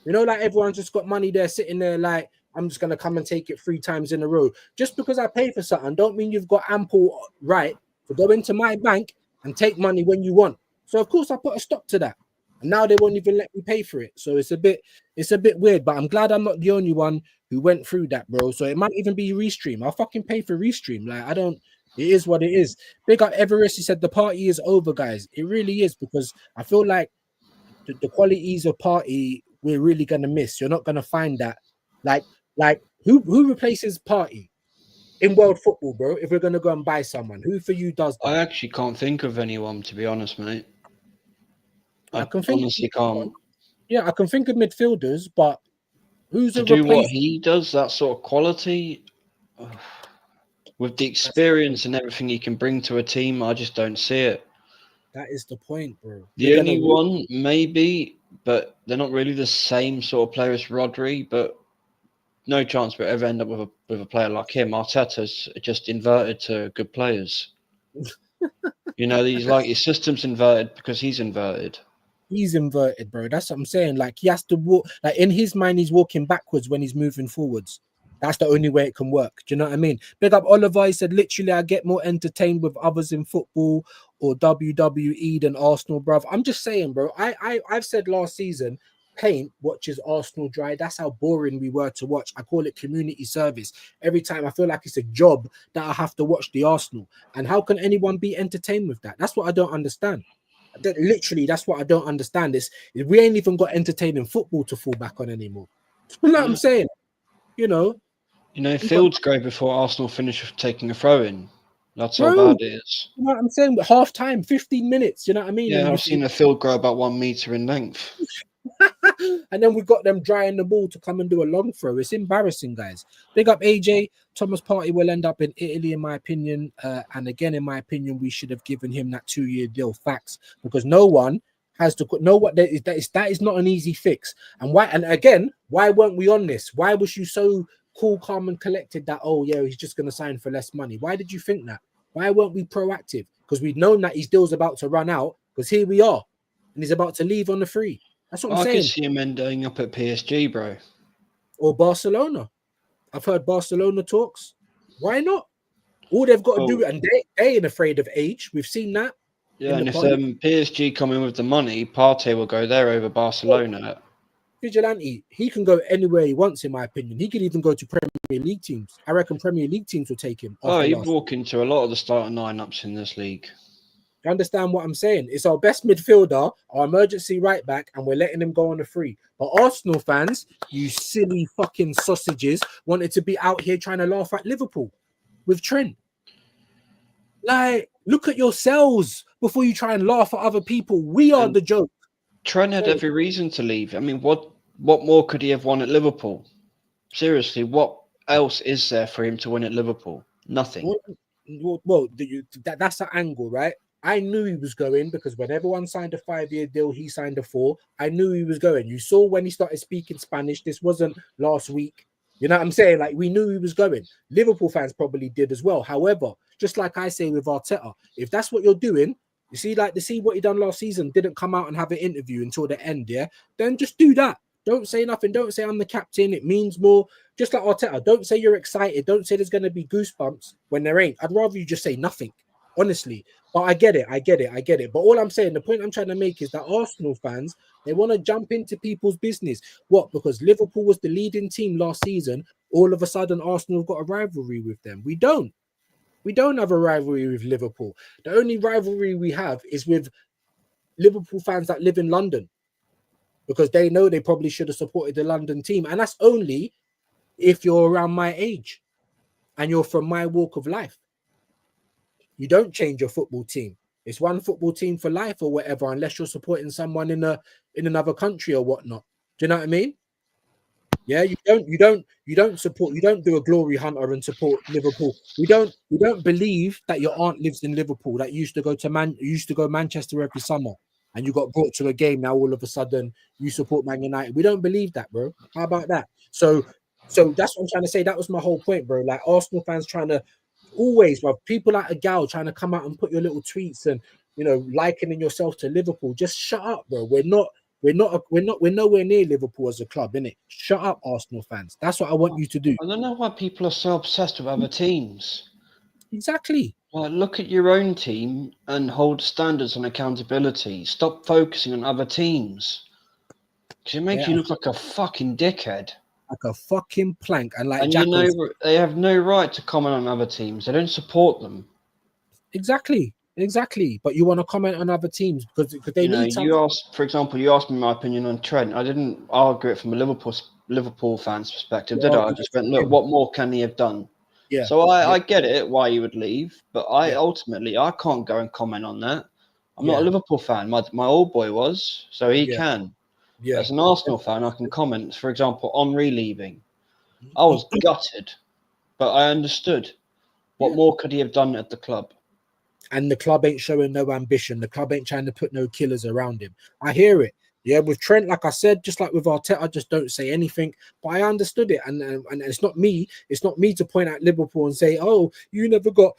You know, like everyone's just got money there sitting there like, I'm just going to come and take it 3 times in a row. Just because I pay for something don't mean you've got ample right to go into my bank and take money when you want. So, of course, I put a stop to that. And now they won't even let me pay for it. So it's a bit weird, but I'm glad I'm not the only one who went through that, bro. So it might even be Restream. I'll fucking pay for Restream. Like, it is what it is. Big up Everest. He said the party is over, guys. It really is, because I feel like the qualities of party we're really gonna miss. You're not gonna find that. Like who replaces party in world football, bro? If we're gonna go and buy someone, who for you does that? I actually can't think of anyone, to be honest, mate. I honestly can't. Yeah, I can think of midfielders, but who's to do what he does, that sort of quality? With the experience and everything he can bring to a team, I just don't see it. That is the point, bro. The only one, maybe, but they're not really the same sort of player as Rodri, but no chance we'll ever end up with a player like him. Arteta's just inverted to good players. You know, he's like, his system's inverted because he's inverted. He's inverted, bro. That's what I'm saying. Like, he has to walk, like, in his mind, he's walking backwards when he's moving forwards. That's the only way it can work. Do you know what I mean? Big up Oliver. He said, literally, I get more entertained with others in football or WWE than Arsenal, bruv. I'm just saying, bro. I've said last season, paint watches Arsenal dry. That's how boring we were to watch. I call it community service. Every time I feel like it's a job that I have to watch the Arsenal. And how can anyone be entertained with that? That's what I don't understand. Literally, that's what I don't understand. We ain't even got entertaining football to fall back on anymore. You know what I'm saying? You know, Fields go before Arsenal finish taking a throw in. That's how bro, bad it is. you know what I'm saying? Half time, 15 minutes. You know what I mean? Yeah, And I've seen a field grow about 1 meter in length. and then we got them drying the ball to come and do a long throw. It's embarrassing, guys. Big up AJ. Thomas Partey will end up in Italy, in my opinion. And again, in my opinion, we should have given him that 2-year deal. Facts, because no one has to know what that is not an easy fix. And why? And again, why weren't we on this? Why was you so cool, calm, and collected that? Oh yeah, he's just going to sign for less money. Why did you think that? Why weren't we proactive? Because we'd known that his deal's about to run out. Because here we are, and he's about to leave on the free. That's what I'm saying. I can see him ending up at PSG, bro. Or Barcelona. I've heard Barcelona talks. Why not? All they've got to do, and they ain't afraid of age. We've seen that. Yeah, and if PSG come in with the money, Partey will go there over Barcelona. Vigilante, he can go anywhere he wants, in my opinion. He could even go to Premier League teams. I reckon Premier League teams will take him. He'd walk into a lot of the starting lineups in this league. You understand what I'm saying? It's our best midfielder, our emergency right back, and we're letting him go on the free. But Arsenal fans, you silly fucking sausages, wanted to be out here trying to laugh at Liverpool with Trent. Like, look at yourselves before you try and laugh at other people. We are the joke. Trent had every reason to leave. I mean, what more could he have won at Liverpool? Seriously, what else is there for him to win at Liverpool? Nothing. Well, that's the angle, right? I knew he was going because when everyone signed a 5-year deal, he signed a 4. I knew he was going. You saw when he started speaking Spanish. This wasn't last week. You know what I'm saying? Like, we knew he was going. Liverpool fans probably did as well. However, just like I say with Arteta, if that's what you're doing, you see, like, to see what he done last season, didn't come out and have an interview until the end, yeah? Then just do that. Don't say nothing. Don't say I'm the captain. It means more. Just like Arteta, don't say you're excited. Don't say there's going to be goosebumps when there ain't. I'd rather you just say nothing, honestly. But I get it. But all I'm saying, the point I'm trying to make is that Arsenal fans, they want to jump into people's business. What? Because Liverpool was the leading team last season. All of a sudden, Arsenal have got a rivalry with them. We don't. We don't have a rivalry with Liverpool. The only rivalry we have is with Liverpool fans that live in London, because they know they probably should have supported the London team. And that's only if you're around my age and you're from my walk of life. You don't change your football team. It's one football team for life or whatever, unless you're supporting someone in another country or whatnot. Do you know what I mean? Yeah, you don't support, you don't do a glory hunter and support Liverpool. We don't believe that your aunt lives in Liverpool that used to go Manchester every summer and you got brought to a game. Now all of a sudden you support Man United. We don't believe that, bro. How about that? So that's what I'm trying to say. That was my whole point, bro. Like, Arsenal fans trying to always, bro, people like a gal trying to come out and put your little tweets and, you know, likening yourself to Liverpool. Just shut up, bro. We're nowhere near Liverpool as a club, innit? Shut up, Arsenal fans. That's what I want you to do. I don't know why people are so obsessed with other teams. Exactly. Well, look at your own team and hold standards and accountability. Stop focusing on other teams. Because it makes you look like a fucking dickhead. Like a fucking plank. And like, you know, they have no right to comment on other teams. They don't support them. Exactly. But you want to comment on other teams because they need something. For example, you asked me my opinion on Trent. I didn't argue it from a Liverpool fan's perspective, did I? I just went, look, what more can he have done? Yeah. So I get it why he would leave, but ultimately I can't go and comment on that. I'm not a Liverpool fan. My old boy was, so he can. Yeah. As an Arsenal fan, I can comment. For example, Henry leaving, I was gutted, but I understood. What more could he have done at the club? And the club ain't showing no ambition. The club ain't trying to put no killers around him. I hear it. Yeah, with Trent, like I said, just like with Arteta, just don't say anything. But I understood it, and it's not me. It's not me to point at Liverpool and say, "Oh, you never got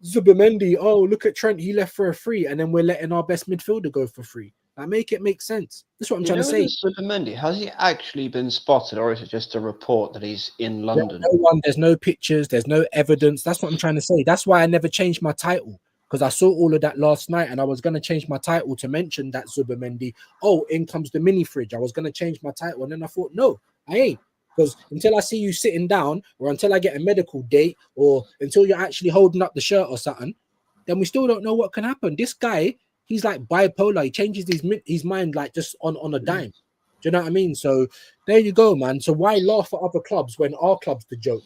Zubimendi. Oh, look at Trent. He left for a free, and then we're letting our best midfielder go for free." I make it make sense. That's what I'm trying to say. Zubimendi, has he actually been spotted, or is it just a report that he's in London? There's no pictures. There's no evidence. That's what I'm trying to say. That's why I never changed my title. because I saw all of that last night, and I was gonna change my title to mention that Zubimendi. Oh, in comes the mini fridge. I was gonna change my title, and then I thought, no, I ain't. Because until I see you sitting down, or until I get a medical date, or until you're actually holding up the shirt or something, then we still don't know what can happen. This guy, he's like bipolar. He changes his mind like just on a dime. Do you know what I mean? So there you go, man. So why laugh at other clubs when our club's the joke?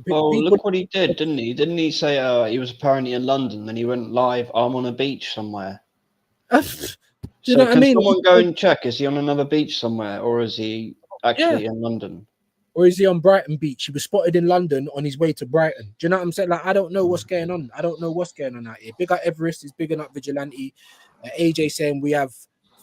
Well, look what he did, didn't he? Didn't he say he was apparently in London, then he went live, I'm on a beach somewhere. Do you So know what I can mean? someone go and check? Is he on another beach somewhere, or is he actually in London? Or is he on Brighton Beach? He was spotted in London on his way to Brighton. Do you know what I'm saying? Like, I don't know what's going on. I don't know what's going on out here. Big up Everest is bigging up Vigilante. AJ saying we have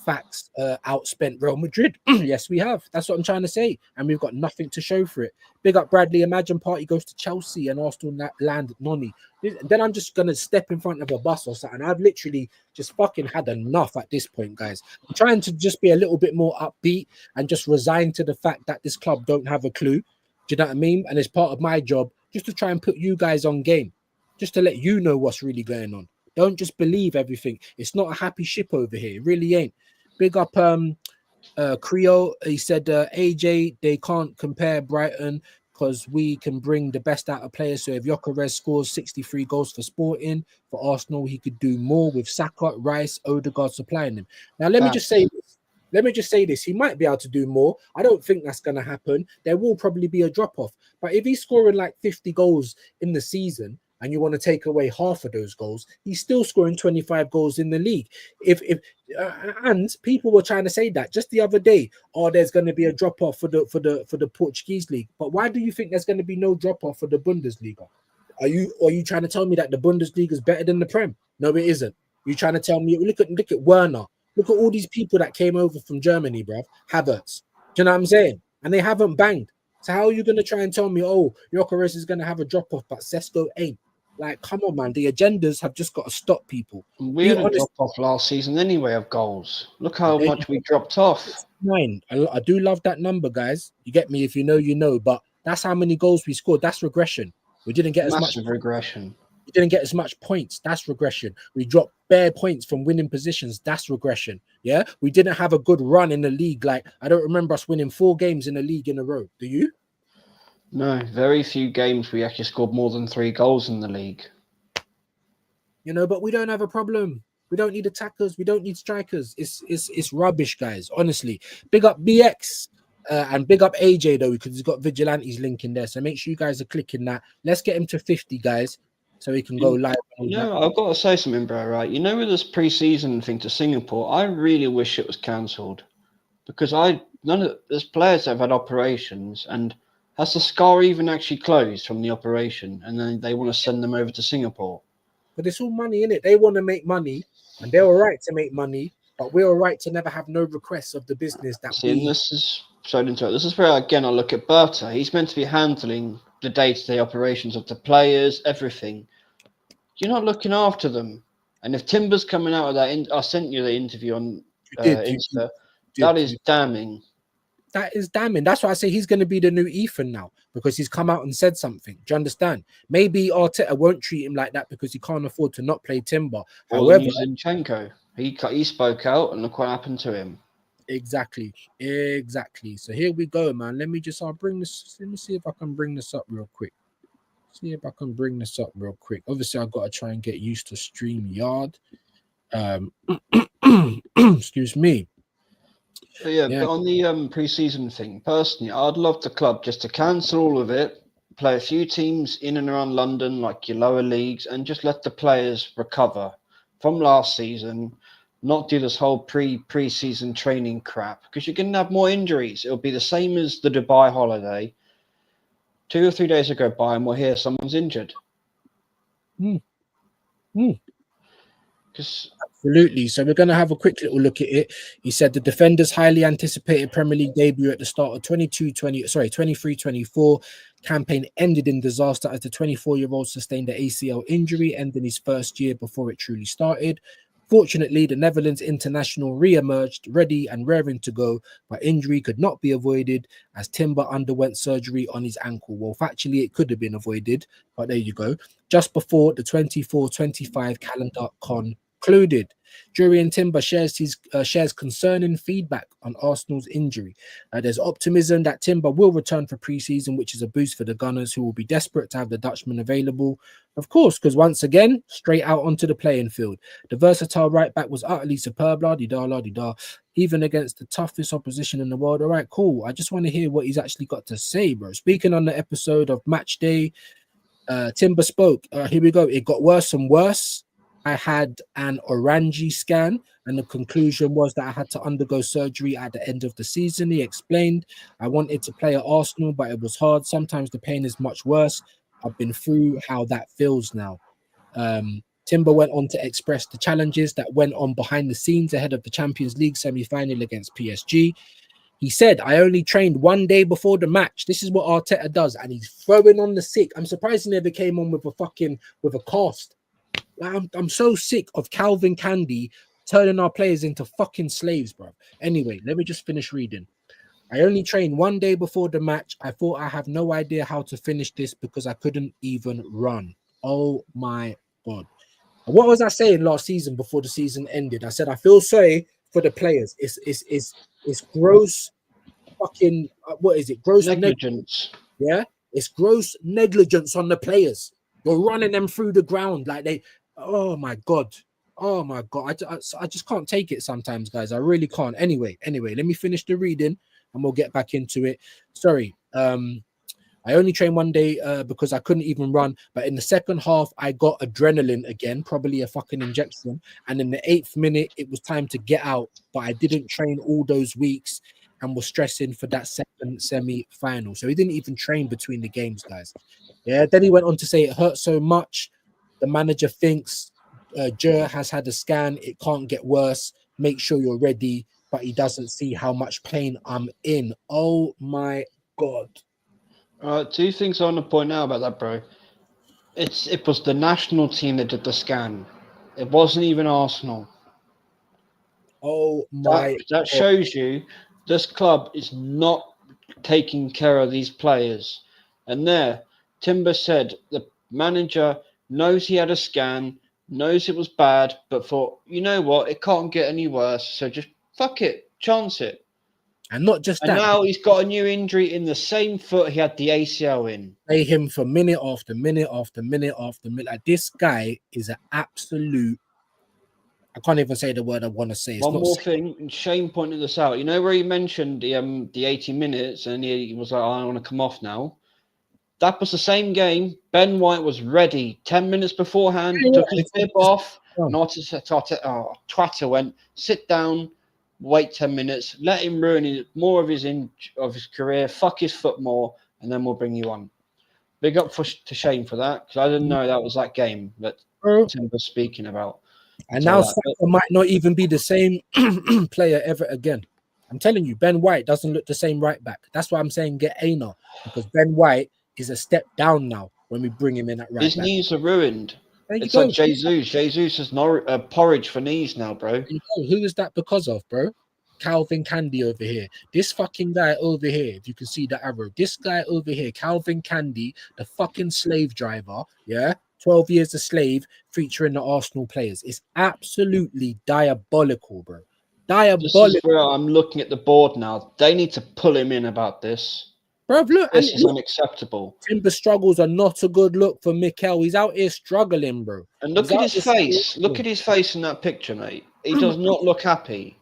facts outspent Real Madrid. Yes, we have. That's what I'm trying to say. And we've got nothing to show for it. Big up Bradley. Imagine Party goes to Chelsea and Arsenal land Nonny. Then I'm just going to step in front of a bus or something. I've literally just fucking had enough at this point, guys. I'm trying to just be a little bit more upbeat and just resign to the fact that this club don't have a clue. Do you know what I mean? And it's part of my job just to try and put you guys on game, just to let you know what's really going on. Don't just believe everything. It's not a happy ship over here. It really ain't. Big up Creole. He said, AJ, they can't compare Brighton because we can bring the best out of players. So if Gyökeres scores 63 goals for Sporting, for Arsenal, he could do more with Saka, Rice, Odegaard supplying them. Now, let me just say this. He might be able to do more. I don't think that's going to happen. There will probably be a drop-off. But if he's scoring like 50 goals in the season, and you want to take away half of those goals, he's still scoring 25 goals in the league. And people were trying to say that just the other day, there's going to be a drop off for the Portuguese league. But why do you think there's going to be no drop off for the Bundesliga? Are you trying to tell me that the Bundesliga is better than the Prem? No, it isn't. You're trying to tell me, look at Werner. Look at all these people that came over from Germany, bruv. Havertz. Do you know what I'm saying? And they haven't banged. So how are you going to try and tell me, Gyökeres is going to have a drop off, but Sesko ain't? Like, come on, man. The agendas have just got to stop people. We had a drop off last season anyway of goals. Look how much we dropped off. 9. I do love that number, guys. You get me? If you know, you know. But that's how many goals we scored. That's regression. We didn't get Massive regression. We didn't get as much points. That's regression. We dropped bare points from winning positions. That's regression. Yeah? We didn't have a good run in the league. Like, I don't remember us winning 4 games in the league in a row. Do you? No, very few games we actually scored more than 3 goals in the league. You know, but we don't have a problem. We don't need attackers. We don't need strikers. It's rubbish, guys. Honestly, big up BX and big up AJ though, because he's got Vigilante's link in there. So make sure you guys are clicking that. Let's get him to 50, guys, so he can go live. I've got to say something, bro. Right, you know, with this pre-season thing to Singapore, I really wish it was cancelled because there's players that have had operations and. Has the scar even actually closed from the operation? And then they want to send them over to Singapore. But it's all money, innit? They want to make money, and they're all right to make money, but we're all right to never have no requests of the business that and this is sold into it. This is where, again, I look at Berta. He's meant to be handling the day-to-day operations of the players, everything. You're not looking after them. And if Timber's coming out of that, I sent you the interview on Insta. That is damning. That is damning. That's why I say he's going to be the new Ethan now because he's come out and said something. Do you understand? Maybe Arteta won't treat him like that because he can't afford to not play Timber. However, Zinchenko, he spoke out and look what happened to him. Exactly. So here we go, man. Let me bring this. Let me see if I can bring this up real quick. Obviously, I've got to try and get used to StreamYard. Excuse me. But on the pre-season thing, personally, I'd love the club just to cancel all of it, play a few teams in and around London, like your lower leagues, and just let the players recover from last season, not do this whole pre-season training crap, because you're going to have more injuries. It'll be the same as the Dubai holiday. 2 or 3 days will go by and we'll hear someone's injured. Absolutely. So we're going to have a quick little look at it. He said the defender's highly anticipated Premier League debut at the start of 23-24 campaign ended in disaster as the 24-year-old sustained an ACL injury, ending his first year before it truly started. Unfortunately, the Netherlands international re-emerged ready and raring to go, but injury could not be avoided as Timber underwent surgery on his ankle. Well, factually, it could have been avoided, but there you go. Just before the 24-25 calendar concluded. Jurien Timber shares concerning feedback on Arsenal's injury. There's optimism that Timber will return for pre-season, which is a boost for the Gunners, who will be desperate to have the Dutchman available. Of course, because once again, straight out onto the playing field. The versatile right back was utterly superb, la-di-da, even against the toughest opposition in the world. All right, cool. I just want to hear what he's actually got to say, bro. Speaking on the episode of Match Day, Timber spoke. Here we go. It got worse and worse. I had an orangey scan, and the conclusion was that I had to undergo surgery at the end of the season. He explained, I wanted to play at Arsenal, but it was hard. Sometimes the pain is much worse. I've been through how that feels now. Timber went on to express the challenges that went on behind the scenes ahead of the Champions League semi-final against PSG. He said, I only trained 1 day before the match. This is what Arteta does, and he's throwing on the sick. I'm surprised he never came on with a cast. I'm so sick of Calvin Candy turning our players into fucking slaves, bro. Anyway, let me just finish reading. I only trained 1 day before the match. I thought I have no idea how to finish this because I couldn't even run. Oh my God. What was I saying last season before the season ended? I said, I feel sorry for the players. It's gross fucking, what is it? Gross negligence. Yeah, it's gross negligence on the players. You're running them through the ground like they, oh my God. I just can't take it sometimes, guys. I really can't. Anyway, let me finish the reading and we'll get back into it. Sorry. I only trained 1 day because I couldn't even run. But in the second half, I got adrenaline again, probably a fucking injection. And in the 8th minute, it was time to get out. But I didn't train all those weeks and was stressing for that second semi-final. So he didn't even train between the games, guys. Yeah. Then he went on to say it hurt so much. The manager thinks Jer has had a scan. It can't get worse. Make sure you're ready. But he doesn't see how much pain I'm in. Oh my God. 2 things I want to point out about that, bro. It was the national team that did the scan. It wasn't even Arsenal. Oh my that shows you this club is not taking care of these players. And there, Timber said the manager knows he had a scan, knows it was bad, but thought, you know what, it can't get any worse, so just fuck it, chance it. And not just and that. Now he's got a new injury in the same foot he had the ACL in. Play him for minute after minute after minute after minute. Like, this guy is an absolute. I can't even say the word I want to say. It's One more thing, and Shane pointed this out. You know where he mentioned the 80 minutes and he was like, I want to come off now. That was the same game. Ben White was ready 10 minutes beforehand, took his bib off. Twitter went, sit down, wait 10 minutes, let him ruin more of his career, fuck his foot more, and then we'll bring you on. Big up to Shane for that, because I didn't know that was that game that Tim was speaking about. And now Saka might not even be the same player ever again. I'm telling you, Ben White doesn't look the same right back. That's why I'm saying get Aina, because Ben White is a step down now when we bring him in at right back. His knees are ruined. It's like Jesus. Jesus is porridge for knees now, bro. Who is that because of, bro? Calvin Candy over here. This fucking guy over here, if you can see the arrow. This guy over here, Calvin Candy, the fucking slave driver, yeah? 12 years a slave, featuring the Arsenal players. It's absolutely diabolical, bro. Diabolical. This is where I'm looking at the board now. They need to pull him in about this. Bro, look, this is unacceptable. Timber struggles are not a good look for Mikel. He's out here struggling, bro. And look at his face. Look at his face in that picture, mate. He does not look happy.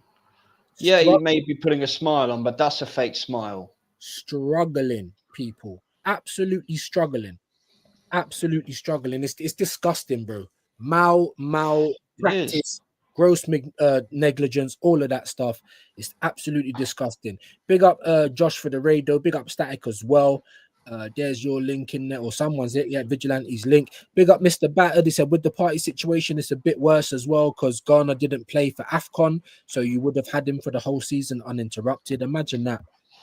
Yeah, he may be putting a smile on, but that's a fake smile. Struggling, people. Absolutely struggling. Absolutely struggling. It's disgusting, bro. Malpractice, gross negligence, all of that stuff. It's absolutely disgusting. Big up Josh for the radio. Big up Static as well. There's your link in there, or someone's it. Yeah, Vigilante's link. Big up Mr. Batter. They said with the party situation, it's a bit worse as well because Ghana didn't play for AFCON, so you would have had him for the whole season uninterrupted. Imagine that.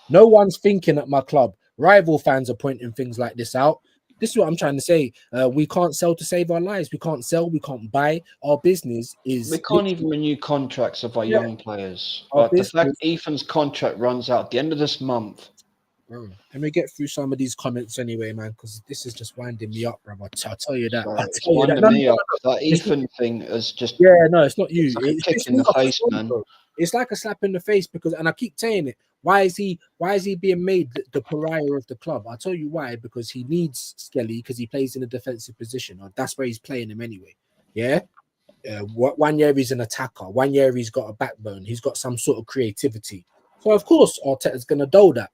No one's thinking at my club. Rival fans are pointing things like this out. This is what I'm trying to say. We can't sell to save our lives. We can't sell. We can't buy. Our business is We can't even renew contracts of our young players. Our But the fact business- Ethan's contract runs out at the end of this month. Bro, let me get through some of these comments anyway, man, because this is just winding me up, bro. I'll tell you that. So I'll it's tell you that. winding No, me no, up. That It's Ethan thing is just Yeah, no, it's not you. It's like a It's kick just in the me off face, front, man. bro. It's like a slap in the face because, and I keep saying it. Why is he being made the pariah of the club? I'll tell you why. Because he needs Skelly because he plays in a defensive position, or that's where he's playing him anyway. Yeah. 1 year he's an attacker. 1 year he's got a backbone. He's got some sort of creativity. So of course Arteta's gonna dole that.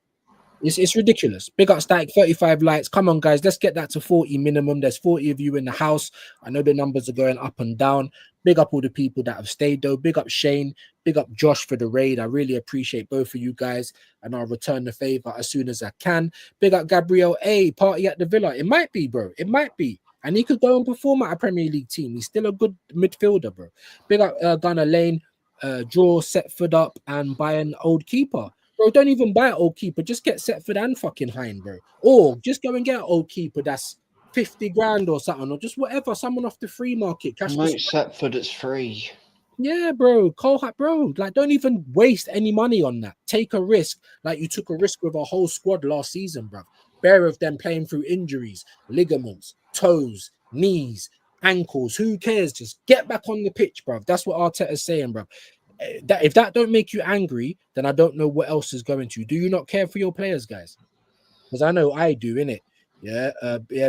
It's ridiculous. Big up Static 35 likes. Come on, guys. Let's get that to 40 minimum. There's 40 of you in the house. I know the numbers are going up and down. Big up all the people that have stayed, though. Big up Shane. Big up Josh for the raid. I really appreciate both of you guys. And I'll return the favor as soon as I can. Big up Gabriel A. Party at the Villa. It might be, bro. It might be. And he could go and perform at a Premier League team. He's still a good midfielder, bro. Big up Gunnar Lane. Draw Setford up and buy an old keeper. Bro, don't even buy an old keeper. Just get Setford and fucking Hind, bro. Or just go and get an old keeper that's 50 grand or something, or just whatever. Someone off the free market. Cash Promote Setford, it's free. Yeah, bro. Cole Hart, bro. Like, don't even waste any money on that. Take a risk, like you took a risk with a whole squad last season, bro. Bare of them playing through injuries, ligaments, toes, knees, ankles. Who cares? Just get back on the pitch, bro. That's what Arteta's saying, bro. That if that don't make you angry, then I don't know what else is going to. Do you not care for your players, guys? Because I know I do, innit? Yeah,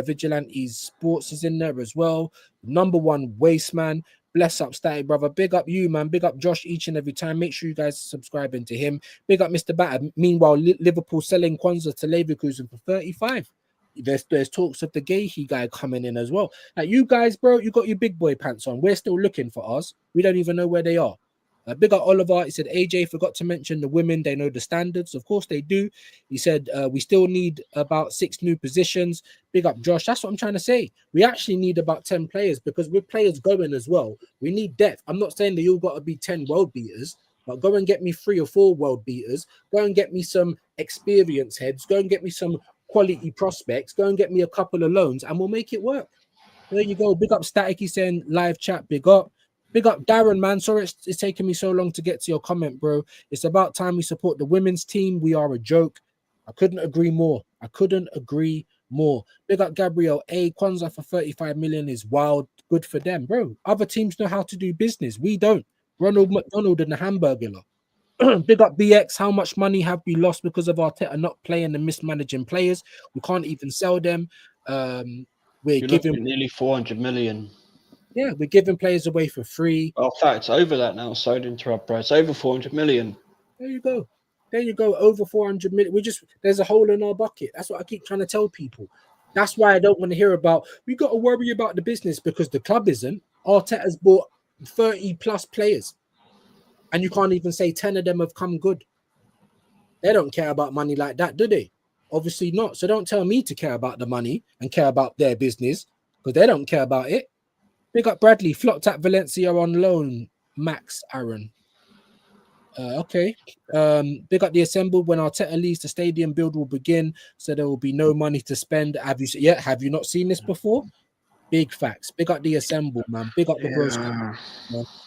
Vigilantes Sports is in there as well. Number one waste man. Bless up, Static brother. Big up you, man. Big up Josh each and every time. Make sure you guys are subscribing to him. Big up Mr. Batter. Meanwhile, Liverpool selling Kwanzaa to Leverkusen for 35. There's talks of the Gahey guy coming in as well. Like, you guys, bro, you got your big boy pants on. We're still looking for us. We don't even know where they are. Big up Oliver. He said, AJ forgot to mention the women. They know the standards. Of course they do. He said, we still need about 6 new positions. Big up Josh. That's what I'm trying to say. We actually need about 10 players because with players going as well, we need depth. I'm not saying that you've got to be 10 world beaters, but go and get me 3 or 4 world beaters. Go and get me some experience heads. Go and get me some quality prospects. Go and get me a couple of loans and we'll make it work. There you go. Big up Static. He's saying live chat. Big up. Big up Darren, man. Sorry it's taking me so long to get to your comment, bro. It's about time we support the women's team. We are a joke. I couldn't agree more. Big up Gabriel A. Kwanzaa for 35 million is wild. Good for them, bro. Other teams know how to do business. We don't. Ronald McDonald and the hamburger lot. Big up BX. How much money have we lost because of Arteta not playing and mismanaging players? We can't even sell them. We're giving nearly 400 million. Yeah, we're giving players away for free. Well, in fact, it's over that now. Sorry to interrupt, bro. It's over 400 million. There you go. Over 400 million. There's a hole in our bucket. That's what I keep trying to tell people. That's why I don't want to hear about, we got to worry about the business because the club isn't. Arteta's bought 30 plus players. And you can't even say 10 of them have come good. They don't care about money like that, do they? Obviously not. So don't tell me to care about the money and care about their business because they don't care about it. Big up Bradley, flopped at Valencia on loan. Max Aaron. Okay. Big up the assembled. When Arteta leaves, the stadium build will begin, so there will be no money to spend. Have you not seen this before? Big facts. Big up the assembled, man. Big up the bros. Man.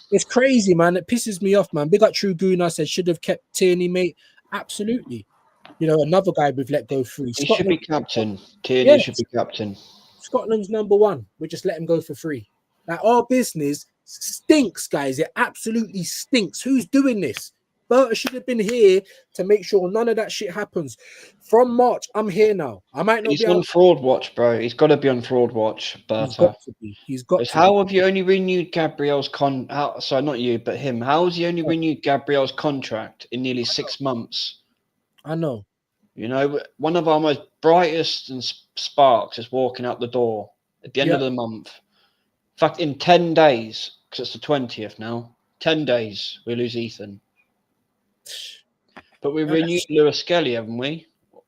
It's crazy, man. It pisses me off, man. Big up True Guna said should have kept Tierney, mate. Absolutely. You know, another guy we've let go free. He should be captain. Tierney should be captain. Scotland's number one. We just let him go for free. Like, our business stinks, guys. It absolutely stinks. Who's doing this? Berta should have been here to make sure none of that shit happens. From March, I'm here now. I might not He's be on fraud watch, bro. He's got to be on fraud watch, Berta. He's got to be. He's got to. How have you only renewed Gabriel's sorry, not you, but him. How has he only renewed Gabriel's contract in nearly 6 months? I know. You know, one of our most brightest and sparks is walking out the door at the end of the month. In fact, in 10 days, because it's the 20th now, 10 days, we lose Ethan. But we renewed Lewis Skelly, haven't we?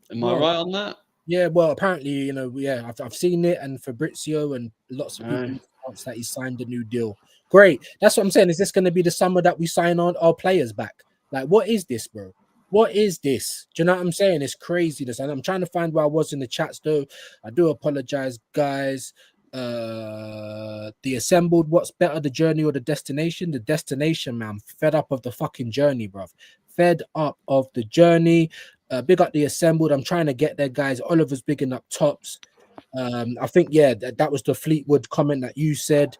Am I right on that? Yeah, well, apparently, you know, I've seen it, and Fabrizio and lots of people announced that he signed a new deal. Great. That's what I'm saying. Is this going to be the summer that we sign on our players back? Like, what is this, bro? What is this? Do you know what I'm saying? It's craziness. And I'm trying to find where I was in the chats though. I do apologize, guys. The assembled, what's better, the journey or the destination? The destination, man. I'm fed up of the fucking journey, bruv. Fed up of the journey. Big up the assembled. I'm trying to get there, guys. Oliver's bigging up tops. I think, yeah, that was the Fleetwood comment that you said.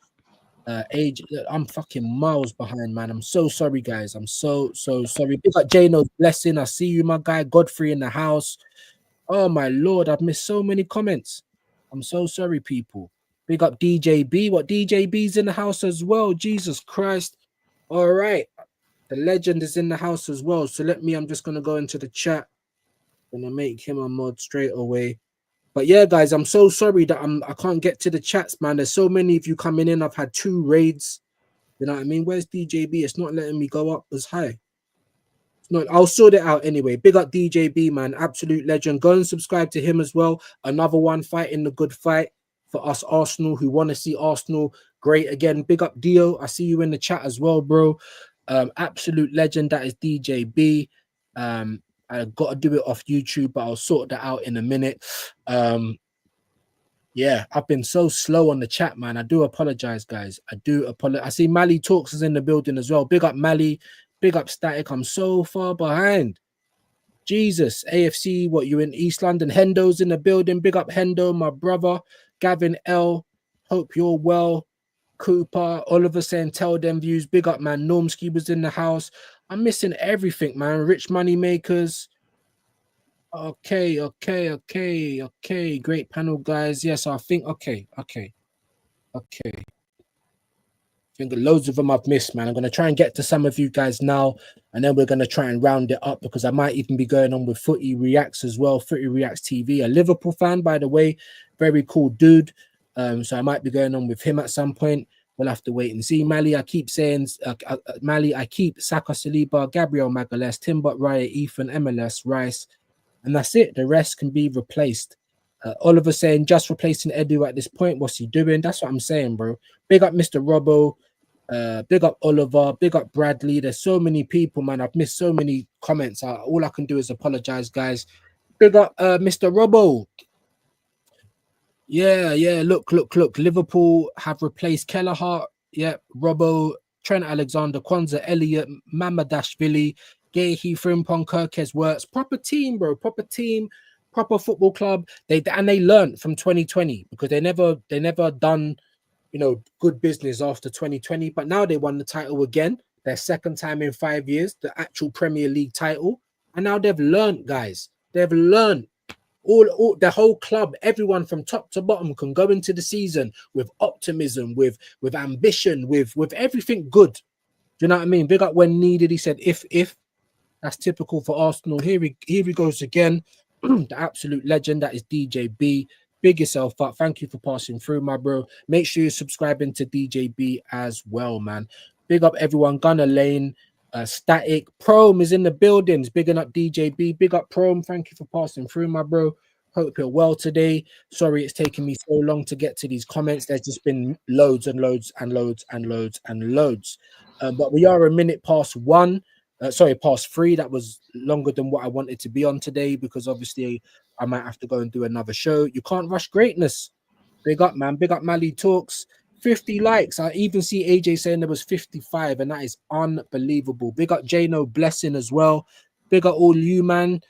Age, I'm fucking miles behind, man. I'm so sorry, guys. I'm so sorry. Big up Jano's blessing. I see you, my guy. Godfrey in the house. Oh my lord, I've missed so many comments. I'm so sorry, people. Big up DJB. What, DJB's in the house as well? Jesus Christ. All right. The legend is in the house as well. So I'm just gonna go into the chat. Gonna make him a mod straight away. But yeah, guys, I'm so sorry that I can't get to the chats, man. There's so many of you coming in. I've had 2 raids. You know what I mean? Where's DJB? It's not letting me go up as high. It's not. I'll sort it out anyway. Big up DJB, man. Absolute legend. Go and subscribe to him as well. Another one fighting the good fight for us Arsenal who want to see Arsenal great again. Big up Dio. I see you in the chat as well, bro. Absolute legend. That is DJB. I got to do it off YouTube, but I'll sort that out in a minute. Yeah, I've been so slow on the chat, man. I do apologize, guys. I do apologize. I see Mally Talks is in the building as well. Big up Mally. Big up Static. I'm so far behind. Jesus. AFC, what, you in East London? Hendo's in the building. Big up Hendo, my brother. Gavin L. Hope you're well. Cooper. Oliver saying tell them views. Big up, man. Normski was in the house. I'm missing everything, man. Rich Money Makers. Okay. Great panel, guys. Yes, I think okay. I think loads of them I've missed, man. I'm gonna try and get to some of you guys now, and then we're gonna try and round it up because I might even be going on with Footy Reacts as well. Footy Reacts TV, a Liverpool fan, by the way, very cool dude. So I might be going on with him at some point. We'll have to wait and see. Mali, I keep saying, Mali, I keep Saka, Saliba, Gabriel Magalhaes, Timbot, Raya, Ethan, MLS, Rice, and that's it. The rest can be replaced. Oliver saying just replacing Edu at this point. What's he doing? That's what I'm saying, bro. Big up Mr. Robbo. Big up Oliver. Big up Bradley. There's so many people, man. I've missed so many comments. All I can do is apologize, guys. Big up Mr. Robbo. Yeah. Look. Liverpool have replaced Kelleher. Yeah, Robbo, Trent Alexander, Kwanzaa, Elliott, Mamadashvili, Gehi, Frimpong, Kirkes, Works. Proper team, bro. Proper team. Proper football club. They learned from 2020 because they never done, good business after 2020. But now they won the title again. Their second time in 5 years, the actual Premier League title. And now they've learned, guys. They've learned. All the whole club, everyone from top to bottom can go into the season with optimism, with ambition, with everything good. Do you know what I mean? Big up when needed. He said, if that's typical for Arsenal. Here he goes again. The absolute legend, that is DJB. Big yourself up. Thank you for passing through, my bro. Make sure you're subscribing to DJB as well, man. Big up everyone. Gunner Lane, Static. Prom is in the buildings. Bigging up DJB. Big up Prom. Thank you for passing through, my bro. Hope you're well today. Sorry it's taken me so long to get to these comments. There's just been loads and loads and loads and loads and loads. But we are a minute past 1. Past 3. That was longer than what I wanted to be on today because obviously I might have to go and do another show. You can't rush greatness. Big up, man. Big up Mali Talks. 50 likes. I even see AJ saying there was 55, and that is unbelievable. Big up Jano Blessing as well. Big up all you, man.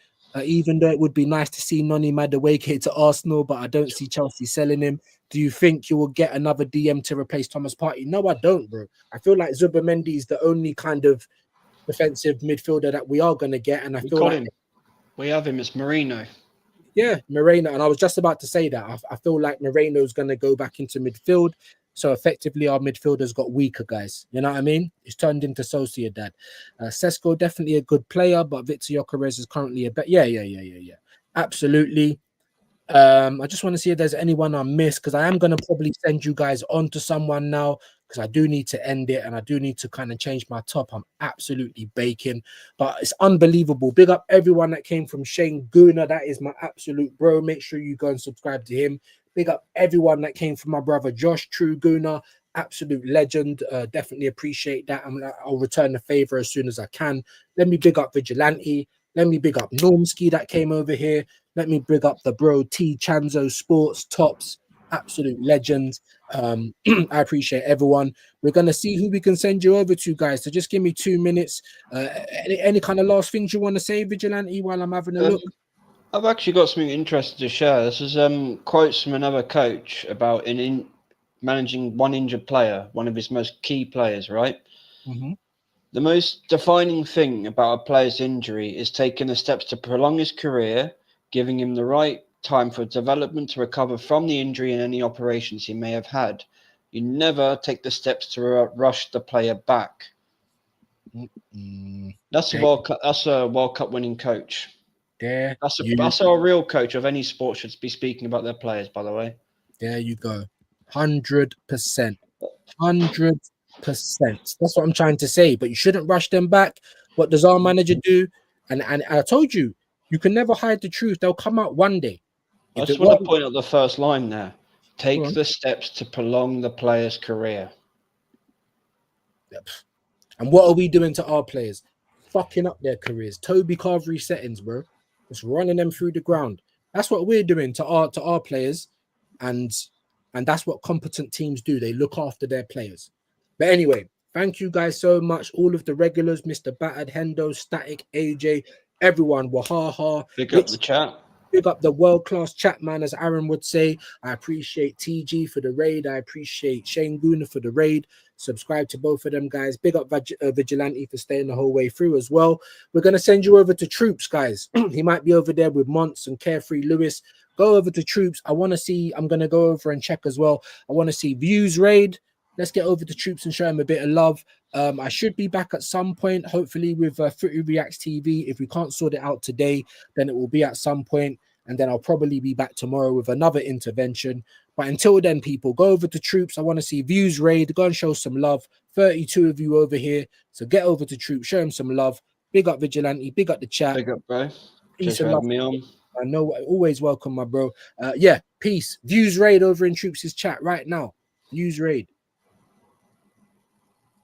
Even though it would be nice to see Noni Madueke to Arsenal, but I don't see Chelsea selling him. Do you think you will get another DM to replace Thomas Partey? No, I don't, bro. I feel like Zubimendi is the only kind of defensive midfielder that we are going to get, and I feel like we have him. It's Moreno. Yeah, Moreno, and I was just about to say that. I feel like Moreno's going to go back into midfield, so effectively our midfielders got weaker, guys. You know what I mean? It's turned into Sociedad. Sesko definitely a good player, but Victor Gyökeres is currently a yeah. Absolutely. I just want to see if there's anyone I missed because I am going to probably send you guys on to someone now because I do need to end it and I do need to kind of change my top. I'm absolutely baking, but it's unbelievable. Big up everyone that came from Shane Guna. That is my absolute bro. Make sure you go and subscribe to him. Big up everyone that came from my brother Josh, True Guna, absolute legend. Definitely appreciate that. I'll return the favor as soon as I can. Let me big up Vigilante. Let me big up Normski that came over here. Let me big up the bro T Chanzo Sports Tops, absolute legends. I appreciate everyone. We're gonna see who we can send you over to, guys. So just give me 2 minutes. Any kind of last things you want to say, Vigilante, while I'm having a look? I've actually got something interesting to share. This is quotes from another coach about managing one injured player, one of his most key players, right? Mm-hmm. The most defining thing about a player's injury is taking the steps to prolong his career, giving him the right time for development to recover from the injury and any operations he may have had. You never take the steps to rush the player back. That's a World Cup winning coach. There That's a real coach of any sport should be speaking about their players, by the way. There you go. 100%. 100%. That's what I'm trying to say. But you shouldn't rush them back. What does our manager do? And I told you, you can never hide the truth. They'll come out one day. I just want to point out the first line there. Take the steps to prolong the player's career. Yep. And what are we doing to our players? Fucking up their careers. Toby Carvery settings, bro. Just running them through the ground. That's what we're doing to our players. And that's what competent teams do. They look after their players. But anyway, thank you guys so much. All of the regulars, Mr. Battered, Hendo, Static, AJ, everyone. Wahaha. Pick up the chat. Big up the world-class chat, man, as Aaron would say. I appreciate TG for the raid. I appreciate Shane Guna for the raid. Subscribe to both of them, guys. Big up Vigilante for staying the whole way through as well. We're going to send you over to Troops, guys. He might be over there with Monts and Carefree Lewis. Go over to Troops. I want to see, I'm going to go over and check as well. I want to see Views raid. Let's get over to Troops and show him a bit of love. I should be back at some point, hopefully with Footy Reacts TV. If we can't sort it out today, then it will be at some point, and then I'll probably be back tomorrow with another intervention. But until then, people, go over to Troops. I want to see Views raid. Go and show some love. 32 of you over here, so get over to Troops, show him some love. Big up Vigilante, big up the chat. Big up, bro. Peace and love. Me on. I know, always welcome, my bro. Yeah, peace. Views raid over in Troops' chat right now. Views raid.